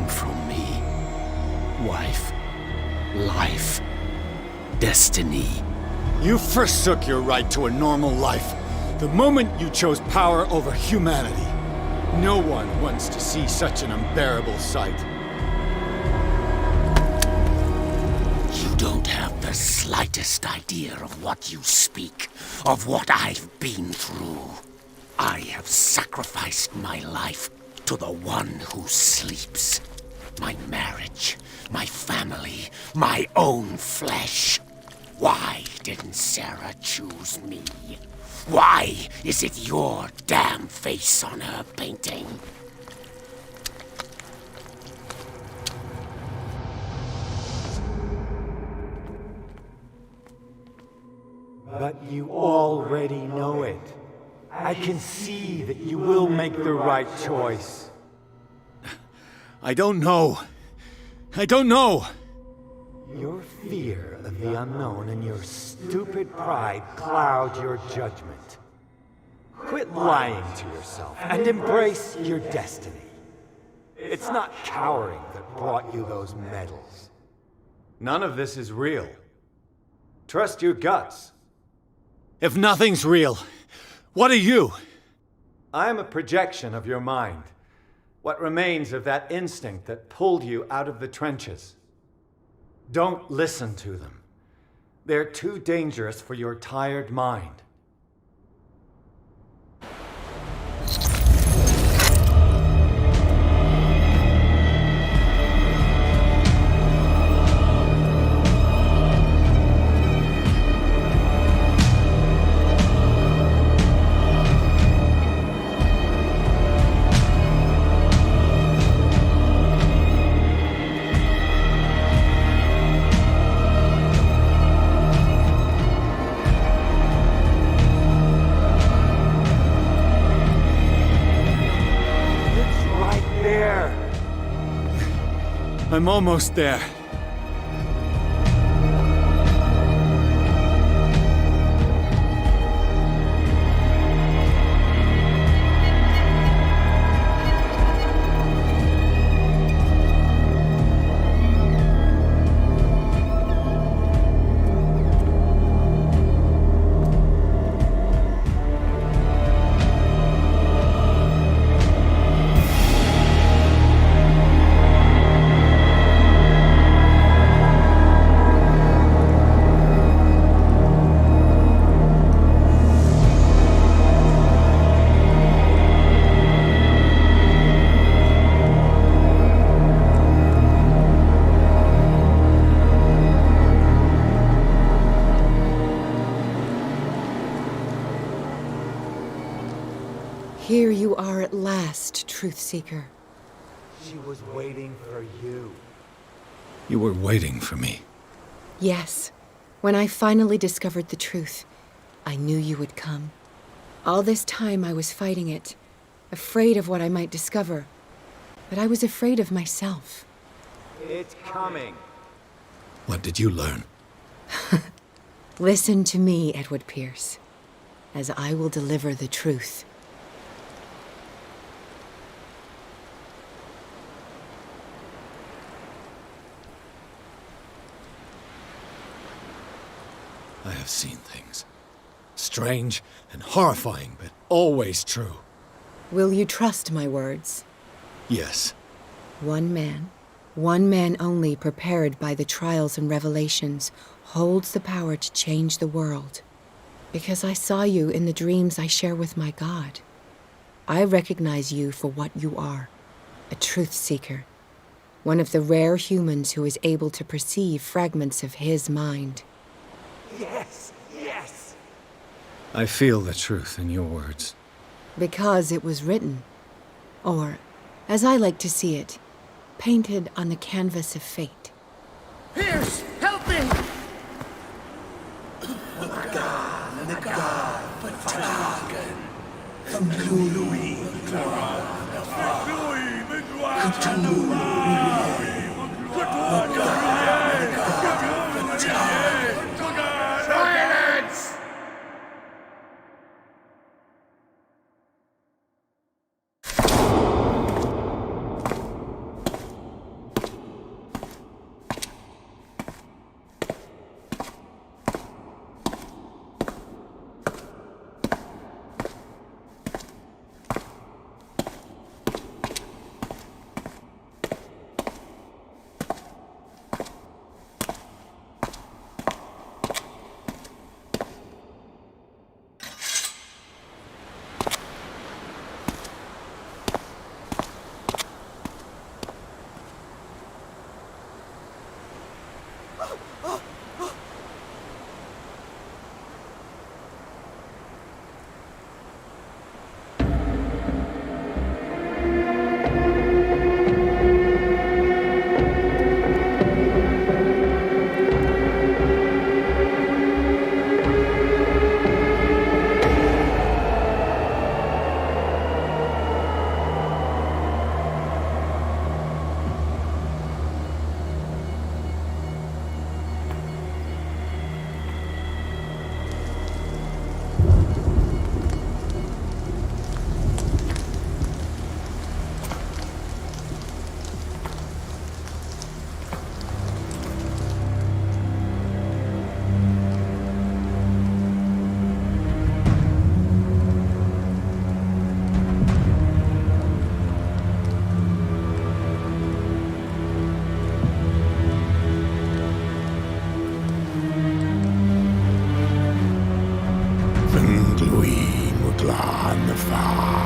From me. Wife, life, destiny. You forsook your right to a normal life the moment you chose power over humanity. No one wants to see such an unbearable sight. You don't have the slightest idea of what you speak, of what I've been through. I have sacrificed my life to the one who sleeps. My marriage, my family, my own flesh. Why didn't Sarah choose me? Why is it your damn face on her painting? But you already know it. I can see that you will make the right choice. I don't know. I don't know. Your fear of the unknown and your stupid pride cloud your judgment. Quit lying to yourself and embrace your destiny. It's not cowering that brought you those medals. None of this is real. Trust your guts. If nothing's real, what are you? I am a projection of your mind. What remains of that instinct that pulled you out of the trenches. Don't listen to them. They're too dangerous for your tired mind. I'm almost there. Here you are at last, Truth Seeker. She was waiting for you. You were waiting for me. Yes. When I finally discovered the truth, I knew you would come. All this time I was fighting it, afraid of what I might discover. But I was afraid of myself. It's coming. What did you learn? Listen to me, Edward Pierce, as I will deliver the truth. I have seen things. Strange and horrifying, but always true. Will you trust my words? Yes. One man only prepared by the trials and revelations, holds the power to change the world. Because I saw you in the dreams I share with my God. I recognize you for what you are, a truth seeker. One of the rare humans who is able to perceive fragments of his mind. Yes, yes! I feel the truth in your words. Because it was written. Or, as I like to see it, painted on the canvas of fate. Pierce, help me! The god, beauftragt. Silence! Glwy mwglan y ffa.